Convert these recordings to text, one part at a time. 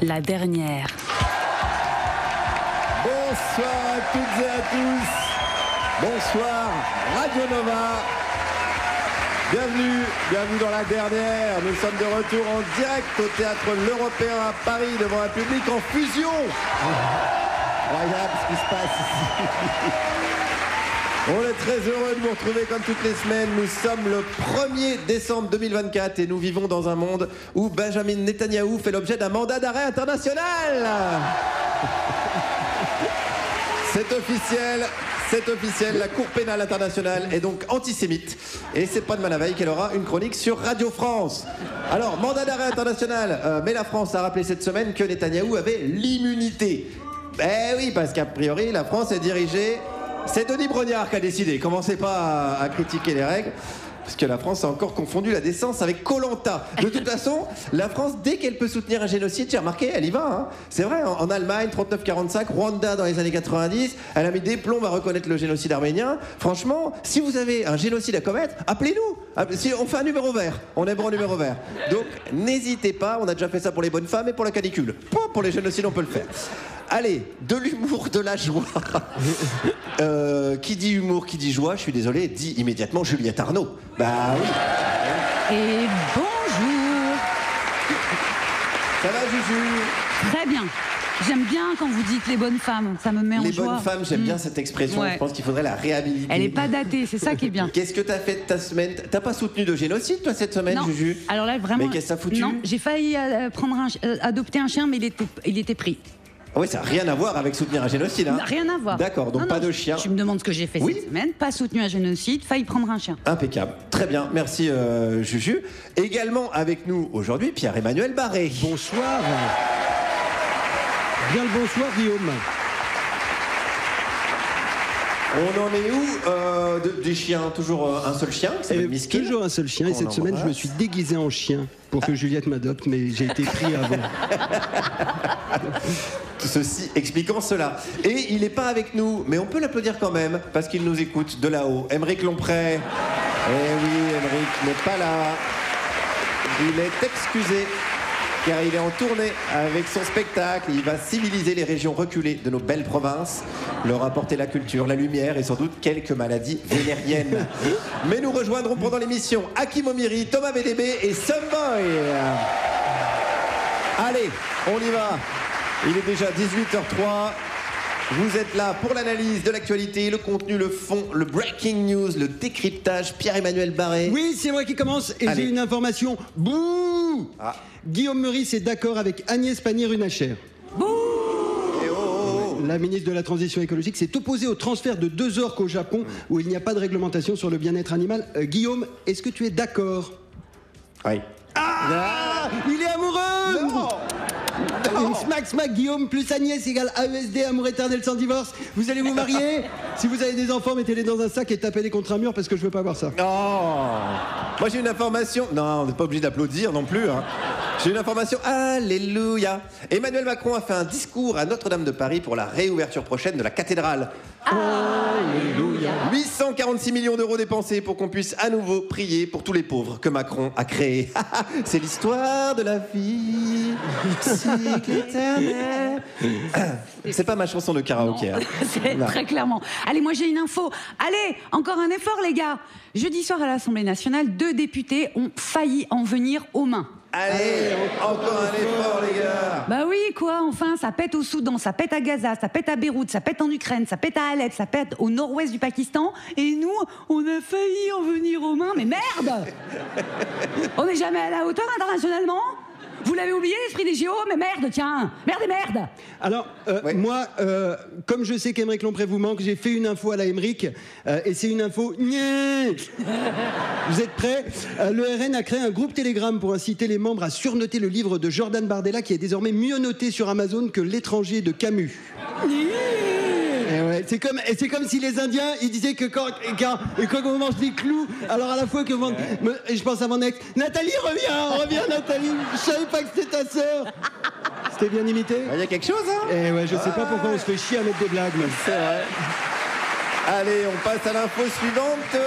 la dernière. Bonsoir à toutes et à tous. Bonsoir Radio Nova. Bienvenue dans la dernière. Nous sommes de retour en direct au Théâtre L'Européen à Paris devant un public en fusion. Incroyable ce qui se passe ici. On est très heureux de vous retrouver comme toutes les semaines. Nous sommes le 1er décembre 2024 et nous vivons dans un monde où Benjamin Netanyahou fait l'objet d'un mandat d'arrêt international. C'est officiel, la Cour pénale internationale est donc antisémite. Et c'est pas de mal la veille qu'elle aura une chronique sur Radio France. Alors, mandat d'arrêt international, mais la France a rappelé cette semaine que Netanyahou avait l'immunité. Ben oui, parce qu'a priori, la France est dirigée... C'est Denis Brognard qui a décidé. Commencez pas à critiquer les règles. Parce que la France a encore confondu la décence avec Koh-Lanta. De toute façon, la France, dès qu'elle peut soutenir un génocide, j'ai remarqué, elle y va. Hein. C'est vrai, en Allemagne, 39-45, Rwanda dans les années 90, elle a mis des plombs à reconnaître le génocide arménien. Franchement, si vous avez un génocide à commettre, appelez-nous. Si on fait un numéro vert, on est bon au numéro vert. Donc, n'hésitez pas, on a déjà fait ça pour les bonnes femmes et pour la canicule. Pour les génocides, on peut le faire. Allez, de l'humour, de la joie. Qui dit humour, qui dit joie, je suis désolé, dit immédiatement Juliette Arnaud. Bah oui. Et bonjour. Ça va, Juju? Très bien. J'aime bien quand vous dites les bonnes femmes, ça me met en joie. Les bonnes femmes, j'aime bien cette expression, ouais. Je pense qu'il faudrait la réhabiliter. Elle n'est pas datée, c'est ça qui est bien. Qu'est-ce que t'as fait de ta semaine? T'as pas soutenu de génocide, toi, cette semaine, non. Juju? Alors là, vraiment... Mais qu'est-ce que ça a foutu? Non, j'ai failli adopter un chien, mais il était pris. Oui, ça n'a rien à voir avec soutenir un génocide. Hein. Rien à voir. D'accord, donc non, pas de chien. Tu me demandes ce que j'ai fait cette semaine. Pas soutenu un génocide, failli prendre un chien. Impeccable. Très bien, merci Juju. Également avec nous aujourd'hui, Pierre-Emmanuel Barré. Bonsoir. Bien le bonsoir, Guillaume. On en est où des chiens? Toujours un seul chien qui s'appelle Miskin. Toujours un seul chien. Et cette semaine, je me suis déguisé en chien pour que Juliette m'adopte, mais j'ai été pris avant. Tout ceci expliquant cela. Et il n'est pas avec nous, mais on peut l'applaudir quand même, parce qu'il nous écoute de là-haut. Aymeric Lomprey. Eh oui, Aymeric n'est pas là. Il est excusé, car il est en tournée avec son spectacle. Il va civiliser les régions reculées de nos belles provinces, leur apporter la culture, la lumière et sans doute quelques maladies vénériennes. Mais nous rejoindrons pendant l'émission Hakim Omiri, Thomas VDB et Sunboy. Allez, on y va. Il est déjà 18h03. Vous êtes là pour l'analyse de l'actualité, le contenu, le fond, le breaking news, le décryptage. Pierre-Emmanuel Barré. Oui, c'est moi qui commence et j'ai une information. Bouh Guillaume Meurice est d'accord avec Agnès Pannier-Runacher. Bouh La ministre de la Transition écologique s'est opposée au transfert de 2 orques au Japon où il n'y a pas de réglementation sur le bien-être animal. Guillaume, est-ce que tu es d'accord? Oui. Ah il est amoureux. Non. Smack, Guillaume plus Agnès égale AESD, amour éternel sans divorce. Vous allez vous marier? Si vous avez des enfants, mettez-les dans un sac et tapez-les contre un mur parce que je veux pas voir ça. Moi j'ai une information. Non, on n'est pas obligé d'applaudir non plus. Hein. J'ai une information. Alléluia. Emmanuel Macron a fait un discours à Notre-Dame de Paris pour la réouverture prochaine de la cathédrale. Alléluia. 846 millions d'euros dépensés pour qu'on puisse à nouveau prier pour tous les pauvres que Macron a créés. C'est l'histoire de la vie. Cycle éternel. C'est pas ma chanson de karaoké. Hein. C'est très clairement. Allez, moi j'ai une info. Allez, encore un effort les gars. Jeudi soir à l'Assemblée nationale, 2 députés ont failli en venir aux mains. Allez, encore un effort les gars. Bah oui, quoi, enfin, ça pète au Soudan, ça pète à Gaza, ça pète à Beyrouth, ça pète en Ukraine, ça pète à Alep, ça pète au nord-ouest du Pakistan. Et nous, on a failli en venir aux mains. Mais merde. On n'est jamais à la hauteur internationalement. Vous l'avez oublié, l'esprit des JO? Mais merde, tiens. Merde. Alors, moi, comme je sais qu'Aymeric Lomprey vous manque, j'ai fait une info à la Aymeric, et c'est une info... Vous êtes prêts? Le RN a créé un groupe Telegram pour inciter les membres à surnoter le livre de Jordan Bardella, qui est désormais mieux noté sur Amazon que L'étranger de Camus. Et ouais, c'est comme si les Indiens, ils disaient que quand on mange des clous, alors à la fois que je pense à mon ex, Nathalie, reviens Nathalie, je savais pas que c'était ta sœur. C'était bien imité. Il y a quelque chose, hein? Et ouais, je sais pas pourquoi on se fait chier à mettre des blagues. Mais... C'est vrai. Allez, on passe à l'info suivante.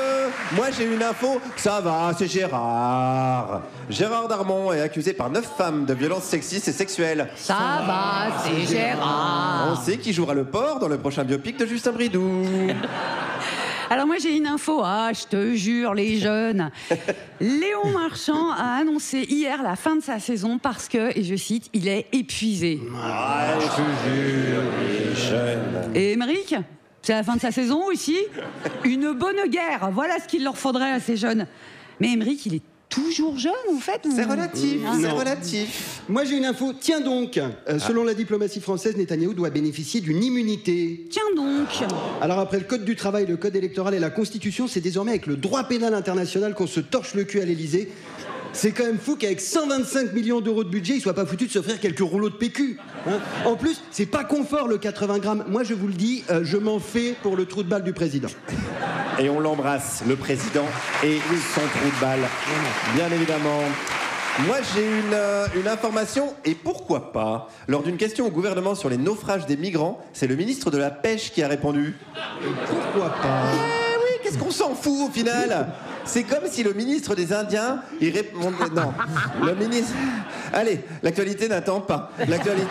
Moi, j'ai une info. Ça va, c'est Gérard. Gérard Darmon est accusé par 9 femmes de violences sexistes et sexuelles. Ça va, c'est Gérard. On sait qui jouera le porc dans le prochain biopic de Justin Bridou. Alors moi j'ai une info, je te jure les jeunes. Léon Marchand a annoncé hier la fin de sa saison parce que, et je cite, il est épuisé. Je te jure, les jeunes. Et Émeric, c'est la fin de sa saison aussi. Une bonne guerre, voilà ce qu'il leur faudrait à ces jeunes. Mais Émeric, il est toujours jeune en fait. C'est relatif, Hein? c'est relatif. Moi j'ai une info, tiens donc, selon la diplomatie française, Netanyahou doit bénéficier d'une immunité. Tiens donc. Alors après le code du travail, le code électoral et la constitution, c'est désormais avec le droit pénal international qu'on se torche le cul à l'Élysée. C'est quand même fou qu'avec 125 millions d'euros de budget, il soit pas foutu de s'offrir quelques rouleaux de PQ. Hein. En plus, c'est pas confort le 80 grammes. Moi je vous le dis, je m'en fais pour le trou de balle du président. Et on l'embrasse, le président et son trou de balle, bien évidemment. Moi, j'ai une information, et pourquoi pas. Lors d'une question au gouvernement sur les naufrages des migrants, c'est le ministre de la Pêche qui a répondu. Pourquoi pas? Eh oui, qu'est-ce qu'on s'en fout au final? C'est comme si le ministre des Indiens, il répondait... Non, le ministre... Allez, l'actualité n'attend pas. L'actualité,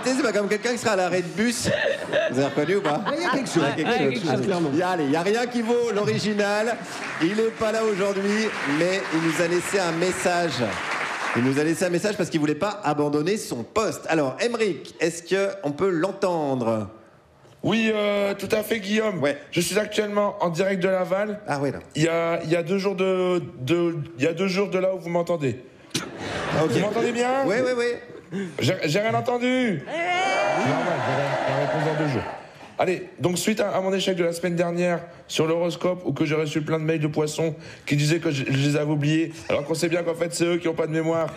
c'est pas comme quelqu'un qui sera à l'arrêt de bus. Vous avez reconnu ou pas? Il y a quelque chose, clairement. Il n'y a rien qui vaut l'original. Il n'est pas là aujourd'hui, mais il nous a laissé un message. Il nous a laissé un message parce qu'il ne voulait pas abandonner son poste. Alors, Émeric, est-ce qu'on peut l'entendre? Oui, tout à fait, Guillaume. Ouais. Je suis actuellement en direct de Laval. Ah oui, là. Il y a 2 jours il y a 2 jours de là où vous m'entendez. Vous m'entendez bien? Oui. J'ai rien entendu. Normal, j'ai la réponse dans 2 jours. Allez, donc suite à mon échec de la semaine dernière sur l'horoscope, où que j'ai reçu plein de mails de poissons qui disaient que je les avais oubliés, alors qu'on sait bien qu'en fait c'est eux qui n'ont pas de mémoire.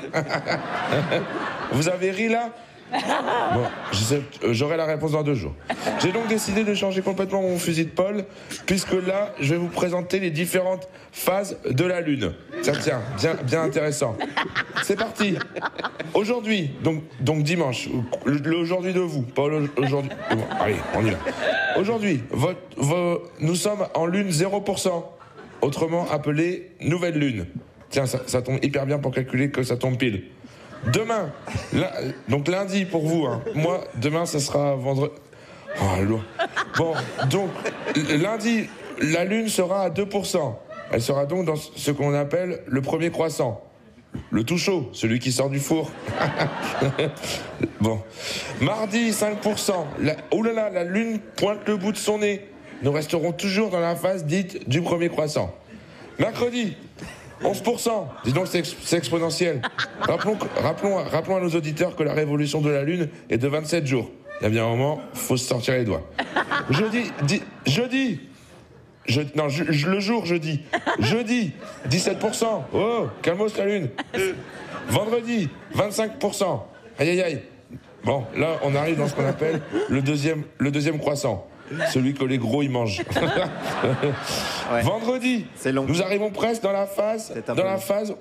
Vous avez ri là? Bon, j'aurai la réponse dans 2 jours. J'ai donc décidé de changer complètement mon fusil de Paul, puisque là, je vais vous présenter les différentes phases de la Lune. Ça tient, bien intéressant. C'est parti. Aujourd'hui, donc dimanche, l'aujourd'hui de vous, pas aujourd'hui. Bon, allez, on y va. Aujourd'hui, nous sommes en Lune 0%, autrement appelée nouvelle Lune. Tiens, ça tombe hyper bien pour calculer que ça tombe pile. Demain, donc lundi pour vous, hein. Moi, demain, ça sera vendredi. Oh, lourd. Bon, donc, lundi, la Lune sera à 2%. Elle sera donc dans ce qu'on appelle le premier croissant. Le tout chaud, celui qui sort du four. Bon. Mardi, 5%. Oulala, la Lune pointe le bout de son nez. Nous resterons toujours dans la phase dite du premier croissant. Mercredi, 11%. Dis donc, c'est exponentiel. Rappelons à nos auditeurs que la révolution de la Lune est de 27 jours. Il y a bien un moment, il faut se sortir les doigts. Jeudi, jeudi, 17%. Oh, calmos la Lune. Vendredi, 25%. Aïe. Bon, là, on arrive dans ce qu'on appelle le deuxième croissant. Celui que les gros, ils mangent. Ouais. Vendredi, c'est long. Nous arrivons presque dans la phase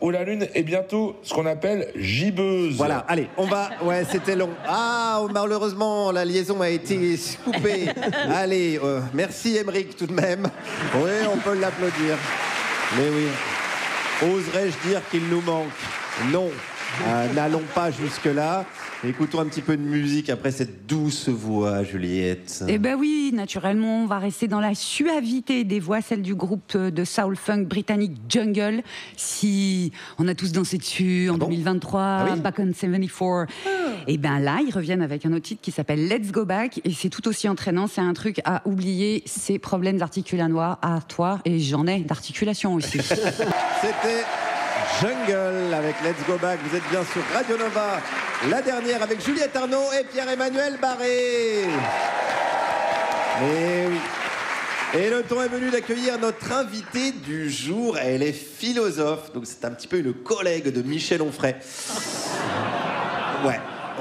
où la Lune est bientôt ce qu'on appelle gibbeuse. Voilà, allez, on va... Ouais, c'était long. Ah, malheureusement, la liaison a été coupée. Allez, merci Émeric tout de même. Oui, on peut l'applaudir. Mais oui. Oserais-je dire qu'il nous manque? Non. N'allons pas jusque-là. Écoutons un petit peu de musique après cette douce voix, Juliette. Eh ben oui, naturellement, on va rester dans la suavité des voix, celle du groupe de soul funk britannique Jungle. Si on a tous dansé dessus en 2023, oui. Back on 74. Et ben là, ils reviennent avec un autre titre qui s'appelle Let's Go Back, et c'est tout aussi entraînant. C'est un truc à oublier, ces problèmes articulatoires, et j'en ai d'articulation aussi. C'était Jungle avec Let's Go Back. Vous êtes bien sur Radio Nova. La dernière avec Juliette Arnaud et Pierre-Emmanuel Barré. Et oui. Et le temps est venu d'accueillir notre invitée du jour. Elle est philosophe, donc c'est un petit peu une collègue de Michel Onfray.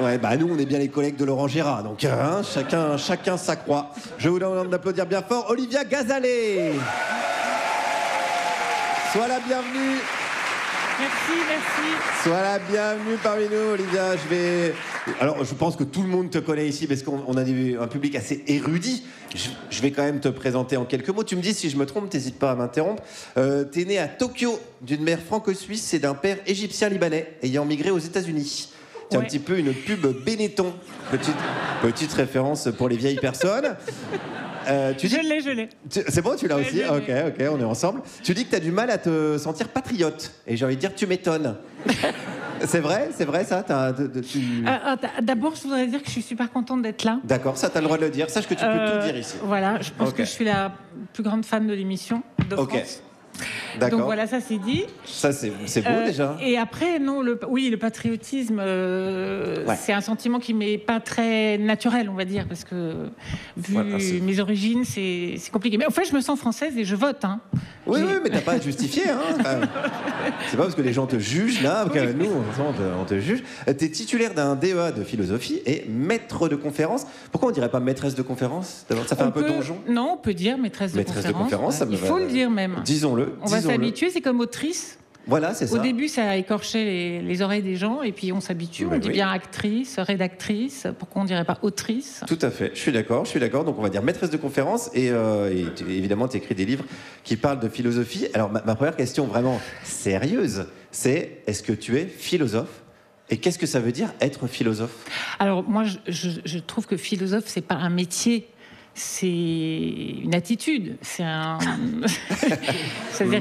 Ouais, bah nous on est bien les collègues de Laurent Gérard, donc hein, chacun sa croix. Je vous demande d'applaudir bien fort Olivia Gazalet. Sois la bienvenue. Merci. Sois la bienvenue parmi nous, Olivia. Je vais Alors, je pense que tout le monde te connaît ici parce qu'on a un public assez érudit. Je vais quand même te présenter en quelques mots. Tu me dis si je me trompe, t'hésites pas à m'interrompre. T'es né à Tokyo d'une mère franco-suisse et d'un père égyptien-libanais ayant migré aux États-Unis. C'est un petit peu une pub Benetton. Petite référence pour les vieilles personnes. Je l'ai. C'est bon, tu l'as aussi. je l'ai. Ok, on est ensemble. Tu dis que tu as du mal à te sentir patriote. Et j'ai envie de dire, tu m'étonnes. C'est vrai ça D'abord, je voudrais dire que je suis super contente d'être là. D'accord, ça, tu as le droit de le dire. Sache que tu peux tout dire ici. Voilà, je pense que je suis la plus grande fan de l'émission de France. D'accord. Donc voilà, ça c'est dit. Ça, c'est beau déjà. Et après, non, le patriotisme, c'est un sentiment qui m'est pas très naturel, on va dire, parce que vu mes origines, c'est compliqué. Mais en fait, je me sens française et je vote. Hein. Oui, mais t'as pas à te justifier. Hein. C'est pas parce que les gens te jugent là, que nous, on te juge. T'es titulaire d'un DEA de philosophie et maître de conférence. Pourquoi on dirait pas maîtresse de conférence? Ça fait un peu donjon. Non, on peut dire maîtresse de conférence. Ça il faut le dire même. Disons-le. On va s'habituer, c'est comme autrice. Voilà, c'est ça. Au début, ça a écorché les oreilles des gens, et puis on s'habitue. On dit bien actrice, rédactrice. Pourquoi on dirait pas autrice? Tout à fait. Je suis d'accord. Donc on va dire maîtresse de conférence et évidemment, tu écris des livres qui parlent de philosophie. Alors ma première question vraiment sérieuse, c'est est-ce que tu es philosophe? Et qu'est-ce que ça veut dire être philosophe? Alors moi, je trouve que philosophe, c'est pas un métier. C'est une attitude. C'est-à-dire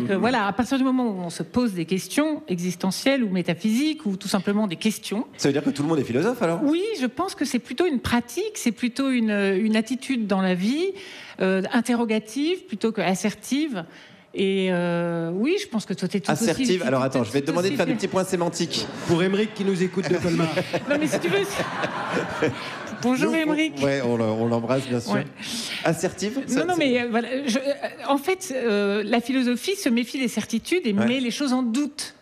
que voilà, à partir du moment où on se pose des questions existentielles ou métaphysiques ou tout simplement des questions. Ça veut dire que tout le monde est philosophe alors? Oui, je pense que c'est plutôt une pratique, c'est plutôt une attitude dans la vie, interrogative plutôt que assertive. Et oui, je pense que toi, t'es tout aussi... Assertive. Alors attends, je vais te demander de faire des petits points sémantiques. Pour Émeric qui nous écoute de Colmar. Non mais si tu veux... Bonjour Émeric. Ouais, on l'embrasse bien sûr. Ouais. Assertive. Non, mais voilà. En fait, la philosophie se méfie des certitudes et met les choses en doute.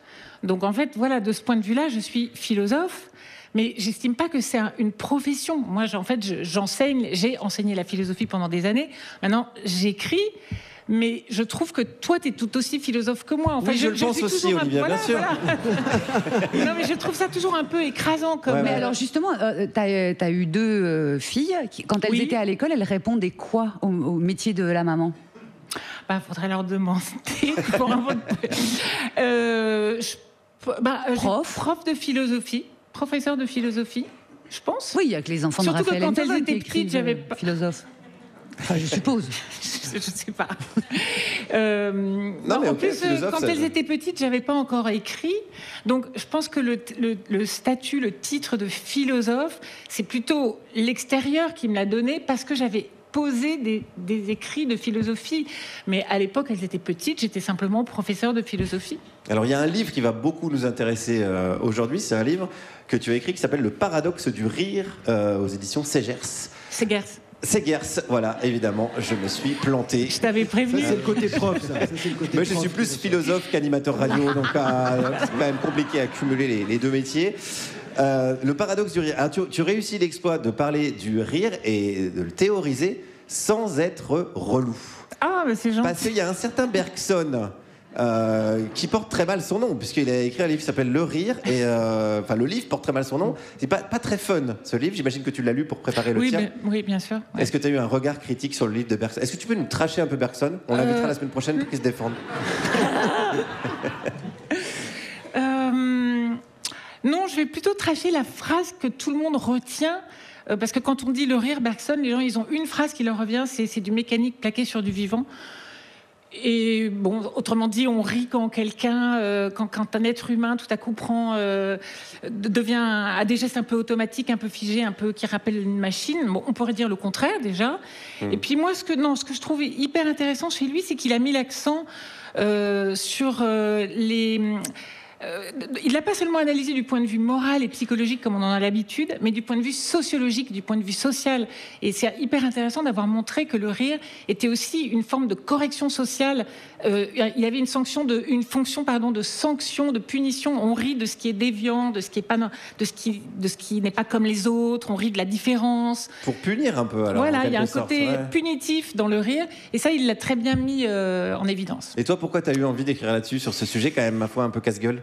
Donc en fait, voilà, de ce point de vue-là, je suis philosophe. Mais j'estime pas que c'est une profession. Moi, j'enseigne. J'ai enseigné la philosophie pendant des années. Maintenant, j'écris. Mais je trouve que toi, tu es tout aussi philosophe que moi. Enfin, oui, je le pense aussi, Olivia, bien sûr. Voilà. Non, mais je trouve ça toujours un peu écrassant. Mais alors, justement, t'as eu deux filles qui, quand elles étaient à l'école, elles répondaient quoi au métier de la maman? Faudrait leur demander. Prof de philosophie, professeur de philosophie, je pense. Oui, il y a que les enfants surtout de Raphaël quand elles étaient petites, j'avais pas... philosophe. Enfin, je suppose. Je sais pas. En plus, quand elles étaient petites, j'avais pas encore écrit. Donc, je pense que le statut, le titre de philosophe, c'est plutôt l'extérieur qui me l'a donné parce que j'avais posé des écrits de philosophie. Mais à l'époque, elles étaient petites, j'étais simplement professeur de philosophie. Alors, il y a un livre qui va beaucoup nous intéresser aujourd'hui. C'est un livre que tu as écrit qui s'appelle Le paradoxe du rire aux éditions Segers. Segers, voilà, évidemment, je me suis planté. Je t'avais prévenu. Ça, c'est le côté prof, ça. Mais je suis plus philosophe qu'animateur radio, donc c'est quand même compliqué à cumuler les deux métiers. Le paradoxe du rire. Alors, tu réussis l'exploit de parler du rire et de le théoriser sans être relou. Ah, mais c'est gentil. Parce qu'il y a un certain Bergson qui porte très mal son nom, puisqu'il a écrit un livre qui s'appelle Le Rire, et le livre porte très mal son nom. C'est pas très fun, ce livre. J'imagine que tu l'as lu pour préparer le tien. Oui, bien sûr. Ouais. Est-ce que tu as eu un regard critique sur le livre de Bergson? Est-ce que tu peux nous tracher un peu Bergson? On l'invitera la semaine prochaine pour qu'il se défende. Non, je vais plutôt tracher la phrase que tout le monde retient. Parce que quand on dit le rire Bergson, les gens, ils ont une phrase qui leur revient, c'est du mécanique plaqué sur du vivant. Et bon, autrement dit, on rit quand quelqu'un, quand un être humain tout à coup a des gestes un peu automatiques, un peu figés, un peu qui rappellent une machine. Bon, on pourrait dire le contraire déjà. Et puis moi, ce que je trouve hyper intéressant chez lui, c'est qu'il a mis l'accent sur il n'a pas seulement analysé du point de vue moral et psychologique comme on en a l'habitude, mais du point de vue sociologique, du point de vue social. Et c'est hyper intéressant d'avoir montré que le rire était aussi une forme de correction sociale. Il y avait une fonction de sanction, de punition. On rit de ce qui est déviant, de ce qui n'est pas comme les autres. On rit de la différence. Pour punir un peu. Alors, voilà, il y a un côté punitif dans le rire, et ça, il l'a très bien mis en évidence. Et toi, pourquoi tu as eu envie d'écrire là-dessus, sur ce sujet quand même, ma foi, un peu casse-gueule?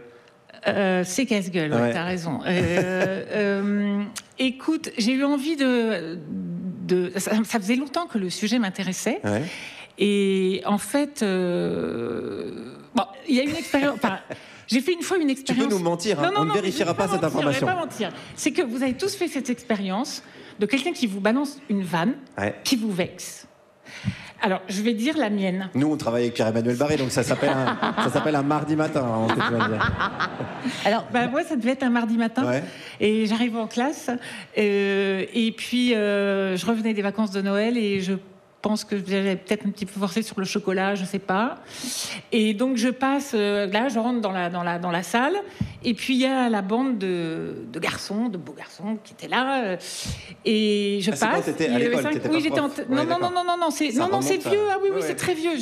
C'est casse-gueule, t'as raison. Écoute, j'ai eu envie ça faisait longtemps que le sujet m'intéressait. Ouais. Et en fait, il y a une expérience. Enfin, j'ai fait une fois une expérience. Tu peux nous mentir, hein, on ne vérifiera pas cette information. Je ne vais pas mentir. C'est que vous avez tous fait cette expérience de quelqu'un qui vous balance une vanne, qui vous vexe. Alors, je vais dire la mienne. Nous, on travaille avec Pierre-Emmanuel Barré, donc ça s'appelle un mardi matin. Hein, ce que tu vas dire. Alors, moi, ça devait être un mardi matin. Ouais. Et j'arrive en classe. Et puis, je revenais des vacances de Noël et je pense que j'avais peut-être un petit peu forcé sur le chocolat, je sais pas. Et donc je passe, là je rentre dans la salle, et puis il y a la bande de garçons, de beaux garçons qui étaient là, et je passe. Quand t'étais à l'école, t'étais oui, pas prof. Non, c'est vieux. Ah oui, ouais. c'est très vieux.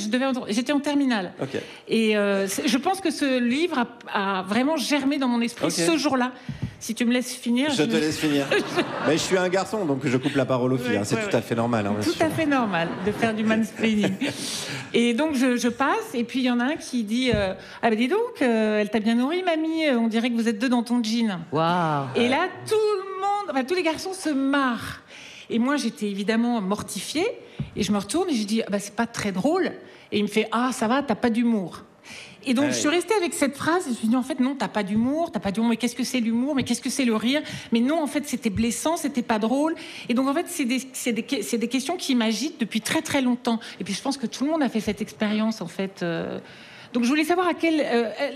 J'étais en terminale. Okay. Et je pense que ce livre a vraiment germé dans mon esprit ce jour-là. Si tu me laisses finir. Je te laisse finir. Mais je suis un garçon, donc je coupe la parole aux filles. C'est tout à fait normal. Hein, tout à fait normal de faire du mansplaining. Et donc je passe, et puis il y en a un qui dit ah ben dis donc, elle t'a bien nourri, mamie. On dirait que vous êtes deux dans ton jean. Waouh. Et là, tout le monde, tous les garçons se marrent. Et moi, j'étais évidemment mortifiée. Et je me retourne et je dis ah ben c'est pas très drôle. Et il me fait ah ça va, t'as pas d'humour. Et donc, je suis restée avec cette phrase et je me suis dit, en fait, non, t'as pas d'humour, mais qu'est-ce que c'est l'humour, mais qu'est-ce que c'est le rire? Mais non, en fait, c'était blessant, c'était pas drôle. Et donc, en fait, c'est des questions qui m'agitent depuis très, très longtemps. Et puis, je pense que tout le monde a fait cette expérience, en fait. Donc, je voulais savoir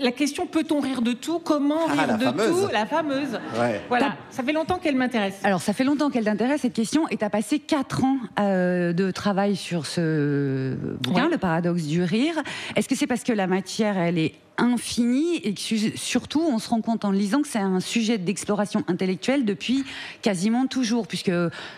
la question, peut-on rire de tout? Comment rire de tout? La fameuse. Ouais. Voilà, ça fait longtemps qu'elle m'intéresse. Alors, ça fait longtemps qu'elle t'intéresse, cette question, et tu as passé 4 ans de travail sur ce bouquin, Le paradoxe du rire. Est-ce que c'est parce que la matière, elle est infinie, et que surtout, on se rend compte en le lisant que c'est un sujet d'exploration intellectuelle depuis quasiment toujours, puisque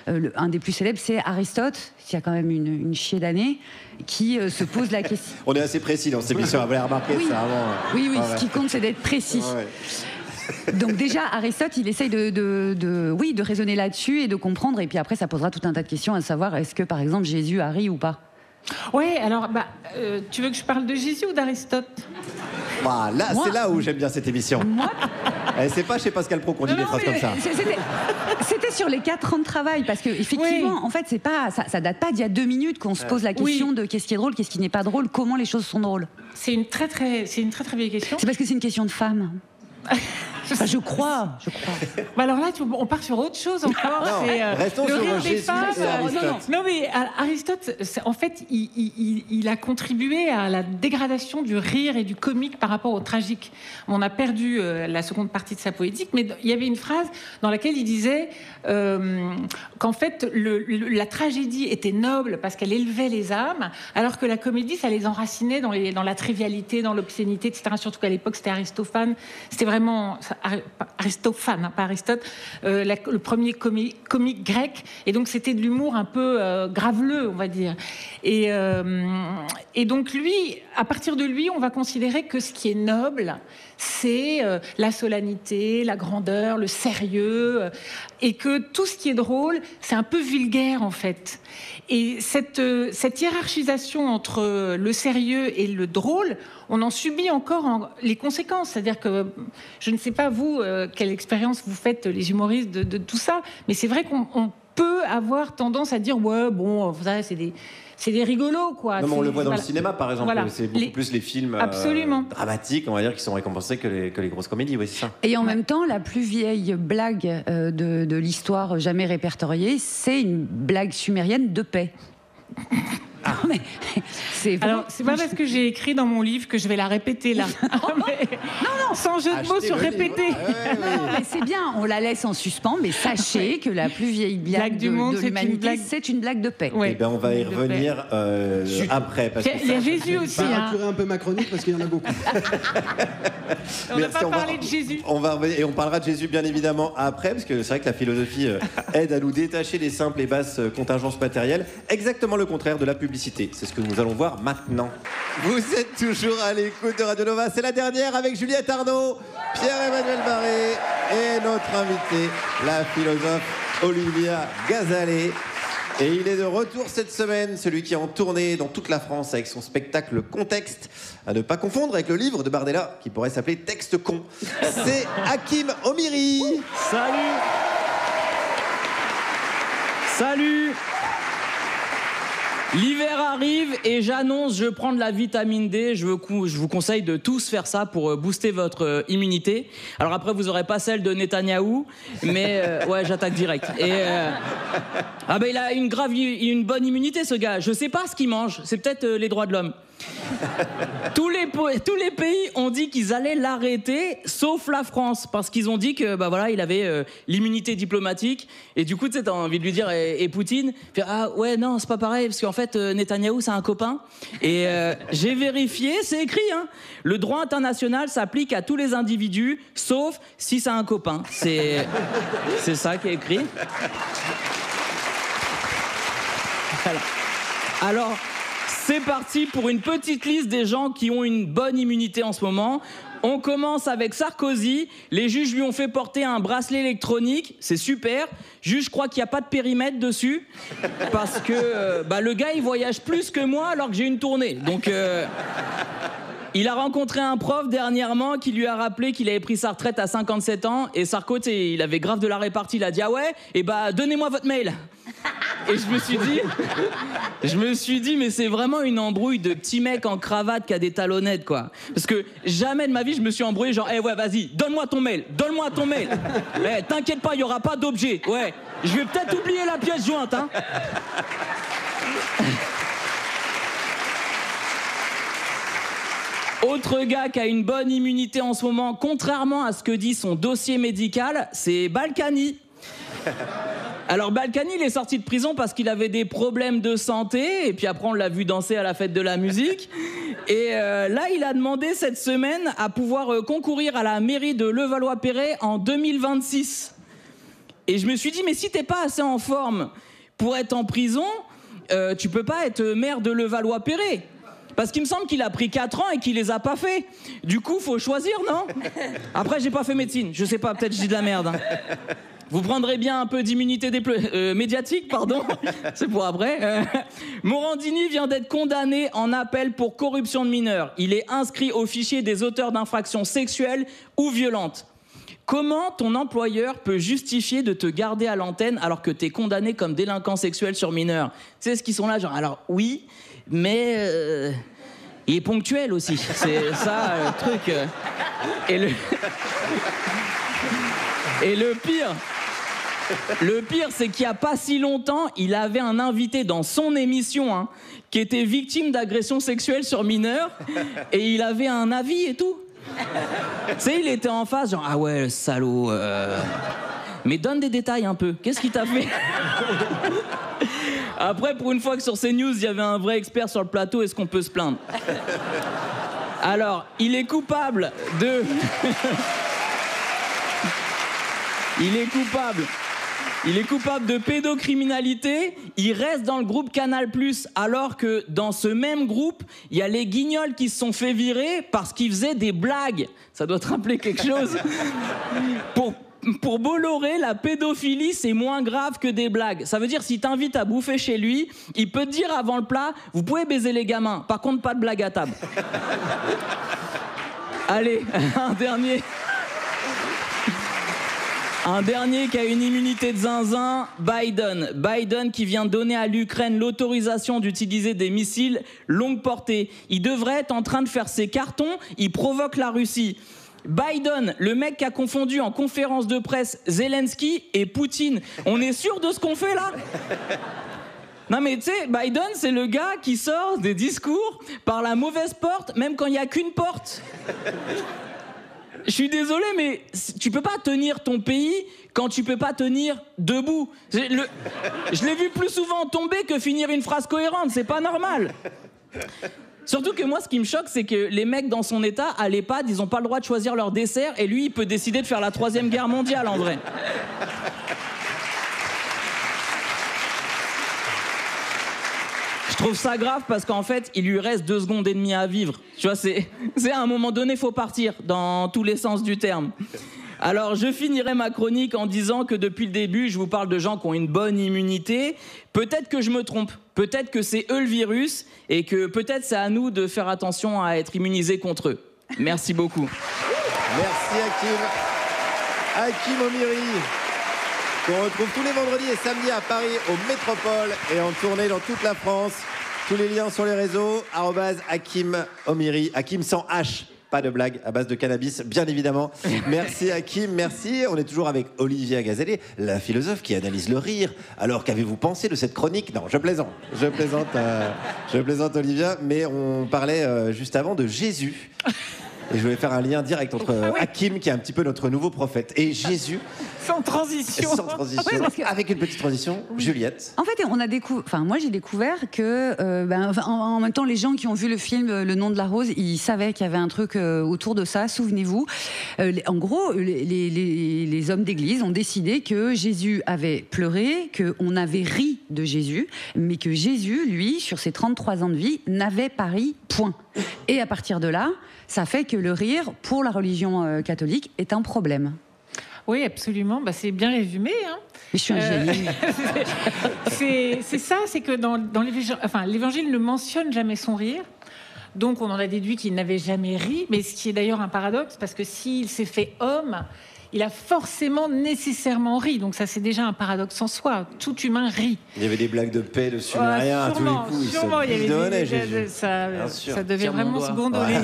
un des plus célèbres, c'est Aristote, qui a quand même une chier d'années, qui se pose la question. On est assez précis dans cette émission, vous avez remarqué ça avant. Oui, ce qui compte, c'est d'être précis. Ouais. Donc déjà, Aristote, il essaye de raisonner là-dessus et de comprendre, et puis après, ça posera tout un tas de questions, à savoir, est-ce que, par exemple, Jésus a ri ou pas? Oui, alors, tu veux que je parle de Jésus ou d'Aristote? C'est là où j'aime bien cette émission. Moi c'est pas chez Pascal Pro qu'on dit des phrases comme ça. C'était sur les 4 ans de travail, parce que effectivement, en fait, c'est pas, ça date pas d'il y a 2 minutes qu'on se pose la question de qu'est-ce qui est drôle, qu'est-ce qui n'est pas drôle, comment les choses sont drôles. C'est une très très vieille question. C'est parce que c'est une question de femme. Enfin, je crois. Alors là, on part sur autre chose encore. Restons le sur rire Jésus des femmes. et Aristote. Non, mais Aristote, en fait, il a contribué à la dégradation du rire et du comique par rapport au tragique. On a perdu la seconde partie de sa poétique, mais il y avait une phrase dans laquelle il disait qu'en fait, la tragédie était noble parce qu'elle élevait les âmes, alors que la comédie, ça les enracinait dans la trivialité, dans l'obscénité, etc. Surtout qu'à l'époque, c'était Aristophane. C'était vraiment... Aristophane, pas Aristote, le premier comique grec, et donc c'était de l'humour un peu graveleux, on va dire. Et donc lui, à partir de lui, on va considérer que ce qui est noble, c'est la solennité, la grandeur, le sérieux, et que tout ce qui est drôle, c'est un peu vulgaire en fait. Et cette hiérarchisation entre le sérieux et le drôle, on en subit encore les conséquences. C'est-à-dire que, je ne sais pas vous, quelle expérience vous faites, les humoristes, de tout ça, mais c'est vrai qu'on peut avoir tendance à dire, ouais, bon, ça, c'est des rigolos, quoi. Non, mais on le voit dans le cinéma, par exemple. Voilà. C'est beaucoup plus les films dramatiques, on va dire, qui sont récompensés que les grosses comédies, oui, c'est ça. Et en même temps, la plus vieille blague de l'histoire jamais répertoriée, c'est une blague sumérienne de paix. Mais alors, c'est pas parce que j'ai écrit dans mon livre que je vais la répéter là. Non, sans jeu de mots sur répéter. Non, mais c'est bien, on la laisse en suspens, mais sachez que la plus vieille blague du monde de l'humanité, c'est une blague de paix. Ouais. Et ben on va y revenir après. Parce il y a Jésus aussi. On va raccourcir un peu ma chronique parce qu'il y en a beaucoup. On n'a pas parlé de Jésus. On va revenir, et on parlera de Jésus bien évidemment après, parce que c'est vrai que la philosophie aide à nous détacher des simples et basses contingences matérielles. Exactement le contraire de la publicité. C'est ce que nous allons voir maintenant. Vous êtes toujours à l'écoute de Radio Nova. C'est la dernière avec Juliette Arnaud, Pierre-Emmanuel Barré et notre invitée, la philosophe Olivia Gazalet. Et il est de retour cette semaine, celui qui est en tournée dans toute la France avec son spectacle Contexte, à ne pas confondre avec le livre de Bardella qui pourrait s'appeler Texte con. C'est Hakim Omiri. Salut. Salut. L'hiver arrive et j'annonce, je prends de la vitamine D. Je vous conseille de tous faire ça pour booster votre immunité. Alors après, vous n'aurez pas celle de Netanyahou, mais ouais, j'attaque direct. Et ah ben il a une bonne immunité, ce gars. Je sais pas ce qu'il mange. C'est peut-être les droits de l'homme. Tous les pays ont dit qu'ils allaient l'arrêter, sauf la France, parce qu'ils ont dit que bah voilà, il avait l'immunité diplomatique. Et du coup, tu sais, t'as envie de lui dire et Poutine, fait, ah ouais non, c'est pas pareil, parce qu'en fait Netanyahou c'est un copain. Et j'ai vérifié, c'est écrit, hein. Le droit international s'applique à tous les individus, sauf si c'est un copain. C'est ça qui est écrit. Voilà. Alors. C'est parti pour une petite liste des gens qui ont une bonne immunité en ce moment. On commence avec Sarkozy. Les juges lui ont fait porter un bracelet électronique. C'est super. Juge, je crois qu'il n'y a pas de périmètre dessus. Parce que le gars, il voyage plus que moi alors que j'ai une tournée. Donc, il a rencontré un prof dernièrement qui lui a rappelé qu'il avait pris sa retraite à 57 ans. Et Sarkozy, il avait grave de la répartie. Il a dit, ah ouais, et donnez-moi votre mail. Et je me suis dit, mais c'est vraiment une embrouille de petit mec en cravate qui a des talonnettes, quoi. Parce que jamais de ma vie, je me suis embrouillé, genre, ouais, vas-y, donne-moi ton mail. T'inquiète pas, il n'y aura pas d'objet. Ouais, je vais peut-être oublier la pièce jointe, hein. Autre gars qui a une bonne immunité en ce moment, contrairement à ce que dit son dossier médical, c'est Balkany. Alors Balkany, il est sorti de prison parce qu'il avait des problèmes de santé, et puis après on l'a vu danser à la fête de la musique. Et là, il a demandé cette semaine à pouvoir concourir à la mairie de Levallois-Perret en 2026. Et je me suis dit, mais si t'es pas assez en forme pour être en prison, tu peux pas être maire de Levallois-Perret. Parce qu'il me semble qu'il a pris 4 ans et qu'il les a pas fait. Du coup, faut choisir, non? Après, j'ai pas fait médecine, je sais pas, peut-être je dis de la merde, hein. Vous prendrez bien un peu d'immunité médiatique, pardon. C'est pour après. Morandini vient d'être condamné en appel pour corruption de mineurs. Il est inscrit au fichier des auteurs d'infractions sexuelles ou violentes. Comment ton employeur peut justifier de te garder à l'antenne alors que t'es condamné comme délinquant sexuel sur mineur? Tu sais ce qu'ils sont là, genre, alors oui, mais il est ponctuel aussi. C'est ça le truc. Et le pire, c'est qu'il n'y a pas si longtemps, il avait un invité dans son émission, hein, qui était victime d'agression sexuelle sur mineur, et il avait un avis et tout. Tu sais, il était en face, genre, ah ouais, le salaud. Mais donne des détails un peu. Qu'est-ce qu'il t'a fait? Après, pour une fois que sur CNews, il y avait un vrai expert sur le plateau, est-ce qu'on peut se plaindre? Alors, il est coupable de... Il est coupable de pédocriminalité, il reste dans le groupe Canal+, alors que dans ce même groupe, il y a les Guignols qui se sont fait virer parce qu'ils faisaient des blagues. Ça doit te rappeler quelque chose. Pour Bolloré, la pédophilie, c'est moins grave que des blagues. Ça veut dire, s'il t'invite à bouffer chez lui, il peut te dire avant le plat, vous pouvez baiser les gamins, par contre pas de blague à table. Allez, un dernier qui a une immunité de zinzin, Biden. Biden qui vient donner à l'Ukraine l'autorisation d'utiliser des missiles longue portée. Il devrait être en train de faire ses cartons, il provoque la Russie. Biden, le mec qui a confondu en conférence de presse Zelensky et Poutine. On est sûr de ce qu'on fait là? Non mais tu sais, Biden c'est le gars qui sort des discours par la mauvaise porte, même quand il n'y a qu'une porte. Je suis désolé, mais tu peux pas tenir ton pays quand tu peux pas tenir debout. Je l'ai vu plus souvent tomber que finir une phrase cohérente, c'est pas normal. Surtout que moi, ce qui me choque, c'est que les mecs dans son état, à l'EHPAD, ils ont pas le droit de choisir leur dessert, et lui, il peut décider de faire la 3e guerre mondiale, en vrai. Je trouve ça grave parce qu'en fait, il lui reste 2 secondes et demie à vivre. Tu vois, c'est à un moment donné, faut partir dans tous les sens du terme. Alors, je finirai ma chronique en disant que depuis le début, je vous parle de gens qui ont une bonne immunité. Peut-être que je me trompe. Peut-être que c'est eux le virus et que peut-être c'est à nous de faire attention à être immunisés contre eux. Merci beaucoup. Merci Hakim. Hakim Omiri. qu'on retrouve tous les vendredis et samedis à Paris, au Métropole, et en tournée dans toute la France. Tous les liens sur les réseaux, @Hakim Omiri, Hakim sans H. Pas de blague, à base de cannabis, bien évidemment. Merci Hakim, merci. On est toujours avec Olivia Gazelle, la philosophe qui analyse le rire. Alors, qu'avez-vous pensé de cette chronique? Non, je plaisante. Je plaisante Olivia, mais on parlait juste avant de Jésus. Et je voulais faire un lien direct entre Hakim, qui est un petit peu notre nouveau prophète, et Jésus. Sans transition. Avec une petite transition, Juliette. En fait, moi j'ai découvert que, en même temps, les gens qui ont vu le film Le Nom de la Rose, ils savaient qu'il y avait un truc autour de ça. Souvenez-vous, en gros, les hommes d'église ont décidé que Jésus avait pleuré, qu'on avait ri de Jésus, mais que Jésus, lui, sur ses 33 ans de vie, n'avait pas ri, point. Et à partir de là, ça fait que le rire, pour la religion catholique, est un problème. Oui, absolument. C'est bien résumé. Hein. Mais je suis un génie. C'est ça, c'est que dans l'Évangile ne mentionne jamais son rire. Donc, on en a déduit qu'il n'avait jamais ri. Mais ce qui est d'ailleurs un paradoxe, parce que s'il s'est fait homme, il a forcément nécessairement ri. Donc ça, c'est déjà un paradoxe en soi. Tout humain rit. Il y avait des blagues de paix dessus, rien, à tous les coups. Sûrement, il y avait Jésus. Ça devait vraiment se gondoler. Ouais,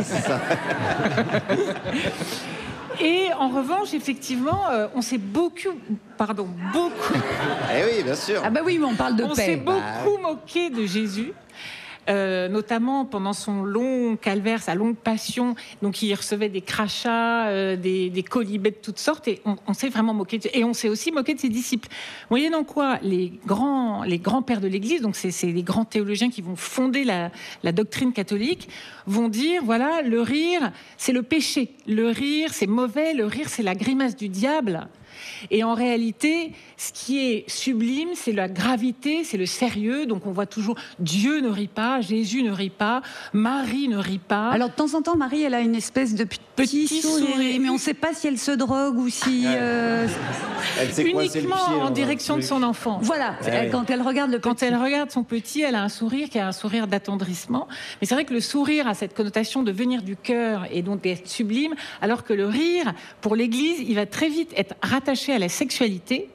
et en revanche, effectivement, on s'est beaucoup... Eh oui, bien sûr. Ah bah oui, mais on parle de paix. On s'est beaucoup moqué de Jésus. Notamment pendant son long calvaire, sa longue passion. Donc il recevait des crachats, des colibets de toutes sortes, et on s'est vraiment moqué et on s'est aussi moqué de ses disciples. Moyennant quoi, les grands pères de l'Église, donc c'est les grands théologiens qui vont fonder la doctrine catholique, vont dire, voilà, le rire, c'est le péché. Le rire, c'est mauvais. Le rire, c'est la grimace du diable. Et en réalité, ce qui est sublime, c'est la gravité, c'est le sérieux. Donc on voit toujours Dieu ne rit pas, Jésus ne rit pas, Marie ne rit pas. Alors de temps en temps, Marie, elle a une espèce de petit sourire, mais on ne sait pas si elle se drogue ou si... Uniquement en direction de son enfant. Voilà, quand elle regarde le petit. Quand elle regarde son petit, elle a un sourire qui est un sourire d'attendrissement. Mais c'est vrai que le sourire a cette connotation de venir du cœur et donc d'être sublime, alors que le rire, pour l'Église, il va très vite être rattaché à la sexualité,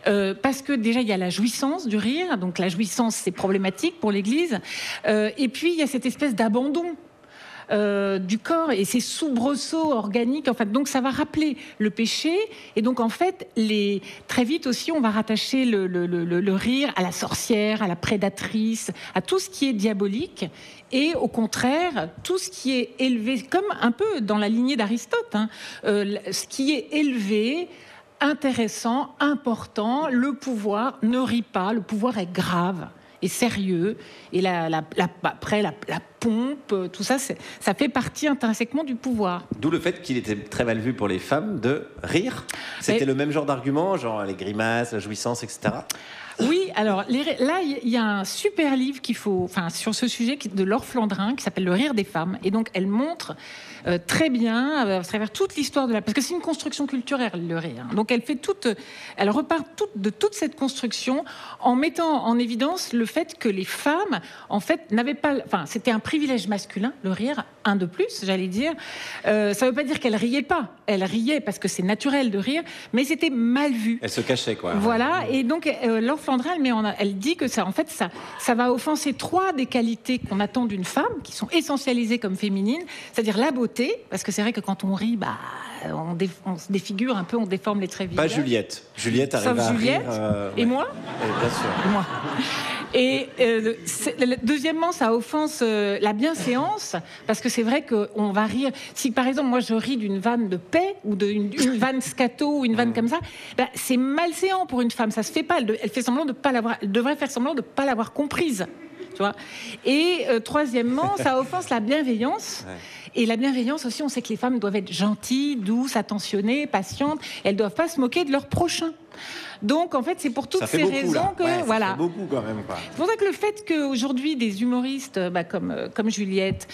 parce que déjà il y a la jouissance du rire, donc la jouissance c'est problématique pour l'Église, et puis il y a cette espèce d'abandon du corps et ces soubresauts organiques, en fait, donc ça va rappeler le péché, et donc en fait très vite aussi on va rattacher le rire à la sorcière, à la prédatrice, à tout ce qui est diabolique. Et au contraire, tout ce qui est élevé, comme un peu dans la lignée d'Aristote, ce qui est élevé, intéressant, important, le pouvoir ne rit pas, le pouvoir est grave et sérieux, et après la pompe, tout ça, ça fait partie intrinsèquement du pouvoir. D'où le fait qu'il était très mal vu pour les femmes de rire. C'était le même genre d'argument, genre les grimaces, la jouissance, etc. Oui, alors là, il y a un super livre sur ce sujet de Laure Flandrin qui s'appelle Le rire des femmes. Et donc, elle montre très bien, à travers toute l'histoire parce que c'est une construction culturelle, le rire. Donc, elle repart de toute cette construction en mettant en évidence le fait que les femmes, en fait, n'avaient pas... Enfin, c'était un privilège masculin, le rire, un de plus, j'allais dire. Ça ne veut pas dire qu'elle riait pas. Elle riait parce que c'est naturel de rire, mais c'était mal vu. Elle se cachait, quoi. Voilà, et donc, Laure Flandrin, elle dit que ça va offenser 3 des qualités qu'on attend d'une femme, qui sont essentialisées comme féminines, c'est-à-dire la beauté, parce que c'est vrai que quand on rit, on se défigure un peu, on déforme les traits Pas visuels. Juliette. Juliette arrive Sauf à Juliette. rire. Et moi Bien sûr. Moi. Et deuxièmement, ça offense la bienséance, parce que c'est vrai qu'on va rire. Si par exemple, moi je ris d'une vanne de paix, ou d'une vanne scato, ou une vanne comme ça, c'est malséant pour une femme, ça se fait pas. Elle fait semblant de pas l'avoir. Elle devrait faire semblant de pas l'avoir comprise. Tu vois. Et troisièmement, ça offense la bienveillance. Ouais. Et la bienveillance aussi, on sait que les femmes doivent être gentilles, douces, attentionnées, patientes. Elles doivent pas se moquer de leur prochain. Donc, en fait, c'est pour toutes ces raisons que... Ça fait beaucoup, quand même, quoi. C'est pour ça que le fait qu'aujourd'hui, des humoristes comme Juliette,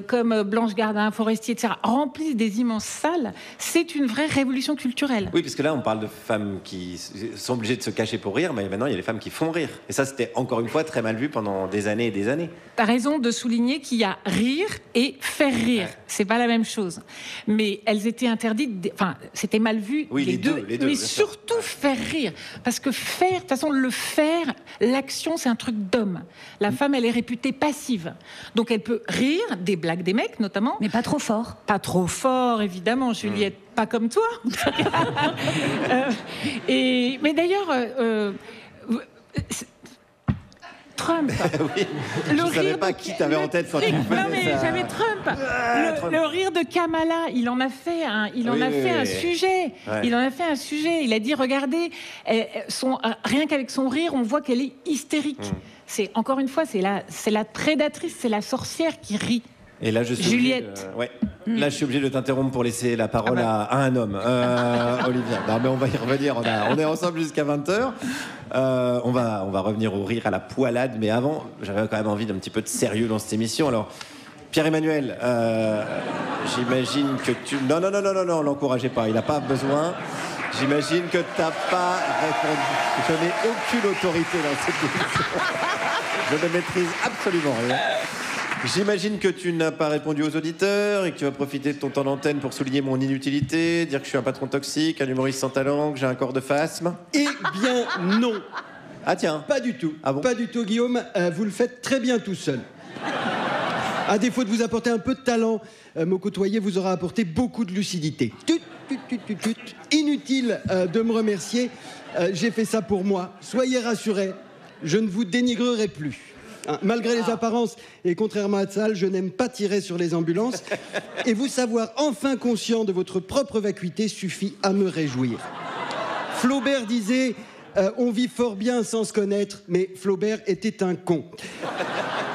comme Blanche Gardin, Forestier, etc., remplissent des immenses salles, c'est une vraie révolution culturelle. Oui, parce que là, on parle de femmes qui sont obligées de se cacher pour rire, mais maintenant, il y a les femmes qui font rire. Et ça, c'était encore une fois très mal vu pendant des années et des années. T'as raison de souligner qu'il y a rire et faire rire. Ouais. C'est pas la même chose. Mais elles étaient interdites... Enfin, c'était mal vu, oui, les deux, mais surtout faire rire. Parce que faire, de toute façon, l'action, c'est un truc d'homme. La femme, elle est réputée passive. Donc, elle peut rire des blagues des mecs, notamment. Mais pas trop fort. Pas trop fort, évidemment, Juliette. Pas comme toi. Mais d'ailleurs... Trump. Oui, je ne savais pas qui t'avais en tête quand tu me faisais ça. Non mais j'avais Trump. Le rire de Kamala, il en a fait un sujet. Ouais. Il en a fait un sujet. Il a dit, regardez, rien qu'avec son rire, on voit qu'elle est hystérique. C'est encore une fois, c'est la prédatrice, c'est la sorcière qui rit. Et là, je suis Juliette. Là, je suis obligé de t'interrompre pour laisser la parole à un homme, Olivia. Non, mais on va y revenir. On est ensemble jusqu'à 20h. On va revenir au rire, à la poilade. Mais avant, j'avais quand même envie d'un petit peu de sérieux dans cette émission. Alors, Pierre-Emmanuel, j'imagine que tu... Non, l'encouragez pas. Il n'a pas besoin. J'imagine que tu n'as pas répondu. Je n'ai aucune autorité dans cette émission. Je ne maîtrise absolument rien. J'imagine que tu n'as pas répondu aux auditeurs et que tu vas profiter de ton temps d'antenne pour souligner mon inutilité, dire que je suis un patron toxique, un humoriste sans talent, que j'ai un corps de phasme. Eh bien, non. Ah tiens. Pas du tout. Ah bon ? Pas du tout, Guillaume. Vous le faites très bien tout seul. À défaut de vous apporter un peu de talent, me côtoyer vous aura apporté beaucoup de lucidité. Inutile de me remercier. J'ai fait ça pour moi. Soyez rassurés, je ne vous dénigrerai plus. Malgré les apparences, et contrairement à Tzal, je n'aime pas tirer sur les ambulances. Et vous savoir enfin conscient de votre propre vacuité suffit à me réjouir. Flaubert disait on vit fort bien sans se connaître, mais Flaubert était un con.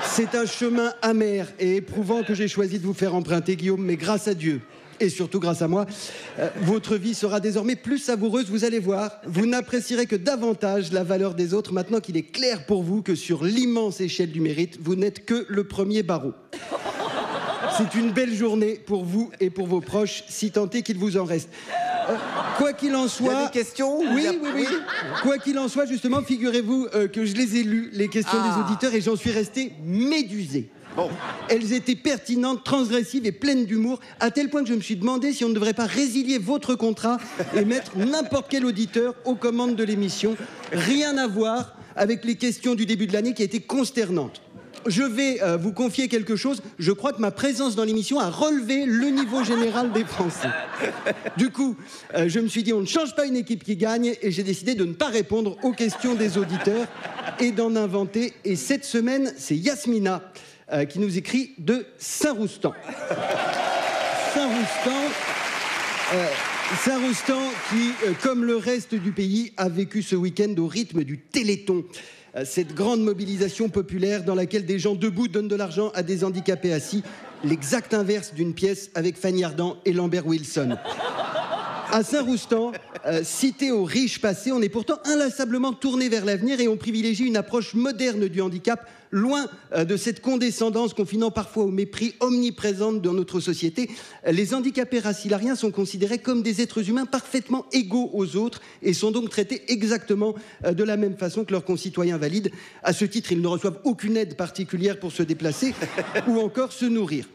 C'est un chemin amer et éprouvant que j'ai choisi de vous faire emprunter, Guillaume, mais grâce à Dieu, et surtout grâce à moi, votre vie sera désormais plus savoureuse, vous allez voir. Vous n'apprécierez que davantage la valeur des autres maintenant qu'il est clair pour vous que sur l'immense échelle du mérite, vous n'êtes que le premier barreau. C'est une belle journée pour vous et pour vos proches, si tant est qu'il vous en reste. Quoi qu'il en soit... Il y a des questions ? Oui. Quoi qu'il en soit, justement, figurez-vous que je les ai lues, les questions des auditeurs, et j'en suis resté médusé. Bon. Elles étaient pertinentes, transgressives et pleines d'humour, à tel point que je me suis demandé si on ne devrait pas résilier votre contrat et mettre n'importe quel auditeur aux commandes de l'émission. Rien à voir avec les questions du début de l'année qui étaient consternantes. Je vais vous confier quelque chose. Je crois que ma présence dans l'émission a relevé le niveau général des Français. Du coup, je me suis dit, on ne change pas une équipe qui gagne, et j'ai décidé de ne pas répondre aux questions des auditeurs et d'en inventer. Et cette semaine, c'est Yasmina qui nous écrit de Saint-Roustan. Saint-Roustan qui, comme le reste du pays, a vécu ce week-end au rythme du Téléthon. Cette grande mobilisation populaire dans laquelle des gens debout donnent de l'argent à des handicapés assis. L'exact inverse d'une pièce avec Fanny Ardant et Lambert Wilson. À Saint-Roustan, cité aux riches passés, on est pourtant inlassablement tourné vers l'avenir et on privilégie une approche moderne du handicap, loin de cette condescendance confinant parfois au mépris omniprésente dans notre société. Les handicapés racilariens sont considérés comme des êtres humains parfaitement égaux aux autres et sont donc traités exactement de la même façon que leurs concitoyens valides. À ce titre, ils ne reçoivent aucune aide particulière pour se déplacer ou encore se nourrir.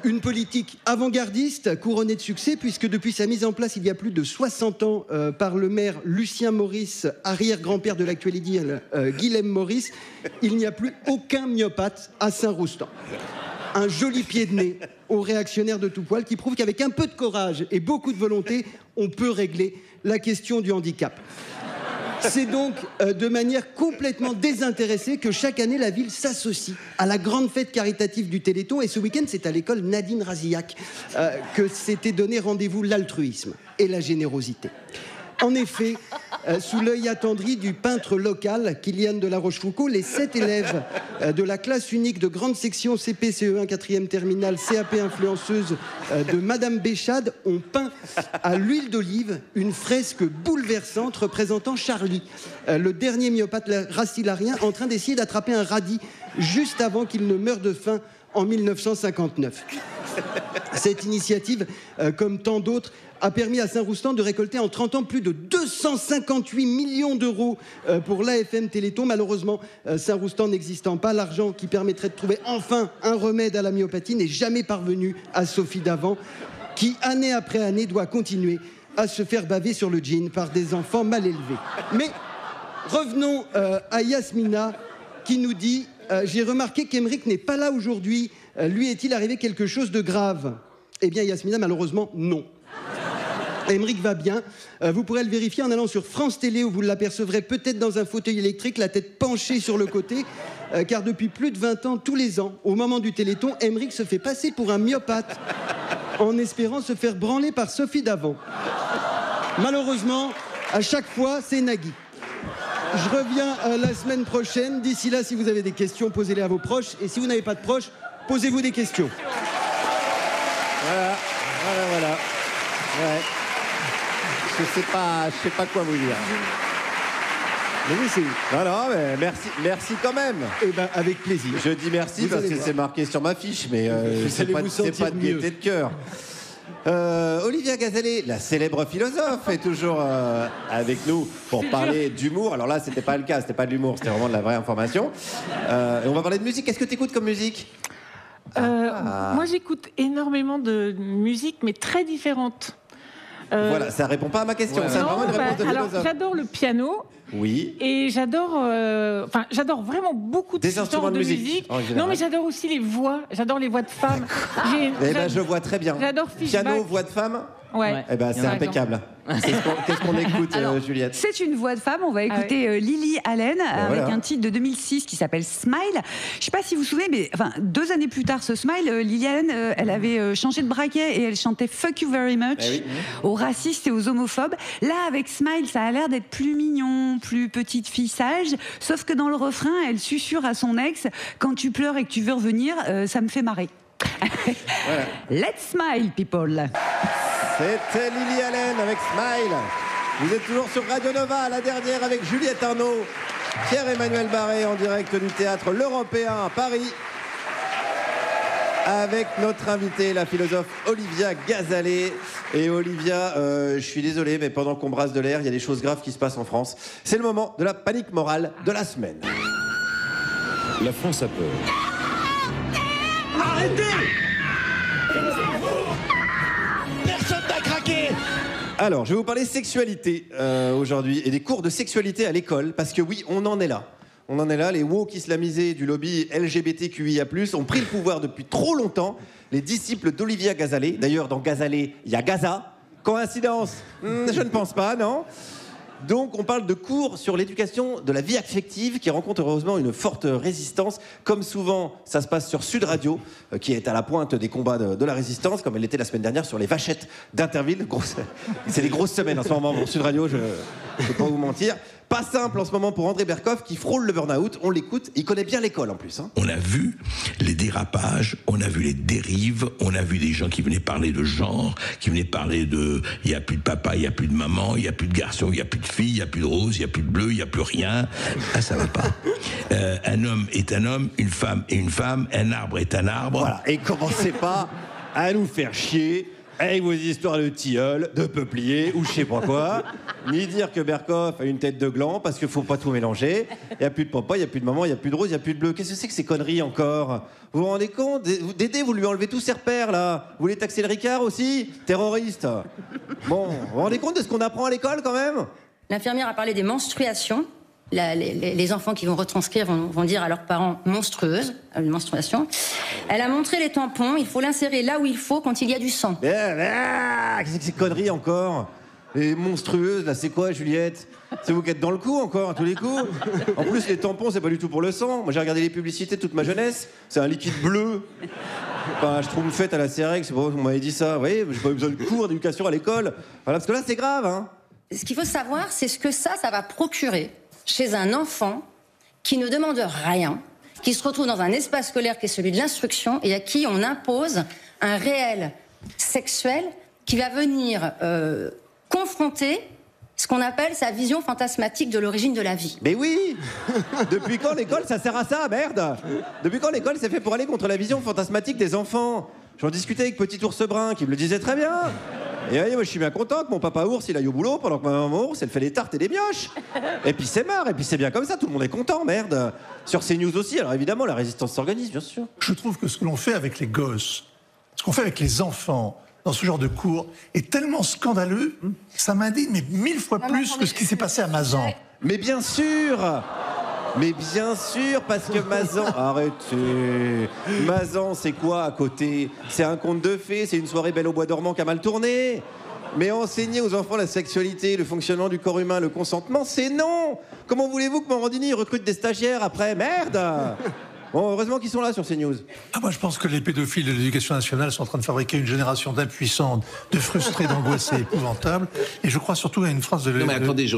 Une politique avant-gardiste couronnée de succès puisque depuis sa mise en place il y a plus de 60 ans par le maire Lucien Maurice, arrière-grand-père de l'actualité Guilhem Maurice, il n'y a plus aucun myopathe à Saint-Roustan. Un joli pied de nez aux réactionnaires de tout poil qui prouve qu'avec un peu de courage et beaucoup de volonté, on peut régler la question du handicap. C'est donc de manière complètement désintéressée que chaque année la ville s'associe à la grande fête caritative du Téléthon. Et ce week-end, c'est à l'école Nadine Razillac que s'était donné rendez-vous l'altruisme et la générosité. En effet, sous l'œil attendri du peintre local, Kylian de la Rochefoucauld, les 7 élèves de la classe unique de grande section CP-CE1 4e terminale CAP influenceuse de Madame Béchade ont peint à l'huile d'olive une fresque bouleversante représentant Charlie, le dernier myopathe racilarien en train d'essayer d'attraper un radis juste avant qu'il ne meure de faim en 1959. Cette initiative, comme tant d'autres, a permis à Saint-Roustan de récolter en 30 ans plus de 258 millions d'euros pour l'AFM Téléthon. Malheureusement, Saint-Roustan n'existant pas, l'argent qui permettrait de trouver enfin un remède à la myopathie n'est jamais parvenu à Sophie Davant, qui, année après année, doit continuer à se faire baver sur le jean par des enfants mal élevés. Mais revenons à Yasmina qui nous dit j'ai remarqué qu'Aymeric n'est pas là aujourd'hui. Lui est-il arrivé quelque chose de grave? Eh bien Yasmina, malheureusement, non. Aymeric va bien. Vous pourrez le vérifier en allant sur France Télé où vous l'apercevrez peut-être dans un fauteuil électrique, la tête penchée sur le côté, car depuis plus de 20 ans, tous les ans, au moment du Téléthon, Aymeric se fait passer pour un myopathe en espérant se faire branler par Sophie Davant. Malheureusement, à chaque fois, c'est Nagui. Je reviens la semaine prochaine. D'ici là, si vous avez des questions, posez-les à vos proches. Et si vous n'avez pas de proches, posez-vous des questions. Voilà. Ouais. Je sais pas quoi vous dire. Mais oui, c'est... Non, mais merci quand même. Eh ben, avec plaisir. Je dis merci parce que c'est marqué sur ma fiche, mais c'est pas de gaieté de cœur. Olivia Gazelle, la célèbre philosophe, est toujours avec nous pour parler d'humour. Alors là, c'était pas le cas, c'était pas de l'humour, c'était vraiment de la vraie information. Et on va parler de musique. Qu'est-ce que tu écoutes comme musique? Moi, j'écoute énormément de musique, mais très différente. Voilà, ça répond pas à ma question. Ouais. C'est vraiment une réponse de philosophe. Alors, j'adore le piano. Oui. Et j'adore vraiment beaucoup de instruments de musique. Non, mais j'adore aussi les voix. J'adore les voix de femmes. Eh ben, je vois très bien. J'adore Fishback. Piano, voix de femme. Ouais. Eh ben, c'est impeccable. Qu'est-ce qu'on écoute, Juliette? C'est une voix de femme. On va écouter Lily Allen avec un titre de 2006 qui s'appelle Smile. Je ne sais pas si vous vous souvenez, mais 2 années plus tard, ce Smile, Lily Allen, elle avait changé de braquet et elle chantait Fuck You Very Much aux racistes et aux homophobes. Là, avec Smile, ça a l'air d'être plus mignon, plus petite fille sage. Sauf que dans le refrain, elle susurre à son ex quand tu pleures et que tu veux revenir, ça me fait marrer. Let's smile, people. C'était Lily Allen avec Smile. Vous êtes toujours sur Radio Nova, la dernière avec Juliette Arnaud, Pierre-Emmanuel Barré en direct du théâtre L'Européen à Paris. Avec notre invitée, la philosophe Olivia Gazelle. Et Olivia, je suis désolé, mais pendant qu'on brasse de l'air, il y a des choses graves qui se passent en France. C'est le moment de la panique morale de la semaine. La France a peur. Arrêtez! Personne n'a craqué! Alors, je vais vous parler sexualité aujourd'hui et des cours de sexualité à l'école, parce que oui, on en est là. On en est là, les woke islamisés du lobby LGBTQIA+, ont pris le pouvoir depuis trop longtemps. Les disciples d'Olivia Gazelle, d'ailleurs dans Gazelle, il y a Gaza. Coïncidence? Je ne pense pas, non? Donc on parle de cours sur l'éducation de la vie affective qui rencontre heureusement une forte résistance. Comme souvent, ça se passe sur Sud Radio, qui est à la pointe des combats de la résistance, comme elle l'était la semaine dernière sur les vachettes d'Interville. C'est des grosses semaines en ce moment pour Sud Radio, je ne vais pas vous mentir. Pas simple en ce moment pour André Berkoff qui frôle le burn-out. On l'écoute, il connaît bien l'école en plus. Hein. On a vu les dérapages, on a vu les dérives, on a vu des gens qui venaient parler de genre, qui venaient parler de il n'y a plus de papa, il n'y a plus de maman, il n'y a plus de garçon, il n'y a plus de fille, il n'y a plus de rose, il n'y a plus de bleu, il n'y a plus rien. Ah, ça va pas. Un homme est un homme, une femme est une femme, un arbre est un arbre. Voilà, et commencez pas à nous faire chier avec vos histoires de tilleuls, de peupliers ou je sais pas quoi, ni dire que Berkoff a une tête de gland parce qu'il faut pas tout mélanger. Il n'y a plus de papa, il n'y a plus de maman, il n'y a plus de rose, il n'y a plus de bleu. Qu'est-ce que c'est que ces conneries encore? Vous vous rendez compte? Dédé, vous lui enlevez tous ses repères là. Vous voulez taxer le Ricard aussi? Terroriste. Bon, vous vous rendez compte de ce qu'on apprend à l'école quand même? L'infirmière a parlé des menstruations. Les enfants qui vont retranscrire vont dire à leurs parents monstrueuse, une menstruation. Elle a montré les tampons, il faut l'insérer là où il faut quand il y a du sang. Qu'est-ce que ces conneries encore? Les monstrueuses, là, c'est quoi, Juliette? C'est vous qui êtes dans le coup encore, à tous les coups? En plus, les tampons, c'est pas du tout pour le sang. Moi, j'ai regardé les publicités toute ma jeunesse. C'est un liquide bleu. Enfin, je trouve une fête à la CRX, c'est pas vous qui m'avez dit ça. Vous voyez, j'ai pas eu besoin de cours d'éducation à l'école. Voilà, parce que là, c'est grave, hein. Ce qu'il faut savoir, c'est ce que ça va procurer chez un enfant qui ne demande rien, qui se retrouve dans un espace scolaire qui est celui de l'instruction et à qui on impose un réel sexuel qui va venir confronter ce qu'on appelle sa vision fantasmatique de l'origine de la vie. Mais oui! Depuis quand l'école, ça sert à ça, merde? Depuis quand l'école, c'est fait pour aller contre la vision fantasmatique des enfants? J'en discutais avec Petit Ours Brun, qui me le disait très bien. Et voyez, moi je suis bien content que mon papa ours il aille au boulot pendant que ma maman ours elle fait des tartes et des mioches. Et puis c'est marre, et puis c'est bien comme ça, tout le monde est content, merde. Sur CNews aussi, alors évidemment la résistance s'organise, bien sûr. Je trouve que ce que l'on fait avec les gosses, ce qu'on fait avec les enfants, dans ce genre de cours est tellement scandaleux, ça m'indigne mais 1000 fois plus que ce qui s'est passé à Mazan. Mais bien sûr! Mais bien sûr, parce que Mazan... Arrêtez. Mazan, c'est quoi à côté? C'est un conte de fées, c'est une soirée belle au bois dormant qui a mal tourné. Mais enseigner aux enfants la sexualité, le fonctionnement du corps humain, le consentement, c'est non. Comment voulez-vous que Morandini recrute des stagiaires après? Merde. Bon, heureusement qu'ils sont là sur CNews. Ah, moi, je pense que les pédophiles de l'éducation nationale sont en train de fabriquer une génération d'impuissants, de frustrés, d'angoissés, épouvantables. Et je crois surtout à une phrase de... Non, mais attendez,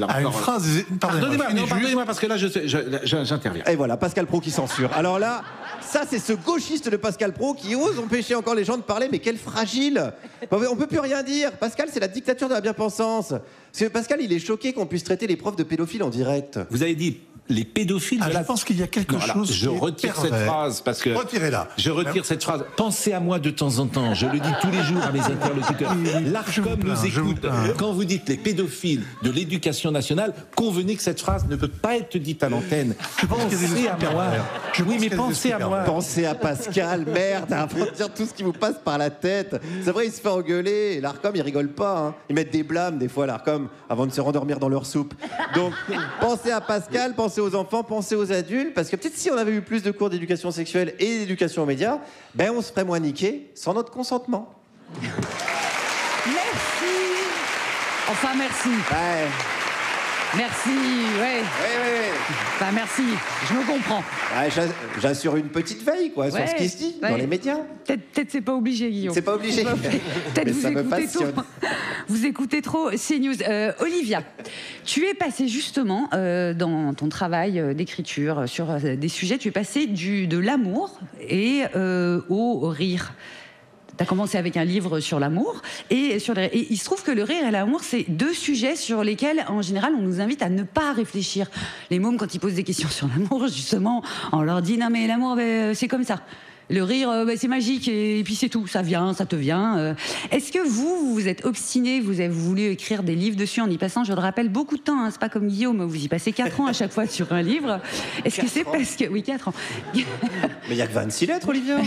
à une phrase... Pardonnez-moi, parce que là, j'interviens. Et voilà, Pascal Praud qui censure. Alors là, ça, c'est ce gauchiste de Pascal Praud qui ose empêcher encore les gens de parler, mais quel fragile. On peut plus rien dire. Pascal, c'est la dictature de la bien-pensance. Parce que Pascal, il est choqué qu'on puisse traiter les profs de pédophiles en direct. Vous avez dit... Les pédophiles. Je pense qu'il y a quelque chose. Je retire cette phrase parce que. Retirez-la. Je retire cette phrase. Pensez à moi de temps en temps. Je le dis tous les jours à mes interlocuteurs. L'Arcom nous écoute. Quand vous dites les pédophiles de l'éducation nationale, convenez que cette phrase ne peut pas être dite à l'antenne. Pensez à moi. Oui, mais pensez à moi. Pensez à Pascal, merde, avant de dire tout ce qui vous passe par la tête. C'est vrai, il se fait engueuler. L'Arcom, il rigole pas. Hein. Ils mettent des blâmes, des fois, l'Arcom, avant de se rendormir dans leur soupe. Donc, pensez à Pascal, pensez aux enfants, pensez aux adultes, parce que peut-être si on avait eu plus de cours d'éducation sexuelle et d'éducation aux médias, ben on se ferait moins niquer sans notre consentement. Merci. Enfin, merci. Ouais. Merci, ouais. Ouais. Enfin, merci, je me comprends. Ouais, j'assure une petite veille, quoi, sur ce qui se dit dans les médias. Peut-être c'est pas obligé, Guillaume. C'est pas obligé. Peut-être vous écoutez trop. Vous écoutez trop CNews. Olivia, tu es passée justement dans ton travail d'écriture sur des sujets, tu es passée de l'amour et au rire. Tu as commencé avec un livre sur l'amour et il se trouve que le rire et l'amour, c'est deux sujets sur lesquels, en général, on nous invite à ne pas réfléchir. Les mômes, quand ils posent des questions sur l'amour, justement, on leur dit « Non mais l'amour, c'est comme ça ». Le rire, c'est magique et puis c'est tout, ça vient, ça te vient. Est-ce que vous êtes obstiné, vous avez voulu écrire des livres dessus en y passant, je le rappelle, beaucoup de temps, hein, c'est pas comme Guillaume, vous y passez 4 ans à chaque fois sur un livre. Est-ce que c'est parce que... Oui, 4 ans. Mais il n'y a que 26 lettres, Olivia.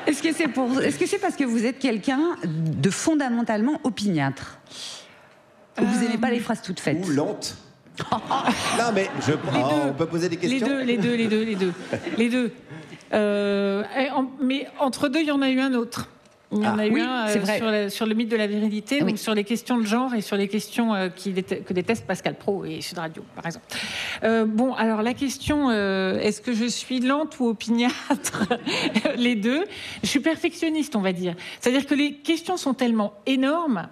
Est-ce que c'est parce que vous êtes quelqu'un de fondamentalement opiniâtre? Ou vous n'aimez pas les phrases toutes faites? Ou lentes. Non mais on peut poser des questions. Les deux. Mais entre deux, il y en a eu un autre. Il y en a eu un sur le mythe de la virilité, donc sur les questions de genre et sur les questions que déteste Pascal Praud et Sud Radio, par exemple. Bon, alors la question, est-ce que je suis lente ou opiniâtre? Les deux. Je suis perfectionniste, on va dire. C'est-à-dire que les questions sont tellement énormes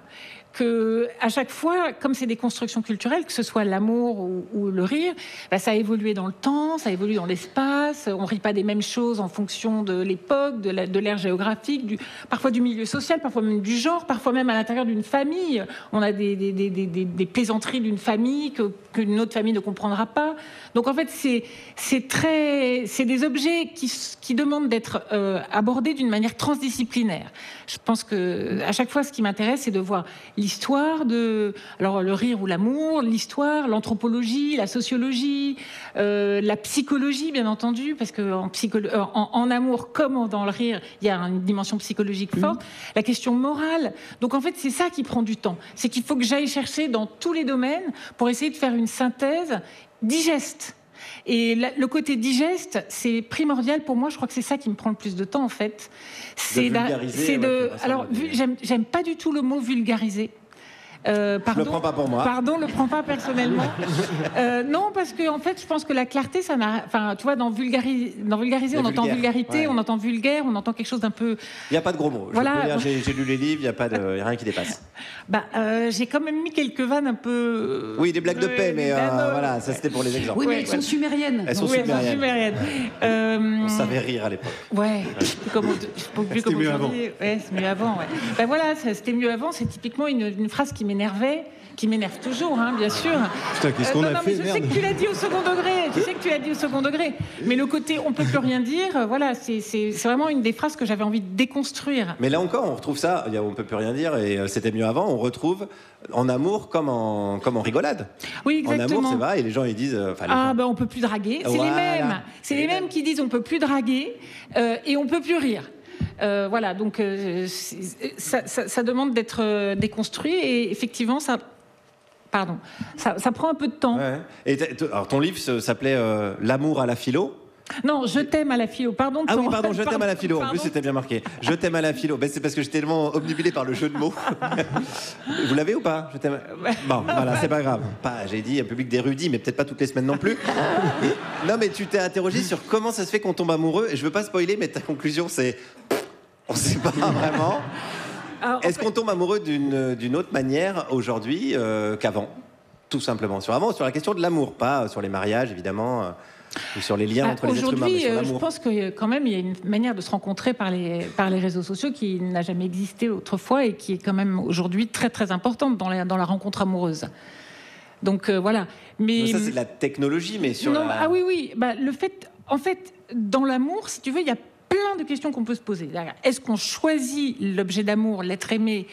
que à chaque fois, comme c'est des constructions culturelles, que ce soit l'amour ou le rire, ça a évolué dans le temps, ça évolue dans l'espace. On rit pas des mêmes choses en fonction de l'époque, de l'ère géographique, parfois du milieu social, parfois même du genre, parfois même à l'intérieur d'une famille. On a des plaisanteries d'une famille qu'une autre famille ne comprendra pas. Donc en fait, c'est des objets qui demandent d'être abordés d'une manière transdisciplinaire. Je pense que à chaque fois, ce qui m'intéresse, c'est de voir l'histoire alors le rire ou l'amour, l'histoire, l'anthropologie, la sociologie, la psychologie, bien entendu, parce que en amour comme dans le rire, il y a une dimension psychologique forte. La question morale. Donc en fait, c'est ça qui prend du temps. C'est qu'il faut que j'aille chercher dans tous les domaines pour essayer de faire une synthèse digeste. Et le côté digeste, c'est primordial pour moi. Je crois que c'est ça qui me prend le plus de temps, en fait. Alors, j'aime pas du tout le mot vulgariser. Pardon, le prends pas pour moi. Pardon, le prends pas personnellement. Non, parce que en fait, je pense que la clarté, ça n'a. Enfin, tu vois, dans vulgariser, on entend vulgarité, on entend vulgaire, on entend quelque chose d'un peu. Il n'y a pas de gros mots. Voilà. J'ai lu les livres, il y a rien qui dépasse. J'ai quand même mis quelques vannes un peu. Oui, des blagues de paix, mais voilà, ça c'était pour les exemples. Oui, mais elles sont sumériennes. Elles sont sumériennes. On savait rire à l'époque. Ouais. C'était mieux avant. Ouais, c'est mieux avant. Ouais. Ben voilà, c'était mieux avant. C'est typiquement une phrase qui m'énerve toujours, hein, bien sûr. Putain, qu'est-ce qu'on a fait, je sais que tu l'as dit au second degré. Mais le côté on peut plus rien dire, voilà, c'est vraiment une des phrases que j'avais envie de déconstruire. Mais là encore, on retrouve ça, on peut plus rien dire et c'était mieux avant, on retrouve en amour comme en rigolade. Oui, exactement. En amour, c'est vrai, et les gens ils disent... on peut plus draguer. C'est les mêmes qui disent on peut plus draguer et on peut plus rire. Voilà, donc ça demande d'être déconstruit et effectivement, ça prend un peu de temps. Ouais. Et alors ton livre s'appelait L'amour à la philo. Non, je t'aime à la philo, pardon. Ah oui, pardon, je t'aime à la philo. En plus, c'était bien marqué. Je t'aime à la philo. Ben, c'est parce que j'étais tellement obnubilé par le jeu de mots. Vous l'avez ou pas? Je t'aime. Bon, voilà, c'est pas grave. J'ai dit un public d'érudits, mais peut-être pas toutes les semaines non plus. Non, mais tu t'es interrogé sur comment ça se fait qu'on tombe amoureux. Et je veux pas spoiler, mais ta conclusion, c'est on sait pas vraiment. Est-ce qu'on tombe amoureux d'une autre manière aujourd'hui qu'avant? Tout simplement. Sur la question de l'amour, pas sur les mariages, évidemment. Ou sur les liens entre les êtres humains, mais sur l'amour. Je pense que quand même il y a une manière de se rencontrer par les réseaux sociaux qui n'a jamais existé autrefois et qui est quand même aujourd'hui très très importante dans la rencontre amoureuse. Donc voilà. Mais ça c'est de la technologie, mais sur Ah oui. Le fait, en fait, dans l'amour, si tu veux, il y a plein de questions qu'on peut se poser. Est-ce qu'on choisit l'objet d'amour, l'être aimé,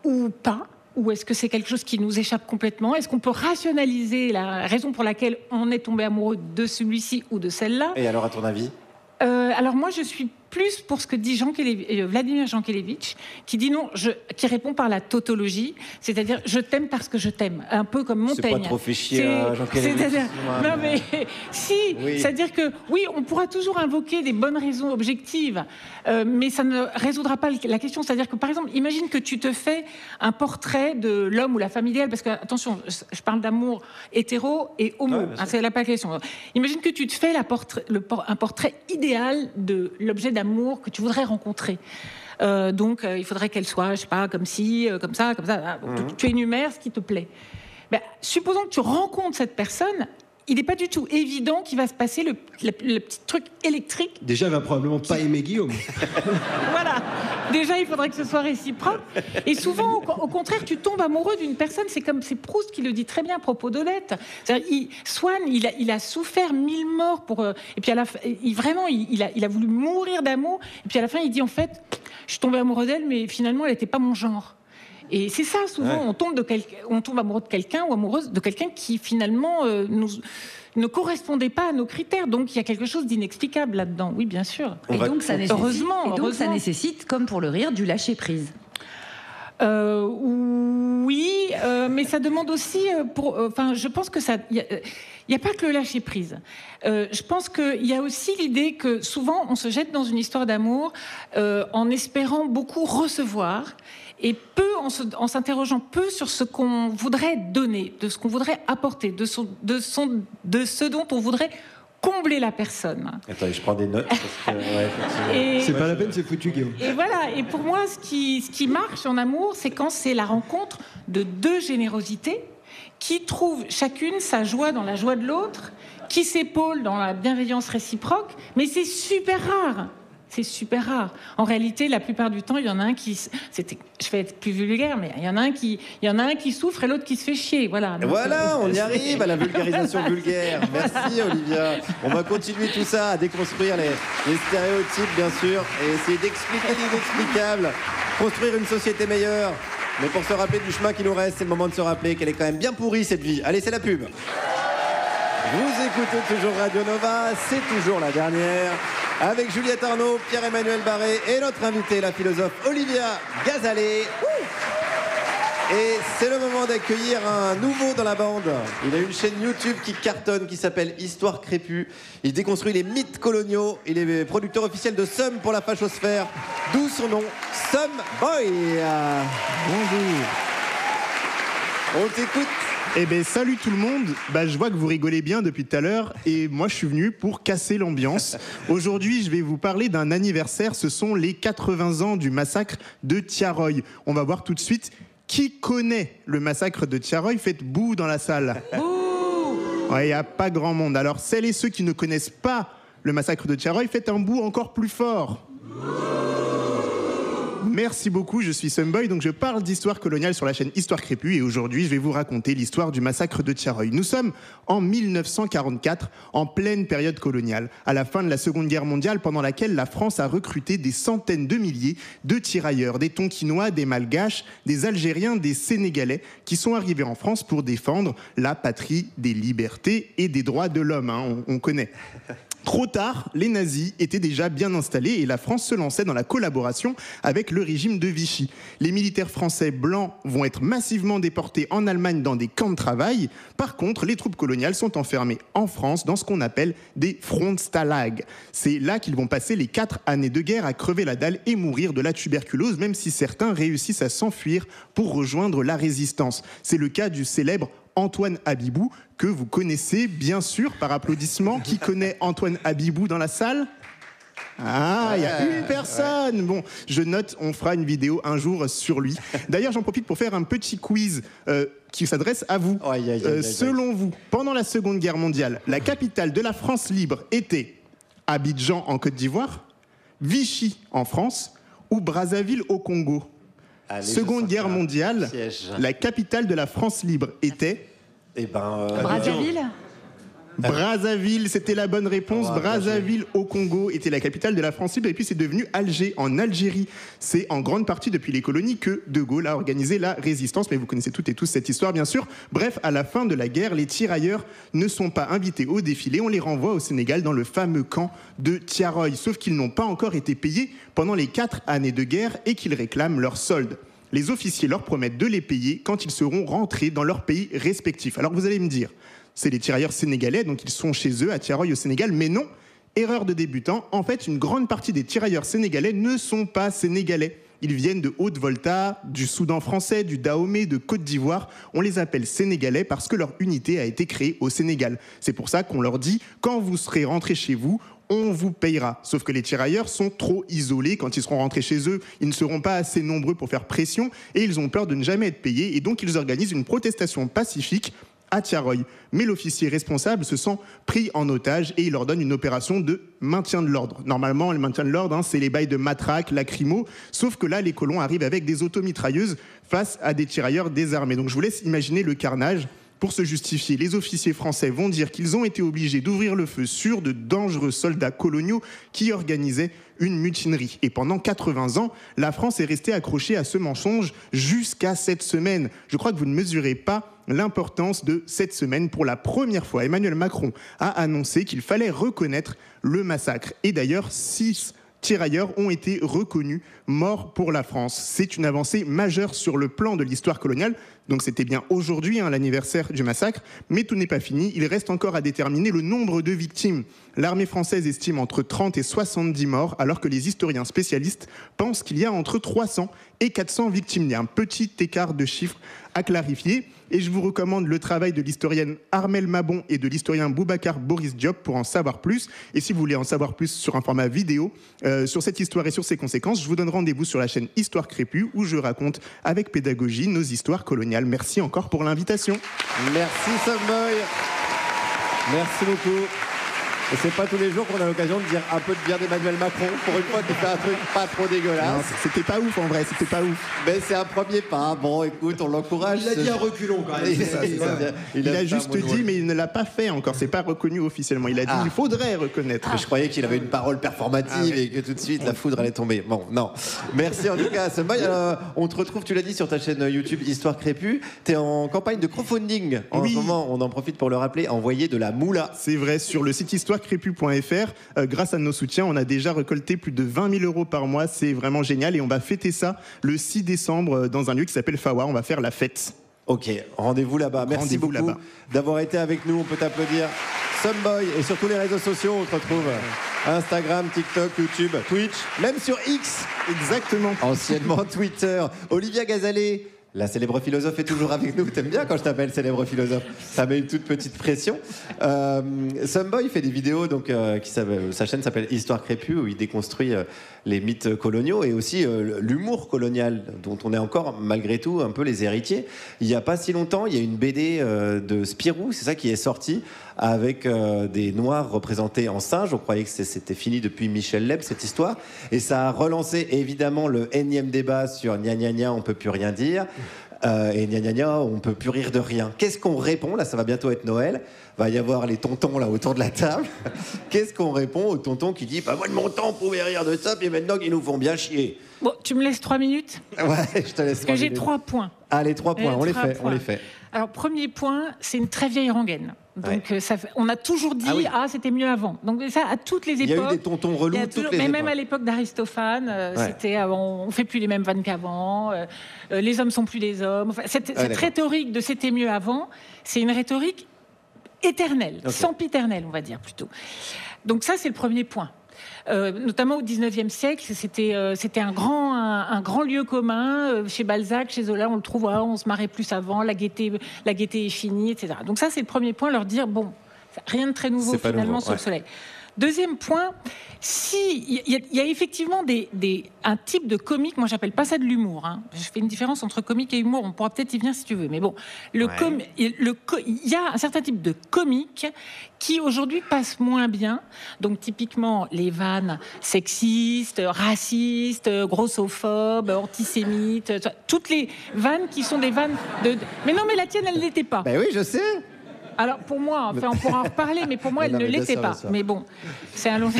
ou pas? Ou est-ce que c'est quelque chose qui nous échappe complètement? Est-ce qu'on peut rationaliser la raison pour laquelle on est tombé amoureux de celui-ci ou de celle-là? Et alors, à ton avis? Alors moi, je suis plus pour ce que dit Vladimir Jankélévitch, qui dit non, qui répond par la tautologie, c'est-à-dire je t'aime parce que je t'aime, un peu comme Montaigne. C'est pas trop fait chier, Jankélévitch. Non mais oui. C'est-à-dire que oui, on pourra toujours invoquer des bonnes raisons objectives, mais ça ne résoudra pas la question. C'est-à-dire que par exemple, imagine que tu te fais un portrait de l'homme ou la femme idéale, parce que attention, je parle d'amour hétéro et homo, c'est la pas question. Imagine que tu te fais un portrait idéal de l'objet d'amour que tu voudrais rencontrer. Donc, il faudrait qu'elle soit, je sais pas, comme ci, comme ça, comme ça. Tu énumères ce qui te plaît. Supposons que tu rencontres cette personne, il n'est pas du tout évident qu'il va se passer le petit truc électrique. Déjà, elle va probablement pas aimer Guillaume. Voilà. Déjà, il faudrait que ce soit réciproque. Et souvent, au contraire, tu tombes amoureux d'une personne. C'est Proust qui le dit très bien à propos d'Olette. Swann, il a souffert 1000 morts pour. Et puis il a voulu mourir d'amour. Et puis à la fin, il dit en fait, je suis tombé amoureux d'elle, mais finalement, elle n'était pas mon genre. Et c'est ça, souvent, on tombe amoureux de quelqu'un ou amoureuse de quelqu'un qui finalement ne correspondait pas à nos critères. Donc il y a quelque chose d'inexplicable là-dedans. Oui, bien sûr. Et donc ça nécessite, comme pour le rire, du lâcher prise. Oui, mais ça demande aussi, je pense que ça. Il n'y a pas que le lâcher prise. Je pense qu'il y a aussi l'idée que souvent on se jette dans une histoire d'amour en espérant beaucoup recevoir. Et peu en s'interrogeant peu sur ce qu'on voudrait donner, de ce qu'on voudrait apporter, de ce dont on voudrait combler la personne. Attends, je prends des notes. Parce que, c'est pas la peine, c'est foutu, Guillaume. Et voilà. Et pour moi, ce qui marche en amour, c'est quand c'est la rencontre de deux générosités qui trouvent chacune sa joie dans la joie de l'autre, qui s'épaulent dans la bienveillance réciproque. Mais c'est super rare. C'est super rare. En réalité, la plupart du temps, il y en a un qui... Je vais être plus vulgaire, mais il y en a un qui souffre et l'autre qui se fait chier. Voilà. Voilà, on y arrive à la vulgarisation vulgaire. Merci, Olivia. On va continuer tout ça, à déconstruire les stéréotypes, bien sûr, et essayer d'expliquer l'inexplicable, construire une société meilleure. Mais pour se rappeler du chemin qui nous reste, c'est le moment de se rappeler qu'elle est quand même bien pourrie, cette vie. Allez, c'est la pub. Vous écoutez toujours Radio Nova, c'est toujours la dernière, avec Juliette Arnaud, Pierre-Emmanuel Barré et notre invitée, la philosophe Olivia Gazalet. Et c'est le moment d'accueillir un nouveau dans la bande. Il a une chaîne YouTube qui cartonne, qui s'appelle Histoire Crépue. Il déconstruit les mythes coloniaux. Il est producteur officiel de Somme pour la fachosphère, d'où son nom, Some Boy. Bonjour. On t'écoute. Eh bien, salut tout le monde. Je vois que vous rigolez bien depuis tout à l'heure et moi, je suis venu pour casser l'ambiance. Aujourd'hui, je vais vous parler d'un anniversaire. Ce sont les 80 ans du massacre de Thiaroye. On va voir tout de suite qui connaît le massacre de Thiaroye. Faites bouh dans la salle. Il n'y a pas grand monde. Alors, celles et ceux qui ne connaissent pas le massacre de Thiaroye, faites un bouh encore plus fort. Merci beaucoup, je suis Sunboy, donc je parle d'histoire coloniale sur la chaîne Histoire Crépue et aujourd'hui je vais vous raconter l'histoire du massacre de Thiaroye. Nous sommes en 1944, en pleine période coloniale, à la fin de la Seconde Guerre mondiale pendant laquelle la France a recruté des centaines de milliers de tirailleurs, des Tonkinois, des Malgaches, des Algériens, des Sénégalais qui sont arrivés en France pour défendre la patrie des libertés et des droits de l'homme, on connaît. Trop tard, les nazis étaient déjà bien installés et la France se lançait dans la collaboration avec le régime de Vichy. Les militaires français blancs vont être massivement déportés en Allemagne dans des camps de travail. Par contre, les troupes coloniales sont enfermées en France dans ce qu'on appelle des Frontstalag. C'est là qu'ils vont passer les 4 années de guerre à crever la dalle et mourir de la tuberculose, même si certains réussissent à s'enfuir pour rejoindre la résistance. C'est le cas du célèbre Antoine Habibou, que vous connaissez bien sûr par applaudissement. Qui connaît Antoine Habibou dans la salle ? Ah, il y a une personne. Bon, je note, on fera une vidéo un jour sur lui. D'ailleurs, j'en profite pour faire un petit quiz qui s'adresse à vous. Selon vous, pendant la Seconde Guerre mondiale, la capitale de la France libre était Abidjan en Côte d'Ivoire, Vichy en France ou Brazzaville au Congo ? Seconde Guerre mondiale, la capitale de la France libre était Brazzaville. Brazzaville, c'était la bonne réponse. Brazzaville au Congo était la capitale de la France libre et puis c'est devenu Alger en Algérie. C'est en grande partie depuis les colonies que De Gaulle a organisé la résistance, mais vous connaissez toutes et tous cette histoire bien sûr. Bref, à la fin de la guerre, les tirailleurs ne sont pas invités au défilé, on les renvoie au Sénégal dans le fameux camp de Tiaroy, sauf qu'ils n'ont pas encore été payés pendant les 4 années de guerre et qu'ils réclament leur solde. Les officiers leur promettent de les payer quand ils seront rentrés dans leur pays respectif. Alors vous allez me dire, c'est les tirailleurs sénégalais, donc ils sont chez eux à Tiaroy au Sénégal, mais non, erreur de débutant, en fait une grande partie des tirailleurs sénégalais ne sont pas sénégalais. Ils viennent de Haute-Volta, du Soudan français, du Dahomey, de Côte d'Ivoire. On les appelle sénégalais parce que leur unité a été créée au Sénégal. C'est pour ça qu'on leur dit, quand vous serez rentrés chez vous, on vous payera. Sauf que les tirailleurs sont trop isolés. Quand ils seront rentrés chez eux, ils ne seront pas assez nombreux pour faire pression et ils ont peur de ne jamais être payés. Et donc, ils organisent une protestation pacifique à Tiaroy. Mais l'officier responsable se sent pris en otage et il leur donne une opération de maintien de l'ordre. Normalement, le maintien de l'ordre, c'est les bails de matraques, lacrymo. Sauf que là, les colons arrivent avec des automitrailleuses face à des tirailleurs désarmés. Donc, je vous laisse imaginer le carnage. Pour se justifier, les officiers français vont dire qu'ils ont été obligés d'ouvrir le feu sur de dangereux soldats coloniaux qui organisaient une mutinerie. Et pendant 80 ans, la France est restée accrochée à ce mensonge jusqu'à cette semaine. Je crois que vous ne mesurez pas l'importance de cette semaine. Pour la première fois, Emmanuel Macron a annoncé qu'il fallait reconnaître le massacre. Et d'ailleurs, 6 tirailleurs ont été reconnus morts pour la France. C'est une avancée majeure sur le plan de l'histoire coloniale. Donc c'était bien aujourd'hui l'anniversaire du massacre, mais tout n'est pas fini. Il reste encore à déterminer le nombre de victimes. L'armée française estime entre 30 et 70 morts, alors que les historiens spécialistes pensent qu'il y a entre 300 et 400 victimes. Il y a un petit écart de chiffres à clarifier. Et je vous recommande le travail de l'historienne Armelle Mabon et de l'historien Boubacar Boris Diop pour en savoir plus. Et si vous voulez en savoir plus sur un format vidéo, sur cette histoire et sur ses conséquences, je vous donne rendez-vous sur la chaîne Histoire Crépue où je raconte avec pédagogie nos histoires coloniales. Merci encore pour l'invitation. Merci Someboy. Merci beaucoup. Et c'est pas tous les jours qu'on a l'occasion de dire un peu de bien d'Emmanuel Macron. Pour une fois qu'il fait un truc pas trop dégueulasse. Non, c'était pas ouf en vrai, c'était pas ouf. Mais c'est un premier pas. Bon, écoute, on l'encourage. Il a dit un reculon quand même. Il a juste dit, mais il ne l'a pas fait encore. C'est pas reconnu officiellement. Il a dit, il faudrait reconnaître. Je croyais qu'il avait une parole performative et que tout de suite la foudre allait tomber. Bon, non. Merci en tout cas, Someboy. On te retrouve, tu l'as dit, sur ta chaîne YouTube Histoire Crépue. T'es en campagne de crowdfunding en ce moment. On en profite pour le rappeler. Envoyer de la moula. C'est vrai, sur le site histoirecrépue.fr, grâce à nos soutiens, on a déjà récolté plus de 20 000 € par mois. C'est vraiment génial et on va fêter ça le 6 décembre dans un lieu qui s'appelle Fawa. On va faire la fête. Ok, rendez-vous là-bas. Merci beaucoup d'avoir été avec nous. On peut t'applaudir. Someboy et sur tous les réseaux sociaux, on te retrouve. Instagram, TikTok, YouTube, Twitch, même sur X. Exactement. Anciennement Twitter. Olivia Gazalet. La célèbre philosophe est toujours avec nous. T'aimes bien quand je t'appelle célèbre philosophe. Ça met une toute petite pression. Someboy fait des vidéos, donc sa chaîne s'appelle Histoire Crépue, où il déconstruit les mythes coloniaux et aussi l'humour colonial, dont on est encore, malgré tout, un peu les héritiers. Il n'y a pas si longtemps, il y a une BD de Spirou, c'est ça qui est sorti, avec des Noirs représentés en singes. On croyait que c'était fini depuis Michel Leb, cette histoire. Et ça a relancé évidemment le énième débat sur gna gna gna, on peut plus rien dire. Et gna gna gna, on peut plus rire de rien. Qu'est-ce qu'on répond? Là, ça va bientôt être Noël. Va y avoir les tontons là autour de la table. Qu'est-ce qu'on répond aux tontons qui dit moi de mon temps on pouvait rire de ça, puis maintenant ils nous font bien chier? Bon, tu me laisses 3 minutes? Ouais, je te laisse. Parce que j'ai 3 points. Allez, 3 points, on les fait. Alors, premier point, c'est une très vieille rengaine. Donc, on a toujours dit, c'était mieux avant. Donc, ça, à toutes les époques. Il y a eu des tontons relous, toutes les époques. Même à l'époque d'Aristophane, c'était, on fait plus les mêmes vannes qu'avant, les hommes sont plus des hommes. Enfin, cette rhétorique de c'était mieux avant, c'est une rhétorique éternelle, sempiternelle, on va dire plutôt. Donc, ça, c'est le premier point. Notamment au XIXe siècle, c'était un grand lieu commun. Chez Balzac, chez Zola, on le trouve, on se marrait plus avant, la gaieté est finie, etc. Donc ça, c'est le premier point, leur dire, bon, rien de très nouveau finalement sur le soleil. Deuxième point, il y a effectivement un type de comique, moi j'appelle pas ça de l'humour, hein. Je fais une différence entre comique et humour, on pourra peut-être y venir si tu veux, mais bon, il y a un certain type de comique qui aujourd'hui passe moins bien, donc typiquement les vannes sexistes, racistes, grossophobes, antisémites, toutes les vannes qui sont des vannes de... Mais non, mais la tienne, elle l'était pas. Ben oui, je sais. Alors pour moi, enfin, on pourra en reparler, mais pour moi, elle ne l'était pas. Mais bon, c'est un long...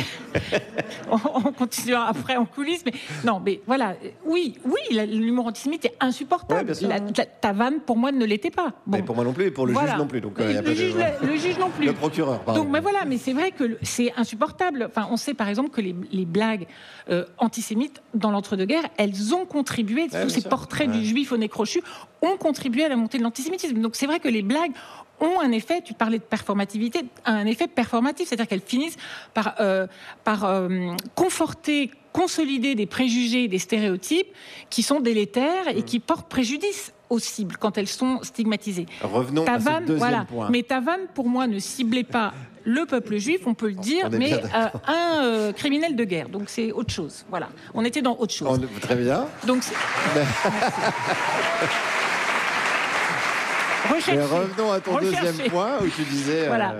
on continuera après en coulisses, mais non, mais voilà. Oui, l'humour antisémite est insupportable. Ta vanne, pour moi, ne l'était pas. Bon. Mais pour moi non plus, et pour le juge non plus. Donc, le juge non plus. Le procureur, pardon. Donc, mais voilà, mais c'est vrai que c'est insupportable. Enfin, on sait par exemple que les blagues antisémites dans l'entre-deux-guerres, elles ont contribué. Tous ces portraits du juif au nez crochu ont contribué à la montée de l'antisémitisme. Donc c'est vrai que les blagues ont un effet, tu parlais de performativité, un effet performatif, c'est-à-dire qu'elles finissent par conforter, consolider des préjugés, des stéréotypes qui sont délétères et qui portent préjudice aux cibles quand elles sont stigmatisées. Revenons à ce deuxième point. Mais ta vanne, pour moi, ne ciblait pas le peuple juif, on peut le dire, mais un criminel de guerre. Donc c'est autre chose. Voilà, on était dans autre chose. Très bien. Donc Mais revenons à ton deuxième point où tu disais. Voilà.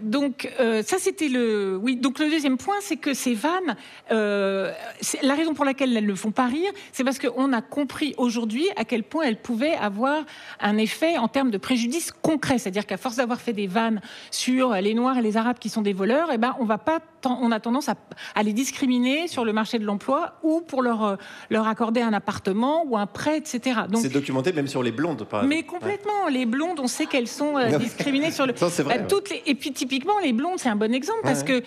Donc ça c'était le. Oui. Donc le deuxième point, c'est que ces vannes, la raison pour laquelle elles ne font pas rire, c'est parce qu'on a compris aujourd'hui à quel point elles pouvaient avoir un effet en termes de préjudice concret. C'est-à-dire qu'à force d'avoir fait des vannes sur les Noirs et les Arabes qui sont des voleurs, on a tendance à les discriminer sur le marché de l'emploi ou pour leur accorder un appartement ou un prêt, etc. Donc c'est documenté même sur les blondes, par exemple. Mais complètement. Les blondes, on sait qu'elles sont discriminées sur le... Ça, c'est vrai, Et puis, typiquement, les blondes, c'est un bon exemple parce que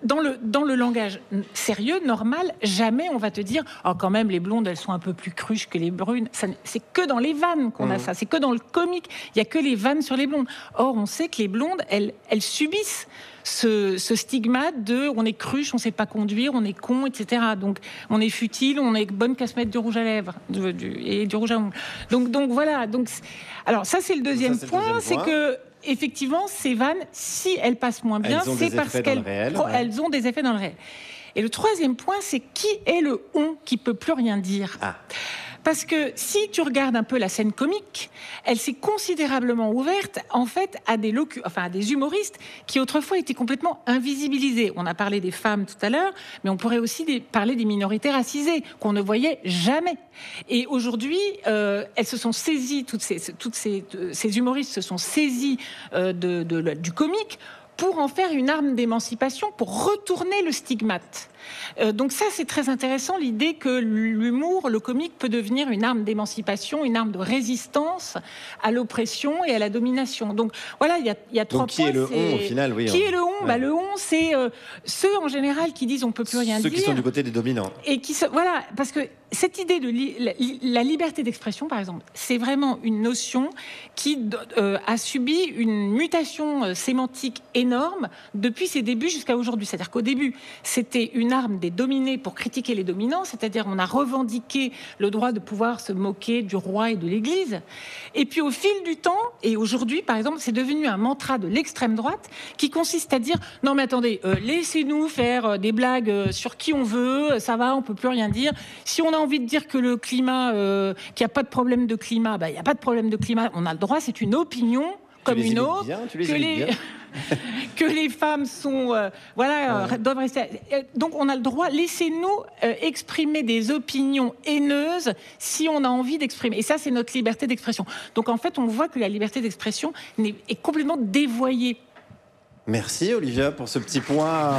dans le langage sérieux, normal, jamais on va te dire « Oh, quand même, les blondes, elles sont un peu plus cruches que les brunes. » C'est que dans les vannes qu'on a ça. C'est que dans le comique. Il n'y a que les vannes sur les blondes. Or, on sait que les blondes, elles subissent ce stigmate de on est cruche, on sait pas conduire, on est con, etc. Donc on est futile, on est bonne qu'à se mettre du rouge à lèvres et du rouge à ongles. Donc voilà. Donc alors ça c'est le deuxième point, c'est que effectivement ces vannes, si elles passent moins bien, c'est parce qu'elles ont des effets dans le réel. Et le troisième point, c'est qui est le on qui peut plus rien dire. Parce que si tu regardes un peu la scène comique, elle s'est considérablement ouverte en fait à des humoristes qui autrefois étaient complètement invisibilisés. On a parlé des femmes tout à l'heure, mais on pourrait aussi parler des minorités racisées qu'on ne voyait jamais. Et aujourd'hui, elles se sont saisies, toutes ces humoristes se sont saisis du comique pour en faire une arme d'émancipation, pour retourner le stigmate. Donc ça, c'est très intéressant, l'idée que l'humour, le comique peut devenir une arme d'émancipation, une arme de résistance à l'oppression et à la domination. Donc voilà, il y a 3 points. Qui est le on, au final, oui. Qui est le on ? Le on, c'est ceux, en général, qui disent on peut plus rien dire. Ceux qui sont du côté des dominants. Et voilà, parce que cette idée de la liberté d'expression, par exemple, c'est vraiment une notion qui a subi une mutation sémantique énorme depuis ses débuts jusqu'à aujourd'hui. C'est-à-dire qu'au début, c'était une arme des dominés pour critiquer les dominants, c'est-à-dire on a revendiqué le droit de pouvoir se moquer du roi et de l'Église. Et puis au fil du temps, et aujourd'hui par exemple, c'est devenu un mantra de l'extrême droite qui consiste à dire « Non mais attendez, laissez-nous faire des blagues sur qui on veut, ça va, on peut plus rien dire. Si on a envie de dire que le climat, qu'il n'y a pas de problème de climat, il n'y a pas de problème de climat, on a le droit, c'est une opinion comme une autre. Que les femmes sont doivent rester. Donc on a le droit. Laissez-nous exprimer des opinions haineuses si on a envie d'exprimer. Et ça, c'est notre liberté d'expression. Donc en fait, on voit que la liberté d'expression est complètement dévoyée. Merci Olivia pour ce petit point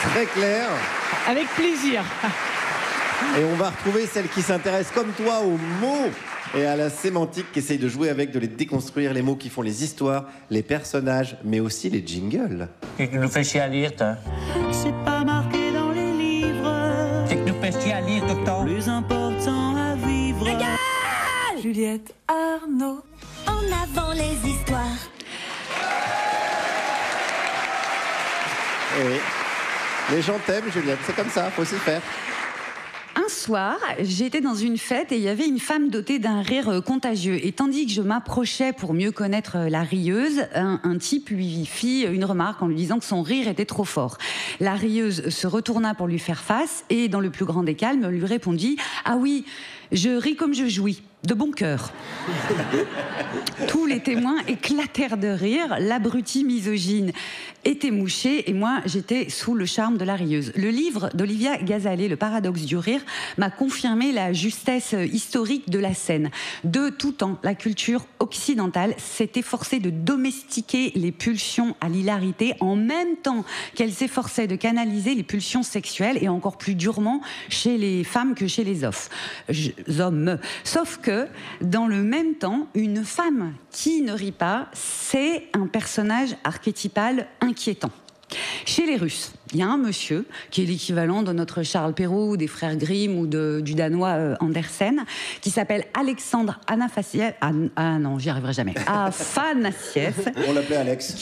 très clair. Avec plaisir. Et on va retrouver celle qui s'intéresse comme toi aux mots Et à la sémantique qui essaye de jouer avec, de les déconstruire, les mots qui font les histoires, les personnages, mais aussi les jingles. Qu'est-ce que nous fait chier à lire, toi? C'est pas marqué dans les livres. Qu'est-ce que nous fait chier à lire tout le temps? Plus important à vivre. Regarde Juliette Arnaud. En avant les histoires. Et oui. Les gens t'aiment, Juliette, c'est comme ça, faut s'y faire. Un soir, j'étais dans une fête et il y avait une femme dotée d'un rire contagieux. Et tandis que je m'approchais pour mieux connaître la rieuse, un type lui fit une remarque en lui disant que son rire était trop fort. La rieuse se retourna pour lui faire face et, dans le plus grand des calmes, lui répondit « Ah oui, je ris comme je jouis, de bon cœur. » Tous les témoins éclatèrent de rire, l'abruti misogyne était mouché et moi j'étais sous le charme de la rieuse. Le livre d'Olivia Gazalet, Le paradoxe du rire, m'a confirmé la justesse historique de la scène. De tout temps, la culture occidentale s'est efforcée de domestiquer les pulsions à l'hilarité en même temps qu'elle s'efforçait de canaliser les pulsions sexuelles et encore plus durement chez les femmes que chez les hommes. Sauf que, dans le même temps, une femme qui ne rit pas, c'est un personnage archétypal inquiétant. Chez les Russes, il y a un monsieur qui est l'équivalent de notre Charles Perrault ou des frères Grimm ou du danois Andersen, qui s'appelle Alexandre Anafassiev. Ah non, j'y arriverai jamais. Afanassiev. On l'appelait Alex.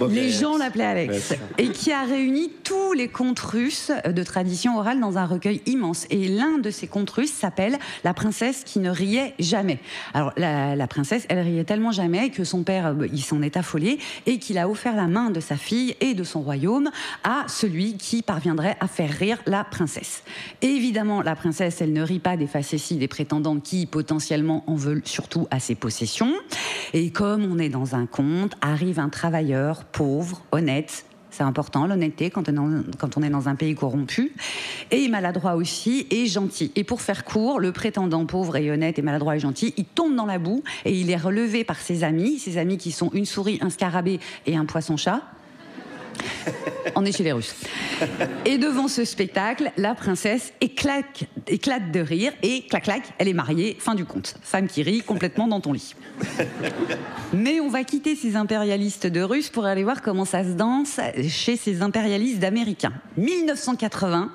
Les gens l'appelaient Alex. Et qui a réuni tous les contes russes de tradition orale dans un recueil immense. Et l'un de ces contes russes s'appelle La princesse qui ne riait jamais. Alors la princesse, elle riait tellement jamais que son père, il s'en est affolé et qu'il a offert la main de sa fille et de son royaume à celui qui parviendrait à faire rire la princesse. Et évidemment, la princesse, elle ne rit pas des facéties des prétendants qui potentiellement en veulent surtout à ses possessions. Et comme on est dans un conte, arrive un travailleur pauvre, honnête. C'est important, l'honnêteté, quand on est dans un pays corrompu. Et maladroit aussi, et gentil. Et pour faire court, le prétendant pauvre et honnête et maladroit et gentil, il tombe dans la boue et il est relevé par ses amis qui sont une souris, un scarabée et un poisson-chat. On est chez les Russes. Et devant ce spectacle, la princesse éclate de rire et clac clac, elle est mariée, fin du conte. Femme qui rit complètement dans ton lit. Mais on va quitter ces impérialistes de Russes pour aller voir comment ça se danse chez ces impérialistes d'Américains. 1980,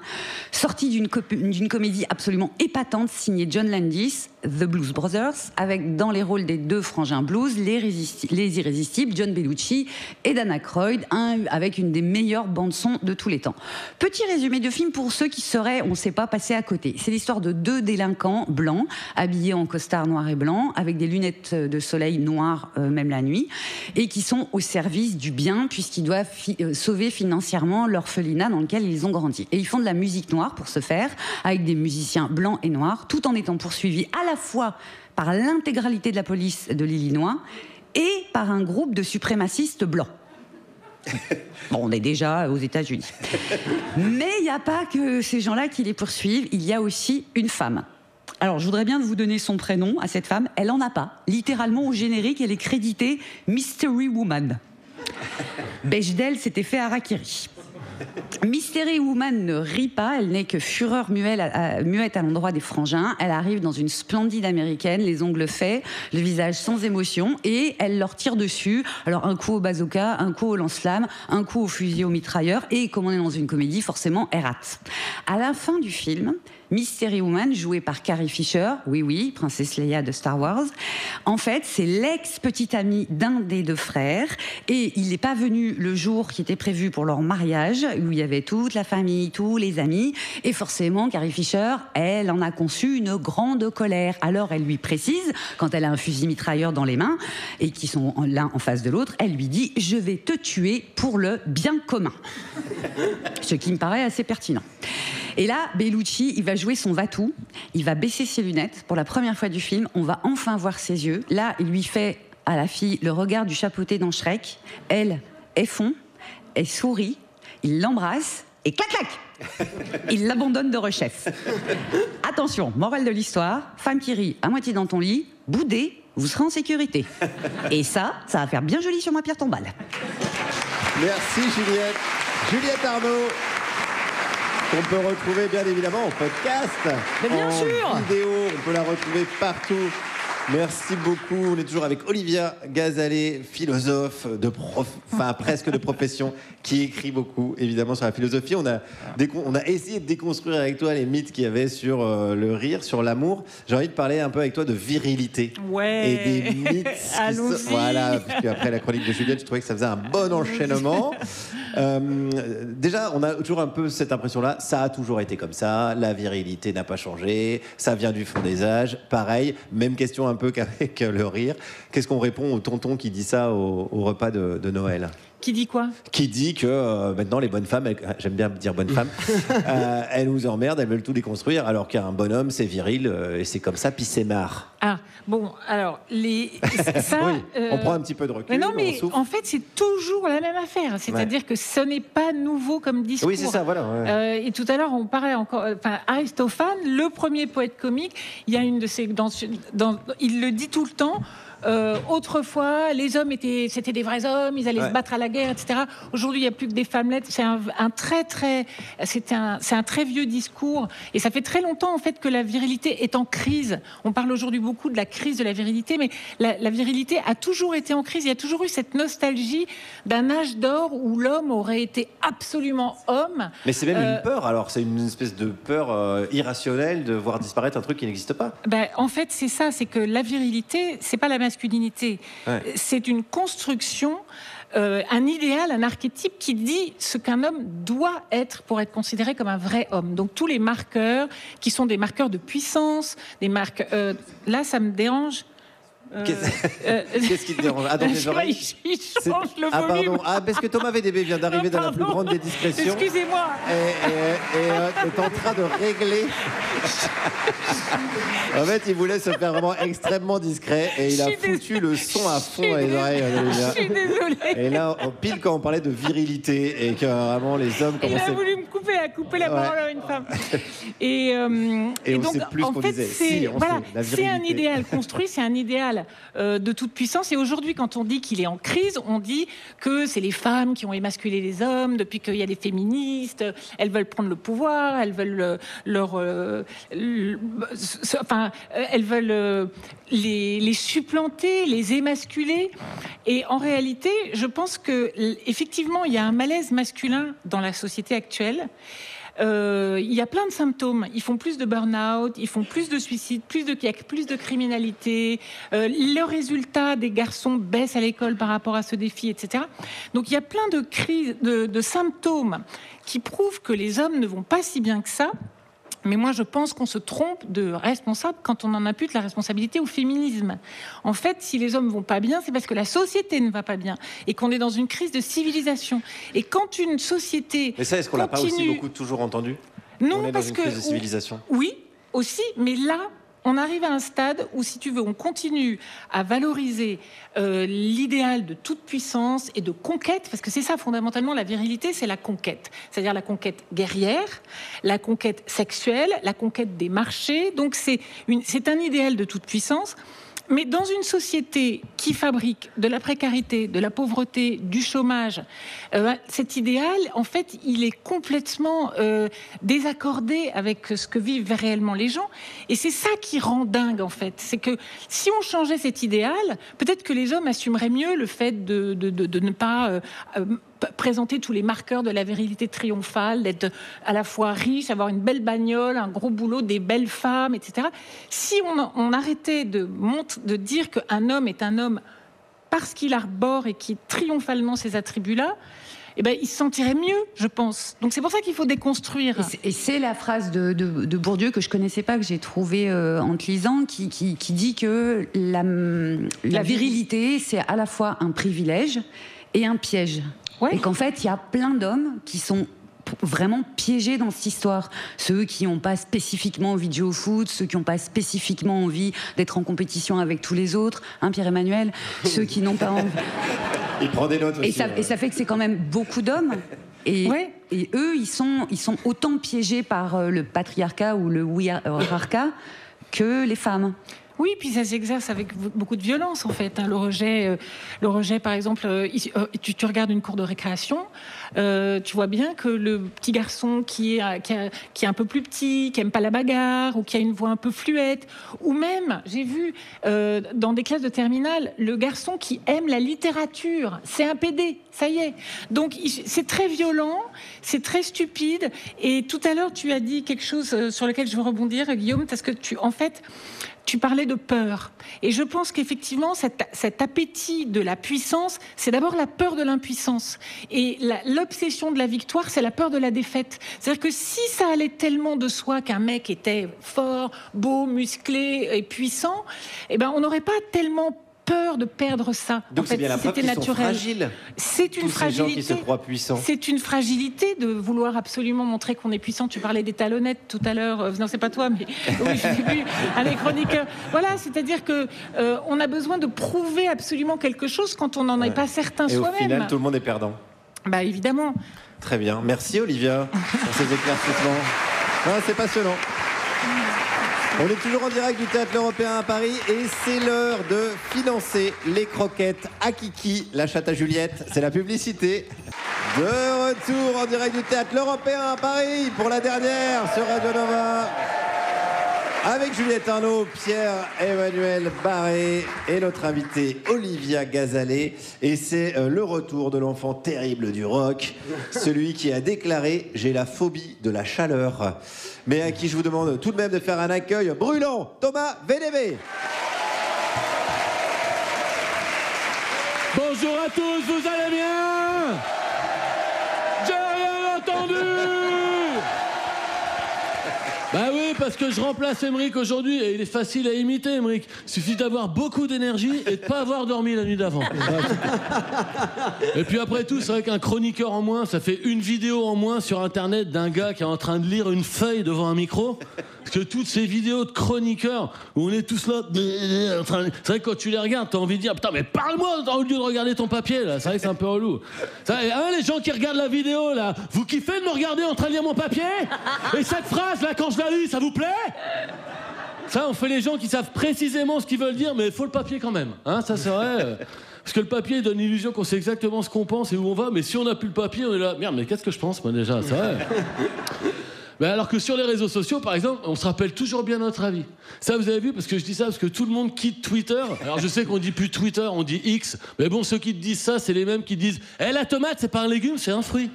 sortie d'une comédie absolument épatante signée John Landis, The Blues Brothers, avec dans les rôles des deux frangins blues, les irrésistibles, John Belushi et Dan Aykroyd, avec une des meilleures bandes-son de tous les temps. Petit résumé de film pour ceux qui seraient, on ne sait pas, passés à côté. C'est l'histoire de deux délinquants blancs, habillés en costard noir et blanc, avec des lunettes de soleil noires, même la nuit, et qui sont au service du bien, puisqu'ils doivent sauver financièrement l'orphelinat dans lequel ils ont grandi. Et ils font de la musique noire pour ce faire, avec des musiciens blancs et noirs, tout en étant poursuivis à la fois par l'intégralité de la police de l'Illinois et par un groupe de suprémacistes blancs. Bon, on est déjà aux États-Unis. Mais il n'y a pas que ces gens-là qui les poursuivent, il y a aussi une femme. Alors, je voudrais bien vous donner son prénom à cette femme. Elle n'en a pas. Littéralement, au générique, elle est créditée Mystery Woman. Bechdel s'était fait harakiri. Mystery Woman ne rit pas, elle n'est que fureur muette à l'endroit des frangins. Elle arrive dans une splendide américaine, les ongles faits, le visage sans émotion, et elle leur tire dessus. Alors un coup au bazooka, un coup au lance-flamme, un coup au fusil au mitrailleur, et comme on est dans une comédie, forcément, elle rate. À la fin du film, Mystery Woman, jouée par Carrie Fisher, oui, princesse Leia de Star Wars. En fait, c'est l'ex-petite amie d'un des deux frères, et il n'est pas venu le jour qui était prévu pour leur mariage, où il y avait toute la famille, tous les amis, et forcément, Carrie Fisher, elle en a conçu une grande colère. Alors, elle lui précise, quand elle a un fusil mitrailleur dans les mains, et qui sont l'un en face de l'autre, elle lui dit « Je vais te tuer pour le bien commun ». Ce qui me paraît assez pertinent. Et là, Belushi, il va jouer son va-tout, il va baisser ses lunettes. Pour la première fois du film, on va enfin voir ses yeux. Là, il lui fait à la fille le regard du chapeauté dans Shrek. Elle fond, elle sourit, il l'embrasse et clac clac, il l'abandonne de rechef. Attention, morale de l'histoire, femme qui rit à moitié dans ton lit, boudez, vous serez en sécurité. Et ça va faire bien joli sur ma pierre tombale. Merci Juliette. Juliette Arnaud. qu'on peut retrouver bien évidemment en podcast, Mais bien en sûr. vidéo, on peut la retrouver partout. Merci beaucoup. On est toujours avec Olivia Gazalet, philosophe presque de profession, qui écrit beaucoup évidemment sur la philosophie. On a essayé de déconstruire avec toi les mythes qu'il y avait sur le rire, sur l'amour. J'ai envie de parler un peu avec toi de virilité. Ouais. Et des mythes. Allons-y. Voilà, parce qu'après la chronique de Juliette, je trouvais que ça faisait un bon enchaînement. Déjà, on a toujours un peu cette impression-là. Ça a toujours été comme ça. La virilité n'a pas changé. Ça vient du fond des âges. Pareil, même question un peu qu'avec le rire. Qu'est-ce qu'on répond au tonton qui dit ça au repas de Noël ? Qui dit quoi? Qui dit que maintenant les bonnes femmes, j'aime bien dire bonnes femmes, elles nous emmerdent, elles veulent tout déconstruire, alors qu'un bonhomme c'est viril et c'est comme ça, puis c'est marre. Ah, bon, alors, ça... Oui, on prend un petit peu de recul, Mais non, mais on souffle. en fait, c'est toujours la même affaire. C'est-à-dire que ce n'est pas nouveau comme discours. Oui, c'est ça, voilà. Ouais. Et tout à l'heure, on parlait encore... Aristophane, le premier poète comique, il y a une de ses... il le dit tout le temps... autrefois, les hommes c'était des vrais hommes, ils allaient se battre à la guerre, etc. Aujourd'hui, il n'y a plus que des femmelettes. C'est un très vieux discours, et ça fait très longtemps en fait que la virilité est en crise. On parle aujourd'hui beaucoup de la crise de la virilité, mais la virilité a toujours été en crise. Il y a toujours eu cette nostalgie d'un âge d'or où l'homme aurait été absolument homme. Mais c'est même une peur. Alors, c'est une espèce de peur irrationnelle de voir disparaître un truc qui n'existe pas. En fait, c'est ça. C'est que la virilité, c'est pas la masculinité. Ouais. C'est une construction, un idéal, un archétype qui dit ce qu'un homme doit être pour être considéré comme un vrai homme. Donc tous les marqueurs qui sont des marqueurs de puissance, des marques. Là, ça me dérange. Qu'est-ce qui te dérange? Ah, dans tes oreilles? Il change le volume. Ah, pardon. Ah, parce que Thomas VDB vient d'arriver dans la plus grande des discrétions. Excusez-moi. Et est en train de régler. En fait, il voulait se faire vraiment extrêmement discret et il a foutu le son à fond dans les oreilles. Je suis désolée. Et là, pile quand on parlait de virilité et que vraiment les hommes commençaient... Il a voulu me couper la parole à une femme. Et on donc, sait plus en qu'on fait, disait. c'est un idéal construit, c'est un idéal de toute puissance. Et aujourd'hui, quand on dit qu'il est en crise, on dit que c'est les femmes qui ont émasculé les hommes depuis qu'il y a les féministes. Elles veulent prendre le pouvoir, elles veulent elles veulent les supplanter, les émasculer. Et en réalité, je pense que effectivement, il y a un malaise masculin dans la société actuelle. Il y a plein de symptômes. Ils font plus de burn-out, ils font plus de suicides, il y a plus de criminalité. Le résultat des garçons baisse à l'école par rapport à ce défi, etc. Donc il y a plein de crises, de symptômes qui prouvent que les hommes ne vont pas si bien que ça. Mais moi, je pense qu'on se trompe de responsable quand on en impute la responsabilité au féminisme. En fait, si les hommes vont pas bien, c'est parce que la société ne va pas bien et qu'on est dans une crise de civilisation. Et quand une société... Mais ça, est-ce qu'on l'a pas aussi beaucoup toujours entendu? Non, on est parce dans une crise de civilisation. Oui, aussi, mais là... On arrive à un stade où, si tu veux, on continue à valoriser l'idéal de toute puissance et de conquête, parce que c'est ça, fondamentalement, la virilité, c'est la conquête. C'est-à-dire la conquête guerrière, la conquête sexuelle, la conquête des marchés. Donc, c'est un idéal de toute puissance. Mais dans une société qui fabrique de la précarité, de la pauvreté, du chômage, cet idéal, en fait, il est complètement désaccordé avec ce que vivent réellement les gens. Et c'est ça qui rend dingue, en fait. C'est que si on changeait cet idéal, peut-être que les hommes assumeraient mieux le fait de ne pas... présenter tous les marqueurs de la virilité triomphale, d'être à la fois riche, avoir une belle bagnole, un gros boulot, des belles femmes, etc. Si on arrêtait de dire qu'un homme est un homme parce qu'il arbore et qu'il triomphalement ces attributs-là, il se sentirait mieux, je pense. Donc c'est pour ça qu'il faut déconstruire. Et c'est la phrase de Bourdieu que je connaissais pas, que j'ai trouvée en te lisant, qui dit que la virilité, c'est à la fois un privilège et un piège. Ouais. Et qu'en fait, il y a plein d'hommes qui sont vraiment piégés dans cette histoire. Ceux qui n'ont pas spécifiquement envie de jouer au foot, ceux qui n'ont pas spécifiquement envie d'être en compétition avec tous les autres, hein, Pierre-Emmanuel, ceux qui n'ont pas envie... Il prend des notes aussi. Et ça fait que c'est quand même beaucoup d'hommes. Et eux, ils sont autant piégés par le patriarcat ou le oui-arcat que les femmes. Oui, puis ça s'exerce avec beaucoup de violence, en fait. Hein. Le rejet, par exemple, tu regardes une cour de récréation, tu vois bien que le petit garçon qui est un peu plus petit, qui aime pas la bagarre, ou qui a une voix un peu fluette, ou même, j'ai vu dans des classes de terminale, le garçon qui aime la littérature, c'est un PD, ça y est. Donc c'est très violent, c'est très stupide. Et tout à l'heure, tu as dit quelque chose sur lequel je veux rebondir, Guillaume, parce que tu parlais de peur. Et je pense qu'effectivement, cet appétit de la puissance, c'est d'abord la peur de l'impuissance. Et l'obsession de la victoire, c'est la peur de la défaite. C'est-à-dire que si ça allait tellement de soi qu'un mec était fort, beau, musclé et puissant, eh ben, on n'aurait pas tellement peur de perdre ça. Donc c'est bien la preuve qu'ils sont fragiles. C'est une fragilité. Ces gens qui se croient puissants. C'est une fragilité de vouloir absolument montrer qu'on est puissant. Tu parlais des talonnettes tout à l'heure. Non, c'est pas toi, mais oui, je l'ai vu, un des chroniqueurs. Voilà, c'est-à-dire que on a besoin de prouver absolument quelque chose quand on n'en est pas certain soi-même. Et au final, tout le monde est perdant. Bah évidemment. Très bien. Merci Olivia pour ces éclaircissements. Ah, c'est passionnant. On est toujours en direct du Théâtre L'Européen à Paris et c'est l'heure de financer les croquettes à Kiki, la chatte à Juliette. C'est la publicité. De retour en direct du Théâtre L'Européen à Paris pour la dernière sur Radio Nova. Avec Juliette Arnaud, Pierre-Emmanuel Barré et notre invité Olivia Gazalet. Et c'est le retour de l'enfant terrible du rock, celui qui a déclaré « J'ai la phobie de la chaleur ». Mais à qui je vous demande tout de même de faire un accueil brûlant, Thomas Vénévé. Bonjour à tous, vous allez bien? J'ai rien entendu. Bah oui, parce que je remplace Emmerich aujourd'hui et il est facile à imiter, Emmerich. Il suffit d'avoir beaucoup d'énergie et de pas avoir dormi la nuit d'avant. Et puis après tout, c'est vrai qu'un chroniqueur en moins, ça fait une vidéo en moins sur Internet d'un gars qui est en train de lire une feuille devant un micro. Parce que toutes ces vidéos de chroniqueurs où on est tous là, c'est vrai que quand tu les regardes, t'as envie de dire putain mais parle-moi au lieu de regarder ton papier là. C'est vrai que c'est un peu relou. Hein, les gens qui regardent la vidéo là, vous kiffez de me regarder en train de lire mon papier? Et cette phrase là, quand je la lis, ça vous plaît? Ça, on fait les gens qui savent précisément ce qu'ils veulent dire, mais il faut le papier quand même. Hein, ça c'est vrai. Parce que le papier donne l'illusion qu'on sait exactement ce qu'on pense et où on va, mais si on n'a plus le papier, on est là. Merde, mais qu'est-ce que je pense moi déjà? C'est vrai. Mais alors que sur les réseaux sociaux, par exemple, on se rappelle toujours bien notre avis. Ça, vous avez vu, parce que je dis ça, parce que tout le monde quitte Twitter. Alors je sais qu'on dit plus Twitter, on dit X. Mais bon, ceux qui te disent ça, c'est les mêmes qui disent « Eh, la tomate, c'est pas un légume, c'est un fruit. »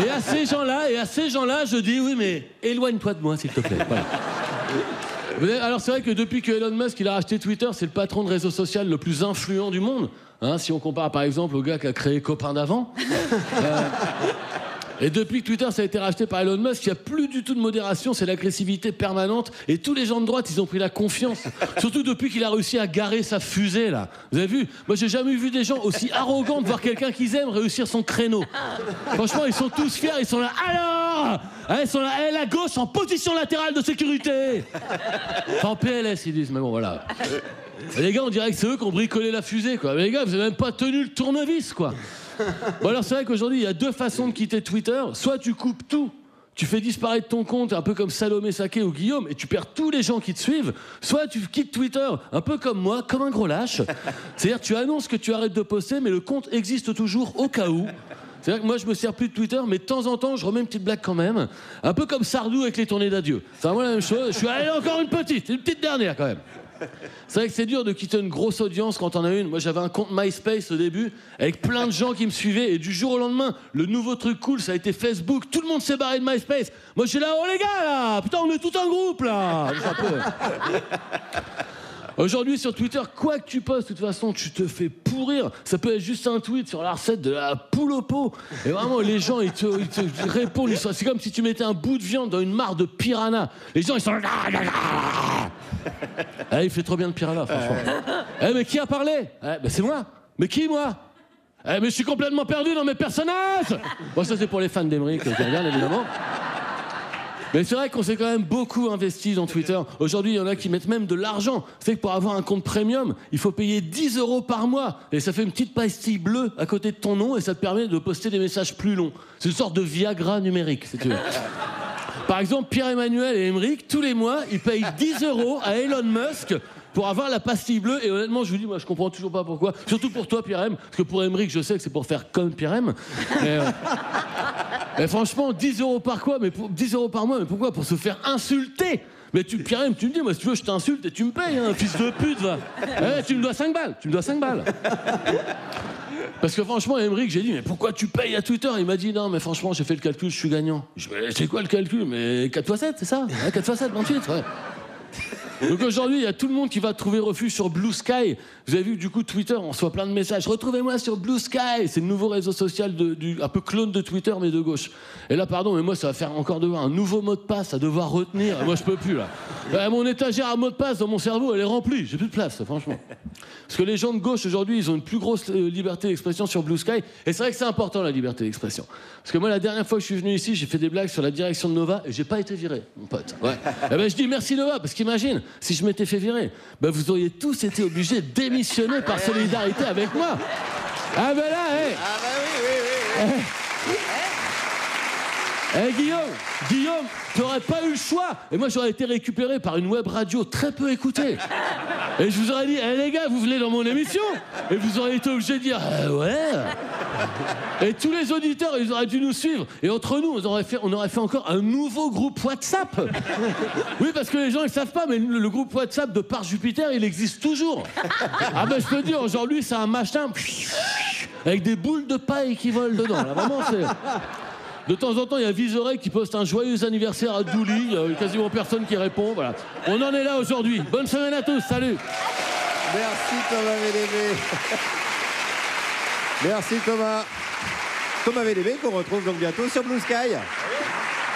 Et à ces gens-là, je dis « Oui, mais éloigne-toi de moi, s'il te plaît. » Voilà. Alors c'est vrai que depuis que Elon Musk il a racheté Twitter, c'est le patron de réseau social le plus influent du monde. Hein, si on compare par exemple au gars qui a créé Copain d'avant. Et depuis que Twitter ça a été racheté par Elon Musk, il n'y a plus du tout de modération, c'est l'agressivité permanente. Et tous les gens de droite, ils ont pris la confiance. Surtout depuis qu'il a réussi à garer sa fusée, là. Vous avez vu? Moi, j'ai jamais vu des gens aussi arrogants de voir quelqu'un qu'ils aiment réussir son créneau. Franchement, ils sont tous fiers, ils sont là. Alors ils sont là, la gauche en position latérale de sécurité. Enfin, en PLS, ils disent, mais bon, voilà. Et les gars, on dirait que c'est eux qui ont bricolé la fusée, quoi. Mais les gars, vous n'avez même pas tenu le tournevis, quoi. Bon alors c'est vrai qu'aujourd'hui il y a deux façons de quitter Twitter. Soit tu coupes tout, tu fais disparaître ton compte un peu comme Salomé Saké ou Guillaume et tu perds tous les gens qui te suivent. Soit tu quittes Twitter un peu comme moi, comme un gros lâche. C'est-à-dire tu annonces que tu arrêtes de poster mais le compte existe toujours au cas où. C'est-à-dire que moi je me sers plus de Twitter mais de temps en temps je remets une petite blague quand même. Un peu comme Sardou avec les tournées d'adieu. C'est vraiment la même chose. Je suis allé encore une petite dernière quand même. C'est vrai que c'est dur de quitter une grosse audience quand on a une. Moi j'avais un compte MySpace au début avec plein de gens qui me suivaient et du jour au lendemain le nouveau truc cool ça a été Facebook. Tout le monde s'est barré de MySpace. Moi je suis là, oh les gars là, putain on est tout un groupe là. Aujourd'hui sur Twitter, quoi que tu postes, de toute façon, tu te fais pourrir. Ça peut être juste un tweet sur la recette de la poule au pot. Et vraiment, les gens, ils te répondent. C'est comme si tu mettais un bout de viande dans une mare de piranha. Les gens, ils sont là. Il fait trop bien de piranha, franchement. Mais qui a parlé? C'est moi. Mais qui, moi? Mais je suis complètement perdu dans mes personnages. Bon, ça, c'est pour les fans d'Emmerich, qui regardent, évidemment. Mais c'est vrai qu'on s'est quand même beaucoup investi dans Twitter. Aujourd'hui, il y en a qui mettent même de l'argent. C'est que pour avoir un compte premium, il faut payer 10 € par mois. Et ça fait une petite pastille bleue à côté de ton nom et ça te permet de poster des messages plus longs. C'est une sorte de Viagra numérique, si tu veux. Par exemple, Pierre-Emmanuel et Emmerich, tous les mois, ils payent 10 € à Elon Musk pour avoir la pastille bleue. Et honnêtement, je vous dis, moi, je comprends toujours pas pourquoi. Surtout pour toi, Pierre M. Parce que pour Aymeric, je sais que c'est pour faire comme Pierre M. Mais franchement, 10 € par quoi? Mais 10 € par mois, mais pourquoi? Pour se faire insulter. Mais Pierre M, tu me dis, moi, si tu veux, je t'insulte et tu me payes, hein, fils de pute, va. Tu me dois 5 balles. Tu me dois 5 balles. Parce que franchement, Aymeric, j'ai dit, mais pourquoi tu payes à Twitter? Il m'a dit, non, mais franchement, j'ai fait le calcul, je suis gagnant. Je dis, mais c'est quoi le calcul? Mais 4 x 7, c'est ça? 4 x 7, 28, ouais. Donc aujourd'hui, il y a tout le monde qui va trouver refuge sur Blue Sky. Vous avez vu, du coup, Twitter, on reçoit plein de messages. Retrouvez-moi sur Blue Sky. C'est le nouveau réseau social un peu clone de Twitter, mais de gauche. Et là, pardon, mais moi, ça va faire encore un nouveau mot de passe à devoir retenir. Moi, je peux plus, là. Mon étagère à mot de passe dans mon cerveau, elle est remplie. J'ai plus de place, franchement. Parce que les gens de gauche, aujourd'hui, ils ont une plus grosse liberté d'expression sur Blue Sky. Et c'est vrai que c'est important, la liberté d'expression. Parce que moi, la dernière fois que je suis venu ici, j'ai fait des blagues sur la direction de Nova et j'ai pas été viré, mon pote. Ouais. Et ben, je dis merci Nova, parce qu'imagine, si je m'étais fait virer, ben, vous auriez tous été obligés de démissionner par solidarité avec moi. Ah ben là, hé. Ah bah oui. Guillaume, t'aurais pas eu le choix. Et moi, j'aurais été récupéré par une web radio très peu écoutée. Et je vous aurais dit, les gars, vous venez dans mon émission. Et vous auriez été obligé de dire, ouais. Et tous les auditeurs, ils auraient dû nous suivre. Et entre nous, on aurait fait encore un nouveau groupe WhatsApp. Oui, parce que les gens, ils savent pas, mais le groupe WhatsApp de Par Jupiter, il existe toujours. Ah ben, je peux dire, aujourd'hui, c'est un machin avec des boules de paille qui volent dedans. Là, vraiment, c'est... De temps en temps, il y a Vizorek qui poste un joyeux anniversaire à Douli. Il n'y a quasiment personne qui répond. Voilà. On en est là aujourd'hui. Bonne semaine à tous. Salut. Merci Thomas Vélébé. Merci Thomas. Thomas Vélébé qu'on retrouve donc bientôt sur Blue Sky.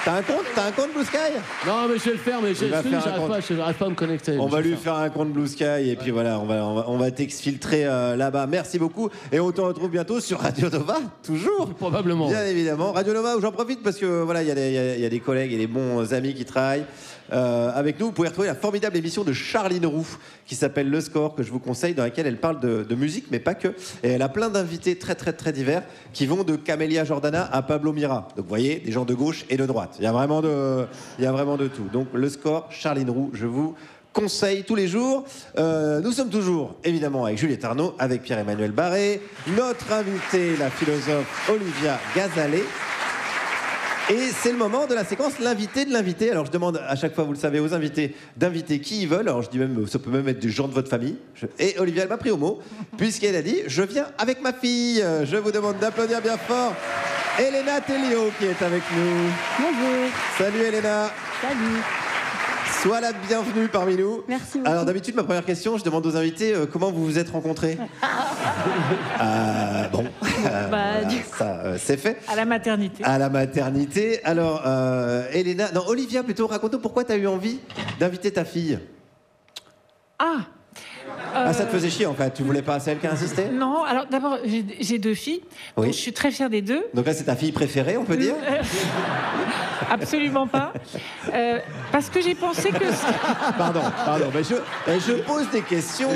T'as un compte Blue Sky? Non, mais je vais le faire, mais j'arrive pas à me connecter. On va lui faire un compte Blue Sky et puis voilà, on va t'exfiltrer là-bas. Merci beaucoup et on te retrouve bientôt sur Radio Nova, toujours. Probablement. Bien évidemment. Radio Nova, où j'en profite parce que voilà, il y a des collègues et des bons amis qui travaillent avec nous. Vous pouvez retrouver la formidable émission de Charline Roux qui s'appelle Le Score, que je vous conseille, dans laquelle elle parle de musique, mais pas que. Et elle a plein d'invités très très très divers qui vont de Camélia Jordana à Pablo Mira. Donc vous voyez, des gens de gauche et de droite. Il y a vraiment de tout. Donc Le Score, Charline Roux, je vous conseille tous les jours. Nous sommes toujours, évidemment, avec Juliette Arnaud, avec Pierre-Emmanuel Barré, notre invitée, la philosophe Olivia Gazalet. Et c'est le moment de la séquence l'invité de l'invité. Alors je demande à chaque fois, vous le savez, aux invités d'inviter qui ils veulent. Alors je dis même, ça peut même être des gens de votre famille. Et Olivia, elle m'a pris au mot, puisqu'elle a dit, je viens avec ma fille. Je vous demande d'applaudir bien fort Elena Tellio qui est avec nous. Bonjour. Salut Elena. Salut. Sois la bienvenue parmi nous. Merci beaucoup. Alors d'habitude, ma première question, je demande aux invités comment vous vous êtes rencontrés. Ça, c'est fait. À la maternité. À la maternité. Alors, Elena, non, Olivia plutôt, raconte-nous pourquoi tu as eu envie d'inviter ta fille. Ça te faisait chier en fait, tu voulais pas, c'est elle qui a insisté? Non, alors d'abord, j'ai 2 filles, oui. Donc je suis très fière des 2. Donc là, c'est ta fille préférée, on peut dire? Absolument pas. Parce que j'ai pensé que... Pardon, mais je pose des questions.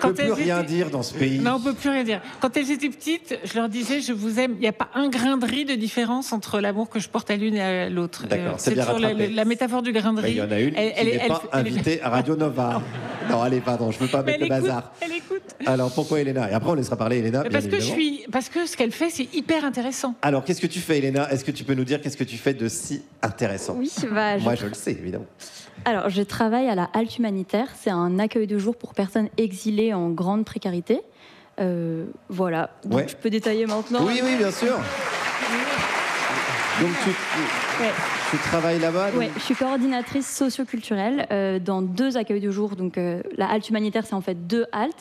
On ne peut plus rien dire dans ce pays. Non, on peut plus rien dire. Quand elles étaient petites, je leur disais, je vous aime. Il n'y a pas un grain de riz de différence entre l'amour que je porte à l'une et à l'autre. D'accord, c'est bien rattrapé. La métaphore du grain de riz. Il y en a une qui n'est pas invitée à Radio Nova. Non, allez, pardon, je ne veux pas mettre le bazar. Elle écoute. Alors, pourquoi Elena? Et après, on laissera parler Elena, parce que ce qu'elle fait, c'est hyper intéressant. Alors, qu'est-ce que tu fais, Elena? Est-ce que tu peux nous dire qu'est-ce que tu fais de si intéressant? Oui, moi, je le sais, évidemment. Alors, je travaille à la Halte Humanitaire. C'est un accueil de jour pour personnes exilées en grande précarité. Voilà. Donc, je peux détailler maintenant. Oui, bien sûr. Donc, tu travailles là-bas? Oui, je suis coordinatrice socio-culturelle dans 2 accueils de jour. Donc, la halte humanitaire, c'est en fait 2 haltes.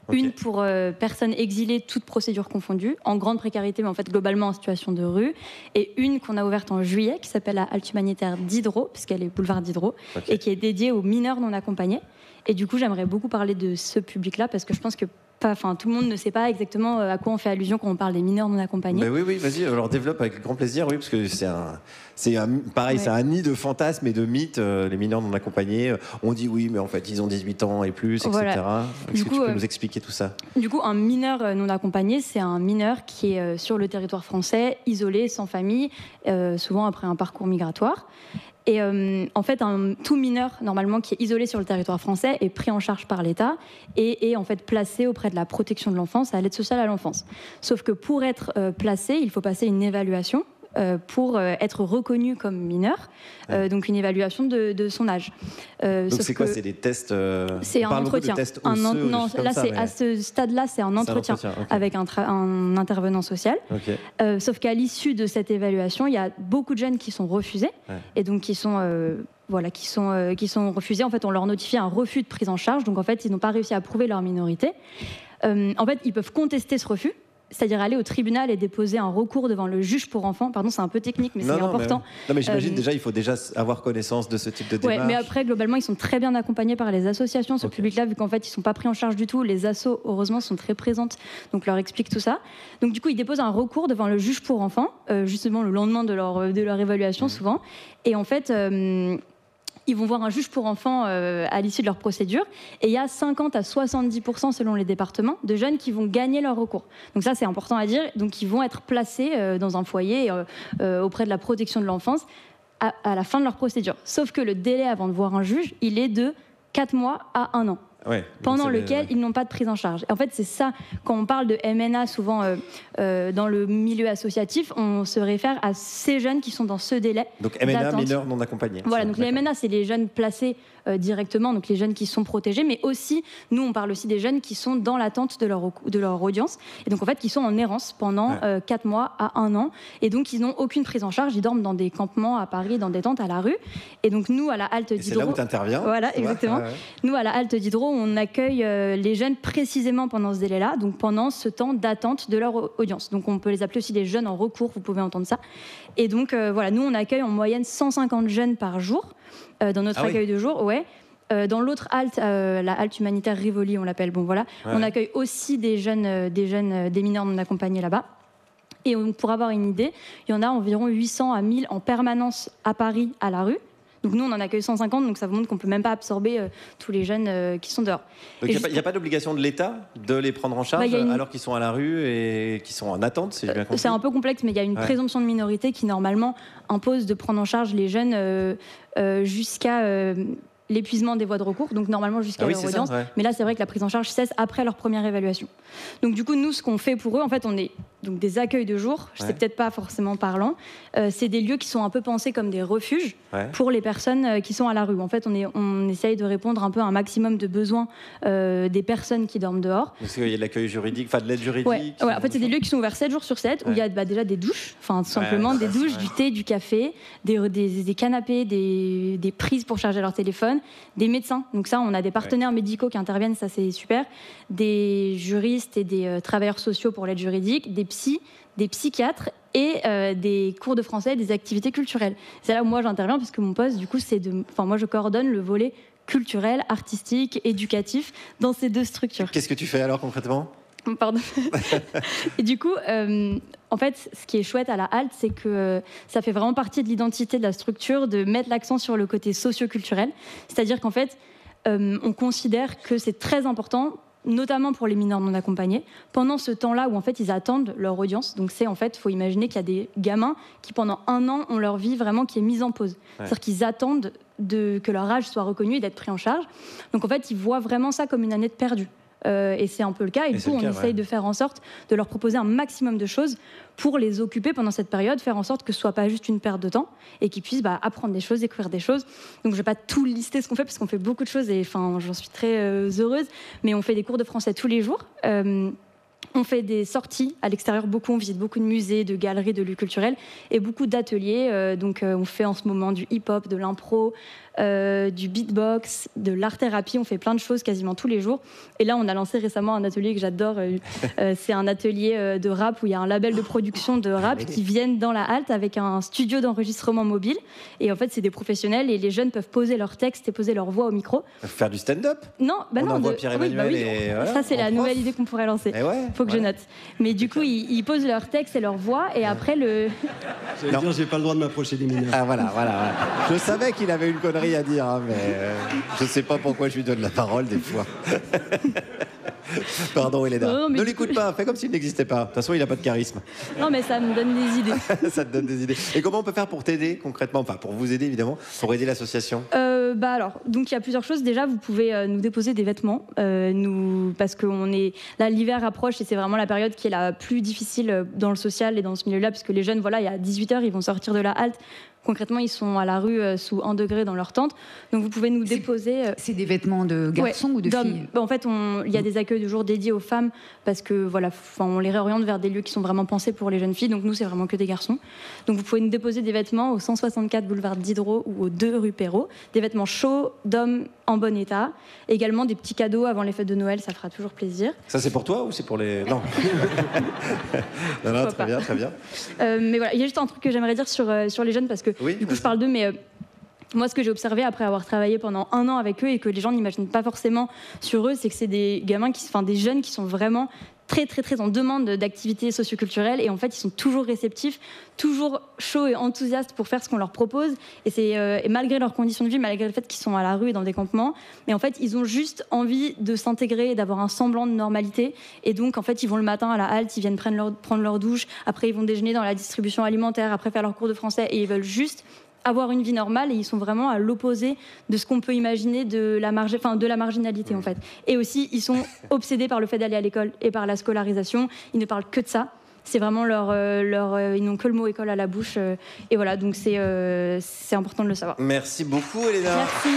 Okay. Une pour personnes exilées, toutes procédures confondues, en grande précarité, mais en fait globalement en situation de rue. Et une qu'on a ouverte en juillet, qui s'appelle la halte humanitaire d'Hydro, puisqu'elle est boulevard d'Hydro, et qui est dédiée aux mineurs non accompagnés. Et du coup, j'aimerais beaucoup parler de ce public-là, parce que je pense que tout le monde ne sait pas exactement à quoi on fait allusion quand on parle des mineurs non accompagnés. Ben oui, vas-y, alors développe avec grand plaisir, oui, parce que c'est un nid de fantasmes et de mythes, les mineurs non accompagnés. On dit oui, mais en fait, ils ont 18 ans et plus, etc. Voilà. Est-ce que tu peux nous expliquer tout ça? Du coup, un mineur non accompagné, c'est un mineur qui est sur le territoire français, isolé, sans famille, souvent après un parcours migratoire. Et en fait, tout mineur, normalement, qui est isolé sur le territoire français, est pris en charge par l'État et est en fait placé auprès de la protection de l'enfance, à l'aide sociale à l'enfance. Sauf que pour être placé, il faut passer une évaluation pour être reconnu comme mineur, donc une évaluation de son âge. Donc c'est quoi? C'est des tests c'est un entretien. Non, là, à ce stade-là, c'est un entretien, okay. avec un intervenant social. Okay. Sauf qu'à l'issue de cette évaluation, il y a beaucoup de jeunes qui sont refusés, et donc qui sont refusés. En fait, on leur notifie un refus de prise en charge. Donc en fait, ils n'ont pas réussi à prouver leur minorité. En fait, ils peuvent contester ce refus, c'est-à-dire aller au tribunal et déposer un recours devant le juge pour enfants. Pardon, c'est un peu technique, mais c'est important. Mais j'imagine déjà, il faut déjà avoir connaissance de ce type de démarche. Ouais, mais après, globalement, ils sont très bien accompagnés par les associations, ce public-là, vu qu'en fait, ils ne sont pas pris en charge du tout. Les assos, heureusement, sont très présentes, donc leur explique tout ça. Donc du coup, ils déposent un recours devant le juge pour enfants, justement le lendemain de leur évaluation, souvent. Et en fait... ils vont voir un juge pour enfants à l'issue de leur procédure. Et il y a 50 à 70%, selon les départements, de jeunes qui vont gagner leur recours. Donc ça, c'est important à dire. Donc ils vont être placés dans un foyer auprès de la protection de l'enfance à la fin de leur procédure. Sauf que le délai avant de voir un juge, il est de 4 mois à 1 an. Pendant lequel ils n'ont pas de prise en charge. Et en fait, c'est ça, quand on parle de MNA, souvent dans le milieu associatif, on se réfère à ces jeunes qui sont dans ce délai. Donc MNA, mineurs non accompagnés. Voilà, donc les MNA, c'est les jeunes placés directement, donc les jeunes qui sont protégés, mais aussi, nous, on parle aussi des jeunes qui sont dans l'attente de leur audience, et donc en fait, qui sont en errance pendant 4 mois à 1 an, et donc ils n'ont aucune prise en charge, ils dorment dans des campements à Paris, dans des tentes à la rue, et donc nous, à la halte d'Hydro... C'est là où tu interviens. Voilà, exactement. Nous, à la halte d'Hydro, on accueille les jeunes précisément pendant ce délai-là, donc pendant ce temps d'attente de leur audience. Donc on peut les appeler aussi des jeunes en recours, vous pouvez entendre ça. Et donc voilà, nous, on accueille en moyenne 150 jeunes par jour dans notre accueil de jour. Dans l'autre halte, la halte humanitaire Rivoli, on l'appelle. Bon voilà, on accueille aussi des mineurs non accompagnés là-bas. Et pour avoir une idée, il y en a environ 800 à 1000 en permanence à Paris, à la rue. Donc nous, on en accueille 150, donc ça vous montre qu'on ne peut même pas absorber tous les jeunes qui sont dehors. Donc il n'y a pas d'obligation de l'État de les prendre en charge alors qu'ils sont à la rue et qu'ils sont en attente, si j'ai bien compris. C'est un peu complexe, mais il y a une présomption de minorité qui, normalement, impose de prendre en charge les jeunes jusqu'à... l'épuisement des voies de recours, donc normalement jusqu'à leur audience. Mais là, c'est vrai que la prise en charge cesse après leur première évaluation. Donc du coup, nous, ce qu'on fait pour eux, en fait, on est donc des accueils de jour. C'est peut-être pas forcément parlant. C'est des lieux qui sont un peu pensés comme des refuges pour les personnes qui sont à la rue. En fait, on essaye de répondre un peu à un maximum de besoins des personnes qui dorment dehors. Parce qu'il y a de l'accueil juridique, enfin de l'aide juridique. En fait, c'est des lieux qui sont ouverts 7 jours sur 7, où il y a déjà des douches, enfin tout simplement des douches, du thé, du café, des canapés, des prises pour charger leur téléphone, des médecins. Donc ça, on a des partenaires médicaux qui interviennent, ça c'est super, des juristes et des travailleurs sociaux pour l'aide juridique, des psys, des psychiatres et des cours de français, des activités culturelles. C'est là où moi j'interviens, parce que mon poste, du coup, moi je coordonne le volet culturel, artistique, éducatif dans ces 2 structures. Qu'est-ce que tu fais alors concrètement ? Pardon. Et du coup, en fait, ce qui est chouette à la halte, c'est que ça fait vraiment partie de l'identité de la structure de mettre l'accent sur le côté socio-culturel. C'est-à-dire qu'en fait, on considère que c'est très important, notamment pour les mineurs non accompagnés, pendant ce temps-là où en fait ils attendent leur audience. Donc c'est en fait, faut imaginer qu'il y a des gamins qui pendant 1 an ont leur vie vraiment qui est mise en pause. C'est-à-dire qu'ils attendent que leur âge soit reconnu et d'être pris en charge. Donc en fait, ils voient vraiment ça comme une année de perdu. Et c'est un peu le cas, et du coup on essaye de faire en sorte de leur proposer un maximum de choses pour les occuper pendant cette période, faire en sorte que ce soit pas juste une perte de temps et qu'ils puissent apprendre des choses, découvrir des choses. Donc je vais pas tout lister ce qu'on fait, parce qu'on fait beaucoup de choses et j'en suis très heureuse, mais on fait des cours de français tous les jours. On fait des sorties à l'extérieur, on visite beaucoup de musées, de galeries, de lieux culturels et beaucoup d'ateliers. Donc on fait en ce moment du hip-hop, de l'impro, du beatbox, de l'art-thérapie. On fait plein de choses quasiment tous les jours. Et là, on a lancé récemment un atelier que j'adore. C'est un atelier de rap où il y a un label de production de rap qui viennent dans la halte avec un studio d'enregistrement mobile. Et en fait, c'est des professionnels et les jeunes peuvent poser leurs textes et poser leur voix au micro. Faire du stand-up ? Non, on envoie Pierre-Emmanuel et voilà, ça, c'est la nouvelle idée qu'on pourrait lancer. Faut que je note. Mais du coup, ils posent leur texte et leur voix et après j'ai pas le droit de m'approcher des mineurs. Ah voilà. Je savais qu'il avait une connerie à dire, hein, mais je sais pas pourquoi je lui donne la parole des fois. Pardon, Elena. Non, mais Ne du l'écoute pas, fais comme s'il n'existait pas. De toute façon, il n'a pas de charisme. Non, mais ça me donne des idées. Ça te donne des idées. Et comment on peut faire pour t'aider concrètement? Enfin, pour vous aider évidemment, pour aider l'association. Alors, donc il y a plusieurs choses. Déjà, vous pouvez nous déposer des vêtements, parce que là, l'hiver approche et c'est vraiment la période qui est la plus difficile dans le social et dans ce milieu-là, puisque les jeunes, voilà, il y a 18h, ils vont sortir de la halte. Concrètement, ils sont à la rue sous 1 degré dans leur tente. Donc, vous pouvez nous déposer. C'est des vêtements de garçons ou de filles? En fait, il y a des accueils de jour dédiés aux femmes parce que voilà, on les réoriente vers des lieux qui sont vraiment pensés pour les jeunes filles. Donc, nous, c'est vraiment que des garçons. Donc, vous pouvez nous déposer des vêtements au 164 boulevard Diderot ou au 2 rue Perrault. Des vêtements chauds, d'hommes en bon état. Également, des petits cadeaux avant les fêtes de Noël, ça fera toujours plaisir. Ça, c'est pour toi ou c'est pour les. Non. Non, très bien, très bien. Mais voilà, il y a juste un truc que j'aimerais dire sur les jeunes parce que du coup, je parle d'eux, mais moi, ce que j'ai observé après avoir travaillé pendant 1 an avec eux et que les gens n'imaginent pas forcément sur eux, c'est que c'est des gamins des jeunes qui sont vraiment très, très, très en demande d'activités socioculturelles et en fait, ils sont toujours réceptifs, toujours chauds et enthousiastes pour faire ce qu'on leur propose et malgré leurs conditions de vie, malgré le fait qu'ils sont à la rue et dans des campements, mais en fait, ils ont juste envie de s'intégrer et d'avoir un semblant de normalité et donc, en fait, ils vont le matin à la halte, ils viennent prendre leur douche, après ils vont déjeuner dans la distribution alimentaire, après faire leur cours de français et ils veulent juste avoir une vie normale et ils sont vraiment à l'opposé de ce qu'on peut imaginer de la marginalité en fait. Et aussi, ils sont obsédés par le fait d'aller à l'école et par la scolarisation. Ils ne parlent que de ça. C'est vraiment ils n'ont que le mot école à la bouche. Et voilà, donc c'est important de le savoir. Merci beaucoup, Elena. Merci.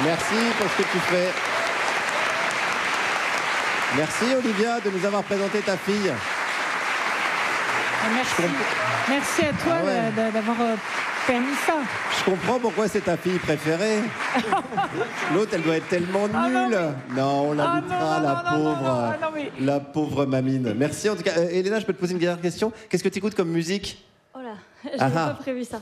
Merci pour ce que tu fais. Merci, Olivia, de nous avoir présenté ta fille. Merci à toi d'avoir permis ça. Je comprends pourquoi c'est ta fille préférée. L'autre, elle doit être tellement nulle. Non, on l'invitera, la pauvre mamine. Merci en tout cas. Elena, je peux te poser une dernière question. Qu'est-ce que tu écoutes comme musique? Oh là, j'avais pas prévu ça.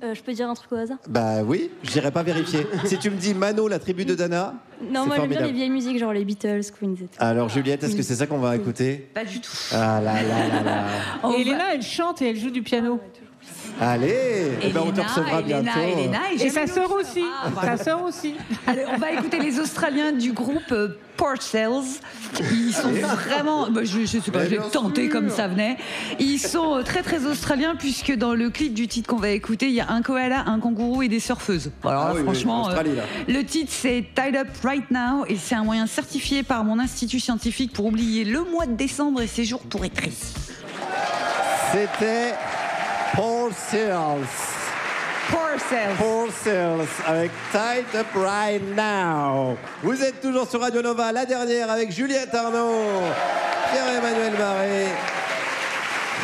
Je peux dire un truc au hasard? Bah oui, je n'irai pas vérifier. Si tu me dis Mano, la tribu de Dana. Non, moi j'aime bien les vieilles musiques, genre les Beatles, Queen et tout. Alors Juliette, est-ce que c'est ça qu'on va écouter? Pas du tout. Ah là là là là. Et Elena, elle chante et elle joue du piano. Allez, on te recevra bientôt. Et sa sœur aussi. Sa sœur aussi. Allez, on va écouter les Australiens du groupe Porcels. Ils sont vraiment, je sais pas, je vais tenter comme ça venait. Ils sont très très australiens puisque dans le clip du titre qu'on va écouter, il y a un koala, un kangourou et des surfeuses. Alors franchement, le titre c'est Tied Up Right Now et c'est un moyen certifié par mon institut scientifique pour oublier le mois de décembre et ses jours pour écrire. C'était Porcels avec Tied Up Right Now. Vous êtes toujours sur Radio Nova, la dernière avec Juliette Arnaud, Pierre-Emmanuel Marais,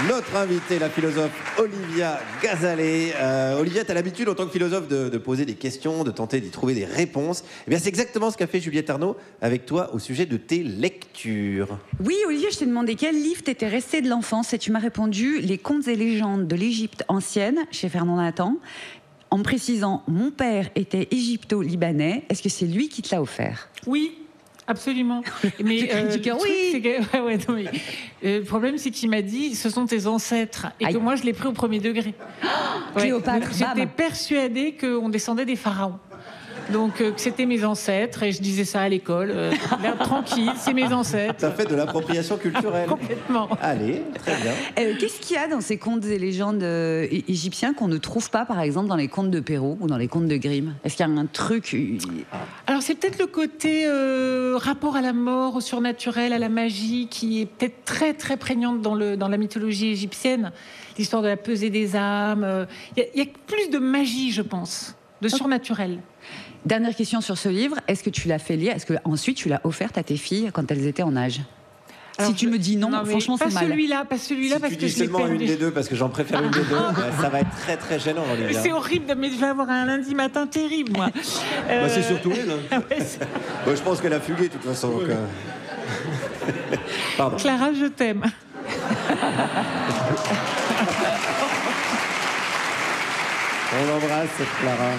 notre invitée, la philosophe Olivia Gazalet. Olivia, tu as l'habitude en tant que philosophe de poser des questions, de tenter d'y trouver des réponses. Eh bien, c'est exactement ce qu'a fait Juliette Arnaud avec toi au sujet de tes lectures. Oui, Olivia, je t'ai demandé quel livre t'étais resté de l'enfance et tu m'as répondu Les contes et légendes de l'Égypte ancienne chez Fernand Nathan. En me précisant, mon père était égypto-libanais. Est-ce que c'est lui qui te l'a offert? Oui. Absolument. Mais le problème, c'est qu'il m'a dit ce sont tes ancêtres et que moi je l'ai pris au premier degré. Cléopâtre, j'étais persuadée qu'on descendait des pharaons. Donc que c'était mes ancêtres et je disais ça à l'école, l'air tranquille, c'est mes ancêtres. Ça fait de l'appropriation culturelle. Complètement. Allez, très bien. Qu'est-ce qu'il y a dans ces contes et légendes égyptiens qu'on ne trouve pas, par exemple, dans les contes de Perrault ou dans les contes de Grimm? Est-ce qu'il y a un truc? Alors c'est peut-être le côté rapport à la mort, au surnaturel, à la magie, qui est peut-être très très prégnante dans la mythologie égyptienne. L'histoire de la pesée des âmes. Il y a plus de magie, je pense, de surnaturel. Dernière question sur ce livre, est-ce que tu l'as fait lire? Est-ce que ensuite tu l'as offert à tes filles quand elles étaient en âge? Alors, si tu me dis non franchement c'est mal. Pas celui-là, si parce tu que dis seulement une des deux, parce que j'en préfère une des deux, ça va être très très gênant. C'est horrible, mais je vais avoir un lundi matin terrible, moi. C'est surtout elle. Je pense qu'elle a fugué de toute façon. Donc, Pardon. Clara, je t'aime. On l'embrasse, Clara.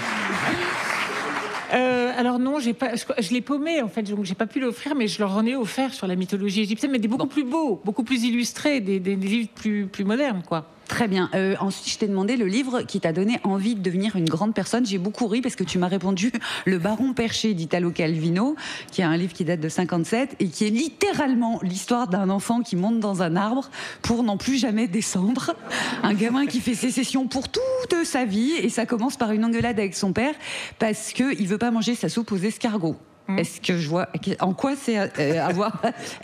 Alors non, je l'ai paumé en fait, donc j'ai pas pu l'offrir, mais je leur en ai offert sur la mythologie égyptienne, mais des beaucoup plus beaux, beaucoup plus illustrés, des livres plus modernes, quoi. Très bien. Ensuite, je t'ai demandé le livre qui t'a donné envie de devenir une grande personne. J'ai beaucoup ri parce que tu m'as répondu Le Baron Perché d'Italo Calvino, qui est un livre qui date de 57 et qui est littéralement l'histoire d'un enfant qui monte dans un arbre pour n'en plus jamais descendre. Un gamin qui fait sécession pour toute sa vie et ça commence par une engueulade avec son père parce qu'il veut pas manger sa soupe aux escargots. Est-ce que je vois en quoi c'est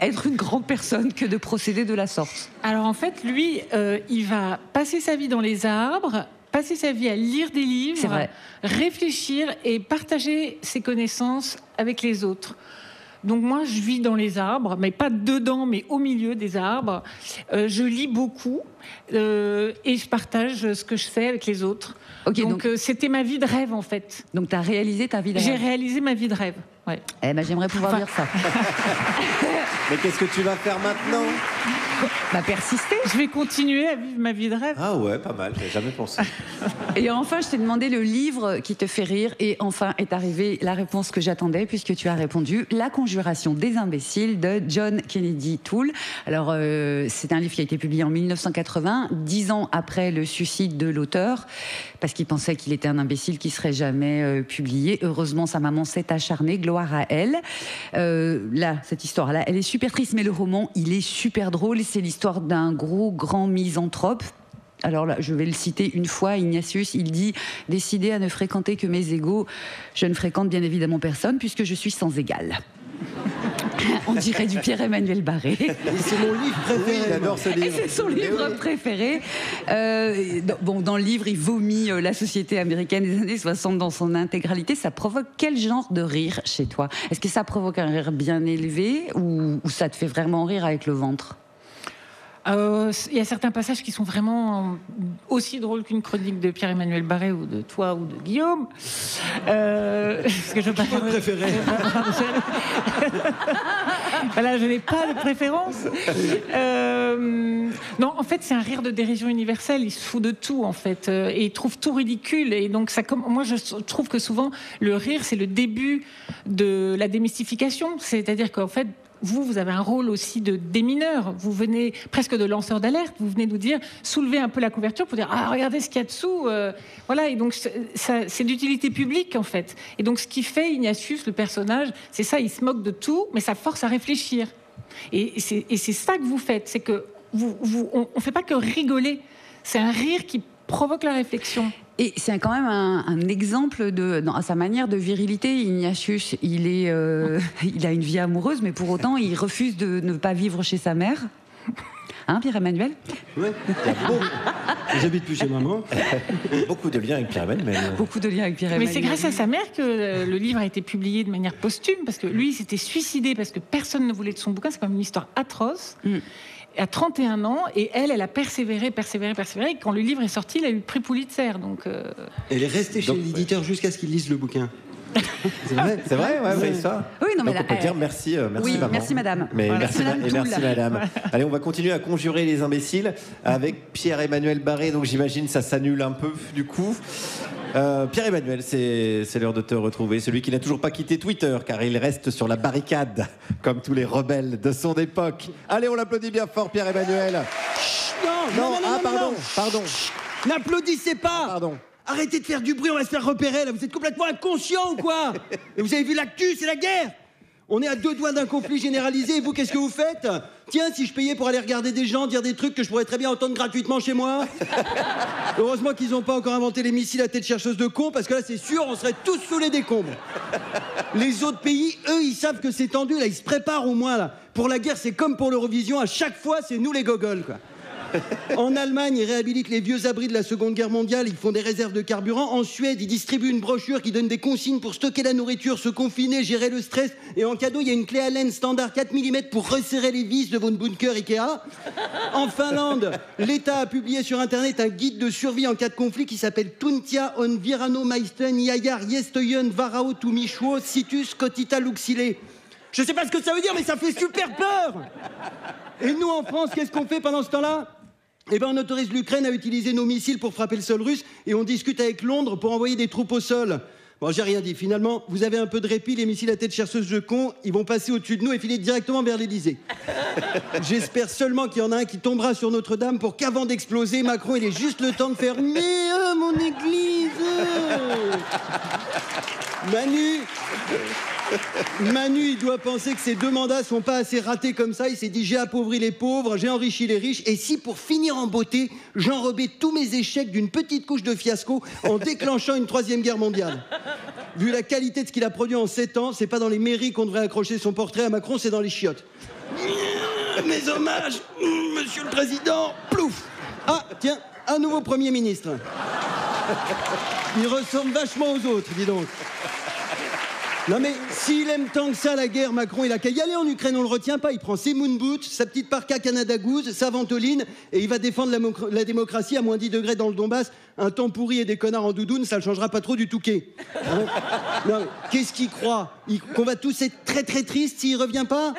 être une grande personne que de procéder de la sorte? Alors en fait, lui, il va passer sa vie dans les arbres, passer sa vie à lire des livres, réfléchir et partager ses connaissances avec les autres. Donc moi, je vis dans les arbres, mais pas dedans, mais au milieu des arbres. Je lis beaucoup et je partage ce que je sais avec les autres. Okay, donc c'était ma vie de rêve, en fait. Donc tu as réalisé ta vie de rêve? J'ai réalisé ma vie de rêve, ouais. Eh ben, j'aimerais pouvoir dire ça. Mais qu'est-ce que tu vas faire maintenant? Bah, persister. Je vais continuer à vivre ma vie de rêve. Ah ouais, pas mal, j'avais jamais pensé. Et enfin, je t'ai demandé le livre qui te fait rire et enfin est arrivée la réponse que j'attendais puisque tu as répondu La Conjuration des imbéciles de John Kennedy Toole. Alors, c'est un livre qui a été publié en 1980, 10 ans après le suicide de l'auteur, parce qu'il pensait qu'il était un imbécile qui serait jamais publié. Heureusement, sa maman s'est acharnée, gloire à elle. Là, cette histoire-là, elle est super triste, mais le roman, il est super drôle. C'est l'histoire d'un grand misanthrope. Alors là, je vais le citer une fois, Ignatius, il dit « Décidé à ne fréquenter que mes égaux, je ne fréquente bien évidemment personne puisque je suis sans égal. » On dirait du Pierre-Emmanuel Barré. Et c'est mon livre préféré. Oui, j'adore ce livre. Et c'est son livre préféré. Dans le livre, il vomit la société américaine des années 60 dans son intégralité. Ça provoque quel genre de rire chez toi? Est-ce que ça provoque un rire bien élevé ou ça te fait vraiment rire avec le ventre? Il y a certains passages qui sont vraiment aussi drôles qu'une chronique de Pierre-Emmanuel Barré ou de toi ou de Guillaume. Parce que je préféré. Voilà, je n'ai pas de préférence. Non, en fait, c'est un rire de dérision universelle. Il se fout de tout, en fait, et il trouve tout ridicule. Et donc, moi, je trouve que souvent, le rire, c'est le début de la démystification. C'est-à-dire qu'en fait, vous avez un rôle aussi de démineur. Vous venez presque de lanceur d'alerte. Vous venez nous dire, soulevez un peu la couverture pour dire, ah, regardez ce qu'il y a dessous. Voilà. Et donc, c'est d'utilité publique, en fait. Et donc, ce qui fait Ignatius, le personnage, c'est ça, il se moque de tout, mais ça force à réfléchir. Et c'est ça que vous faites. C'est que on fait pas que rigoler. C'est un rire qui provoque la réflexion. Et c'est quand même un exemple à sa manière de virilité. Ignatius, il a une vie amoureuse, mais pour autant, il refuse de ne pas vivre chez sa mère. Hein, Pierre-Emmanuel? Oui. J'habite plus chez maman. Beaucoup de liens avec Pierre-Emmanuel. Beaucoup de liens avec Pierre-Emmanuel. Mais c'est grâce à sa mère que le livre a été publié de manière posthume, parce que lui, il s'était suicidé parce que personne ne voulait de son bouquin. C'est quand même une histoire atroce. À 31 ans, et elle a persévéré. Et quand le livre est sorti, il a eu le prix Pulitzer. Donc, Elle est restée chez l'éditeur jusqu'à ce qu'il lise le bouquin. C'est vrai, ouais, ça. Oui, non, mais donc on peut dire merci maman. Merci madame. Mais voilà. merci madame. Allez, on va continuer à conjurer les imbéciles avec Pierre-Emmanuel Barré. Donc j'imagine ça s'annule un peu du coup. Pierre-Emmanuel, c'est l'heure de te retrouver. Celui qui n'a toujours pas quitté Twitter, car il reste sur la barricade, comme tous les rebelles de son époque. Allez, on l'applaudit bien fort, Pierre-Emmanuel. Pardon. N'applaudissez pas. Pardon. Arrêtez de faire du bruit, on va se faire repérer là. Vous êtes complètement inconscient ou quoi? Et vous avez vu l'actu, c'est la guerre. On est à 2 doigts d'un conflit généralisé et vous, qu'est-ce que vous faites? Tiens, si je payais pour aller regarder des gens dire des trucs que je pourrais très bien entendre gratuitement chez moi. Heureusement qu'ils n'ont pas encore inventé les missiles à tête chercheuse de cons, parce que là, c'est sûr, on serait tous sous les décombres. Les autres pays, eux, ils savent que c'est tendu, là, ils se préparent au moins, là. Pour la guerre, c'est comme pour l'Eurovision, à chaque fois, c'est nous les gogoles, quoi. En Allemagne, ils réhabilitent les vieux abris de la Seconde Guerre mondiale, ils font des réserves de carburant. En Suède, ils distribuent une brochure qui donne des consignes pour stocker la nourriture, se confiner, gérer le stress. Et en cadeau, il y a une clé Allen standard 4 mm pour resserrer les vis de votre bunker Ikea. En Finlande, l'État a publié sur Internet un guide de survie en cas de conflit qui s'appelle Tuntia on Virano Maisten Yagar Yestoyen Varao Tumishuo Situs Kotita Luxile. Je sais pas ce que ça veut dire, mais ça fait super peur. Et nous, en France, qu'est-ce qu'on fait pendant ce temps-là? Eh ben, on autorise l'Ukraine à utiliser nos missiles pour frapper le sol russe et on discute avec Londres pour envoyer des troupes au sol. Bon, j'ai rien dit. Finalement, vous avez un peu de répit, les missiles à tête chercheuse de cons, ils vont passer au-dessus de nous et filer directement vers l'Élysée. J'espère seulement qu'il y en a un qui tombera sur Notre-Dame pour qu'avant d'exploser, Macron, il ait juste le temps de faire « Mais mon église !» Manu, il doit penser que ses 2 mandats sont pas assez ratés comme ça. Il s'est dit, j'ai appauvri les pauvres, j'ai enrichi les riches. Et si, pour finir en beauté, j'enrobais tous mes échecs d'une petite couche de fiasco en déclenchant une 3e guerre mondiale. Vu la qualité de ce qu'il a produit en 7 ans, c'est pas dans les mairies qu'on devrait accrocher son portrait à Macron, c'est dans les chiottes. Mes hommages, monsieur le président, plouf. Ah, tiens, un nouveau Premier ministre. Il ressemble vachement aux autres, dis donc. Non mais, s'il aime tant que ça la guerre, Macron, il a qu'à y aller en Ukraine, on le retient pas. Il prend ses moon boots, sa petite parka Canada Goose, sa ventoline, et il va défendre la démocratie à moins 10 degrés dans le Donbass. Un temps pourri et des connards en doudoune, ça ne changera pas trop du Touquet. Hein? Non, qu'est-ce qu'il croit? Qu'on va tous être très très tristes s'il revient pas?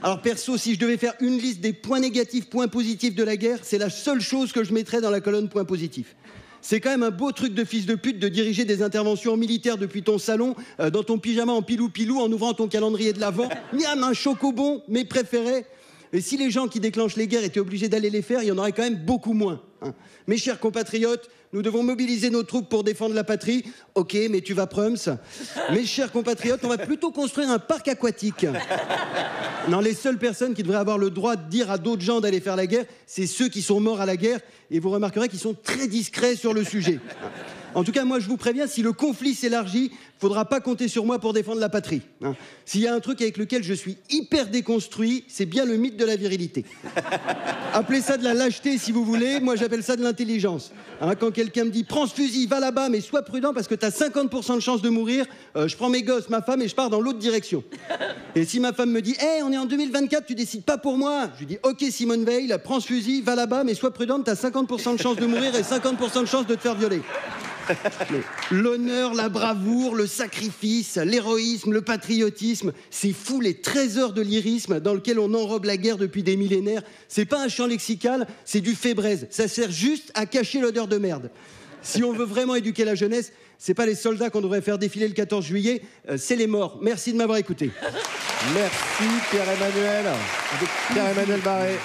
Alors perso, si je devais faire une liste des points négatifs, points positifs de la guerre, c'est la seule chose que je mettrais dans la colonne points positifs. C'est quand même un beau truc de fils de pute de diriger des interventions militaires depuis ton salon, dans ton pyjama en pilou-pilou, en ouvrant ton calendrier de l'Avent. Miam, un chocobon, mes préférés. Et si les gens qui déclenchent les guerres étaient obligés d'aller les faire, il y en aurait quand même beaucoup moins. Hein. Mes chers compatriotes, nous devons mobiliser nos troupes pour défendre la patrie. Ok, mais tu vas prums. Mes chers compatriotes, on va plutôt construire un parc aquatique. Non, les seules personnes qui devraient avoir le droit de dire à d'autres gens d'aller faire la guerre, c'est ceux qui sont morts à la guerre. Et vous remarquerez qu'ils sont très discrets sur le sujet. En tout cas, moi, je vous préviens, si le conflit s'élargit, il ne faudra pas compter sur moi pour défendre la patrie. Hein. S'il y a un truc avec lequel je suis hyper déconstruit, c'est bien le mythe de la virilité. Appelez ça de la lâcheté si vous voulez, moi j'appelle ça de l'intelligence. Hein, quand quelqu'un me dit « Prends ce fusil, va là-bas, mais sois prudent parce que tu as 50% de chance de mourir », je prends mes gosses, ma femme et je pars dans l'autre direction. Et si ma femme me dit « Hey, on est en 2024, tu décides pas pour moi », je lui dis « Ok Simone Veil, prends ce fusil, va là-bas, mais sois prudente, tu as 50% de chance de mourir et 50% de chance de te faire violer ». L'honneur, la bravoure, le sacrifice, l'héroïsme, le patriotisme, c'est fou les trésors de lyrisme dans lequel on enrobe la guerre depuis des millénaires. C'est pas un champ lexical, c'est du fébraise. Ça sert juste à cacher l'odeur de merde. Si on veut vraiment éduquer la jeunesse, c'est pas les soldats qu'on devrait faire défiler le 14 juillet, c'est les morts. Merci de m'avoir écouté. Merci Pierre-Emmanuel. Pierre-Emmanuel Barré.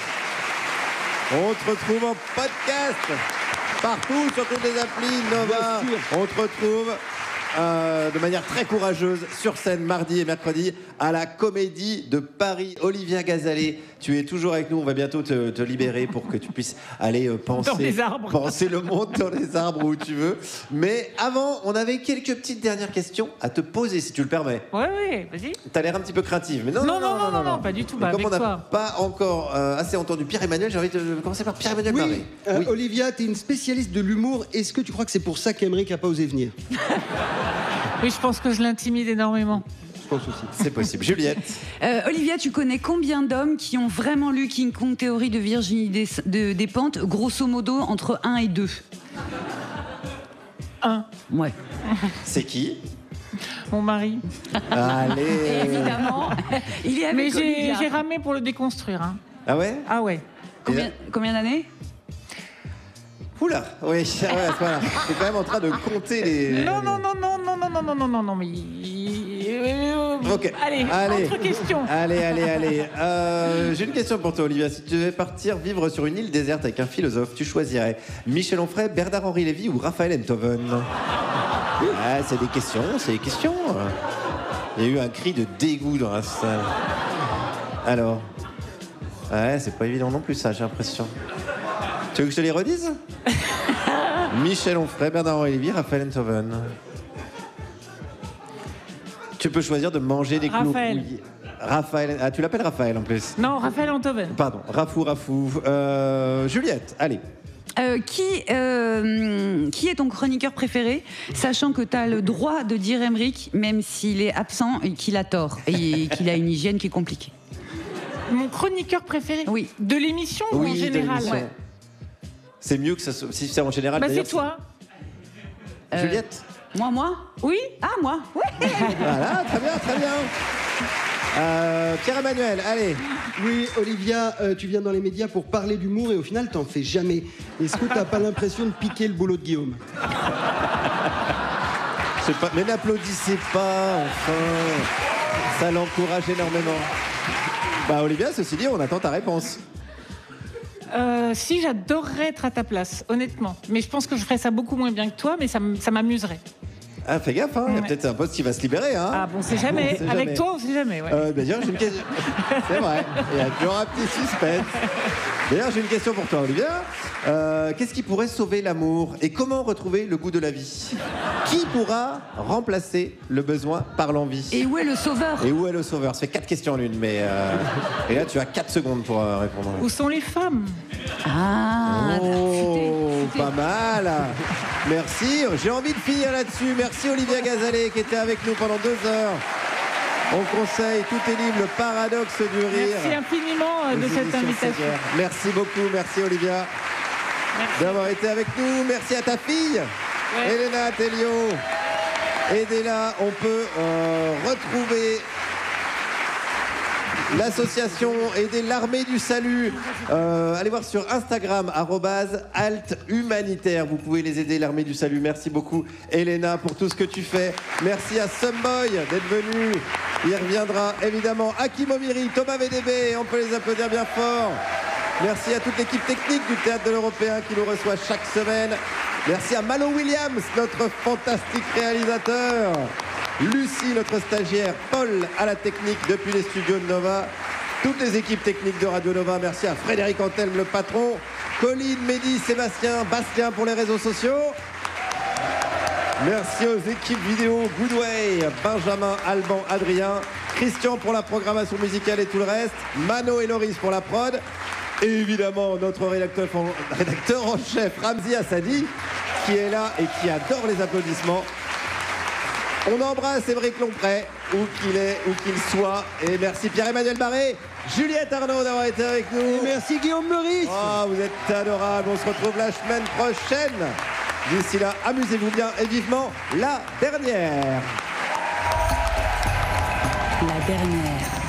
On te retrouve en podcast. Partout, sur toutes les applis, Nova, on te retrouve de manière très courageuse sur scène mardi et mercredi à la Comédie de Paris. Olivia Gazalet, tu es toujours avec nous, on va bientôt te libérer pour que tu puisses aller penser le monde dans les arbres où tu veux. Mais avant, on avait quelques petites dernières questions à te poser, si tu le permets. Oui, vas-y. T'as l'air un petit peu craintive, mais non, pas du tout. Comme on n'a toi. pas encore assez entendu Pierre-Emmanuel, j'ai envie de commencer par Pierre-Emmanuel Barré. Oui. Olivia, tu es une spécialiste de l'humour. Est-ce que tu crois que c'est pour ça qu'Aymeric n'a pas osé venir? Oui, je pense que je l'intimide énormément. Je pense aussi. C'est possible. Juliette. Olivia, tu connais combien d'hommes qui ont vraiment lu King Kong Théorie de Virginie Despentes, grosso modo entre 1 et 2? 1. Ouais. C'est qui? Mon mari. Allez. Et évidemment, il est avec Olivia. J'ai ramé pour le déconstruire. Hein. Ah ouais? Ah ouais. Combien d'années? Oula, oui, voilà. T'es quand même en train de compter les... Non, mais... Ok. Allez, autre question. Allez. J'ai une question pour toi, Olivia. Si tu devais partir vivre sur une île déserte avec un philosophe, tu choisirais Michel Onfray, Bernard-Henri Lévy ou Raphaël Enthoven? C'est des questions. Il y a eu un cri de dégoût dans la salle. Alors? C'est pas évident non plus, ça, j'ai l'impression. Tu veux que je te les redise? Michel Onfray, Bernard-Henri Lévy, Raphaël Enthoven. Tu peux choisir de manger des clous. Raphaël. Ah, tu l'appelles Raphaël en plus? Non, Raphaël Enthoven. Pardon, Rafou. Juliette, allez. Qui est ton chroniqueur préféré, sachant que tu as le droit de dire Aymeric, même s'il est absent et qu'il a tort, et qu'il a une hygiène qui est compliquée? Mon chroniqueur préféré? Oui. De l'émission ou en général? C'est mieux que ça soit... Si c'est en général, c'est toi. Juliette? Moi? Oui. Ah, moi? Oui. Voilà, très bien. Pierre-Emmanuel, allez. Oui, Olivia, tu viens dans les médias pour parler d'humour et au final, t'en fais jamais. Est-ce que t'as pas l'impression de piquer le boulot de Guillaume? sais pas, mais n'applaudissez pas, enfin. Ça l'encourage énormément. Bah Olivia, ceci dit, on attend ta réponse. Si, j'adorerais être à ta place, honnêtement. Mais je pense que je ferais ça beaucoup moins bien que toi, mais ça m'amuserait. Ah, fais gaffe, hein. Il y a Ouais. peut-être un poste qui va se libérer. Hein. Ah bon, on sait jamais. On sait Avec jamais. toi, on sait jamais. Ouais. D'ailleurs, j'ai une question. C'est vrai, il y aura un petit suspense. D'ailleurs, j'ai une question pour toi, Olivia. Qu'est-ce qui pourrait sauver l'amour et comment retrouver le goût de la vie? Qui pourra remplacer le besoin par l'envie? Et où est le sauveur? Et où est le sauveur? Ça fait 4 questions en une, mais et là, tu as 4 secondes pour répondre. Où sont les femmes? Ah, Oh, pas mal. Merci. J'ai envie de finir là-dessus. Merci Olivia Gazalet qui était avec nous pendant 2 heures. On conseille, tout est libre, le paradoxe du rire. Merci infiniment de Aux cette éditions invitation. Séguer. Merci beaucoup, merci Olivia d'avoir été avec nous. Merci à ta fille, Elena Telio. Aidez-la, on peut retrouver l'association Aider l'Armée du Salut. Allez voir sur Instagram, @althumanitaire. Vous pouvez les aider, l'Armée du Salut. Merci beaucoup, Elena, pour tout ce que tu fais. Merci à Sumboy d'être venu. Il reviendra évidemment. Hakim Omiri, Thomas VDB, on peut les applaudir bien fort. Merci à toute l'équipe technique du Théâtre de l'Européen qui nous reçoit chaque semaine. Merci à Malo Williams, notre fantastique réalisateur. Lucie, notre stagiaire, Paul à la technique depuis les studios de Nova, toutes les équipes techniques de Radio Nova. Merci à Frédéric Antelme, le patron, Colline, Mehdi, Sébastien, Bastien pour les réseaux sociaux. Merci aux équipes vidéo Goodway, Benjamin, Alban, Adrien, Christian pour la programmation musicale et tout le reste, Mano et Loris pour la prod, et évidemment notre rédacteur en chef, Ramzi Assadi, qui est là et qui adore les applaudissements. On embrasse Émeric Lompré, où qu'il est, où qu'il soit. Et merci Pierre-Emmanuel Barré, Juliette Arnaud d'avoir été avec nous. Et merci Guillaume Meurice. Oh, vous êtes adorables. On se retrouve la semaine prochaine. D'ici là, amusez-vous bien et vivement la dernière. La dernière.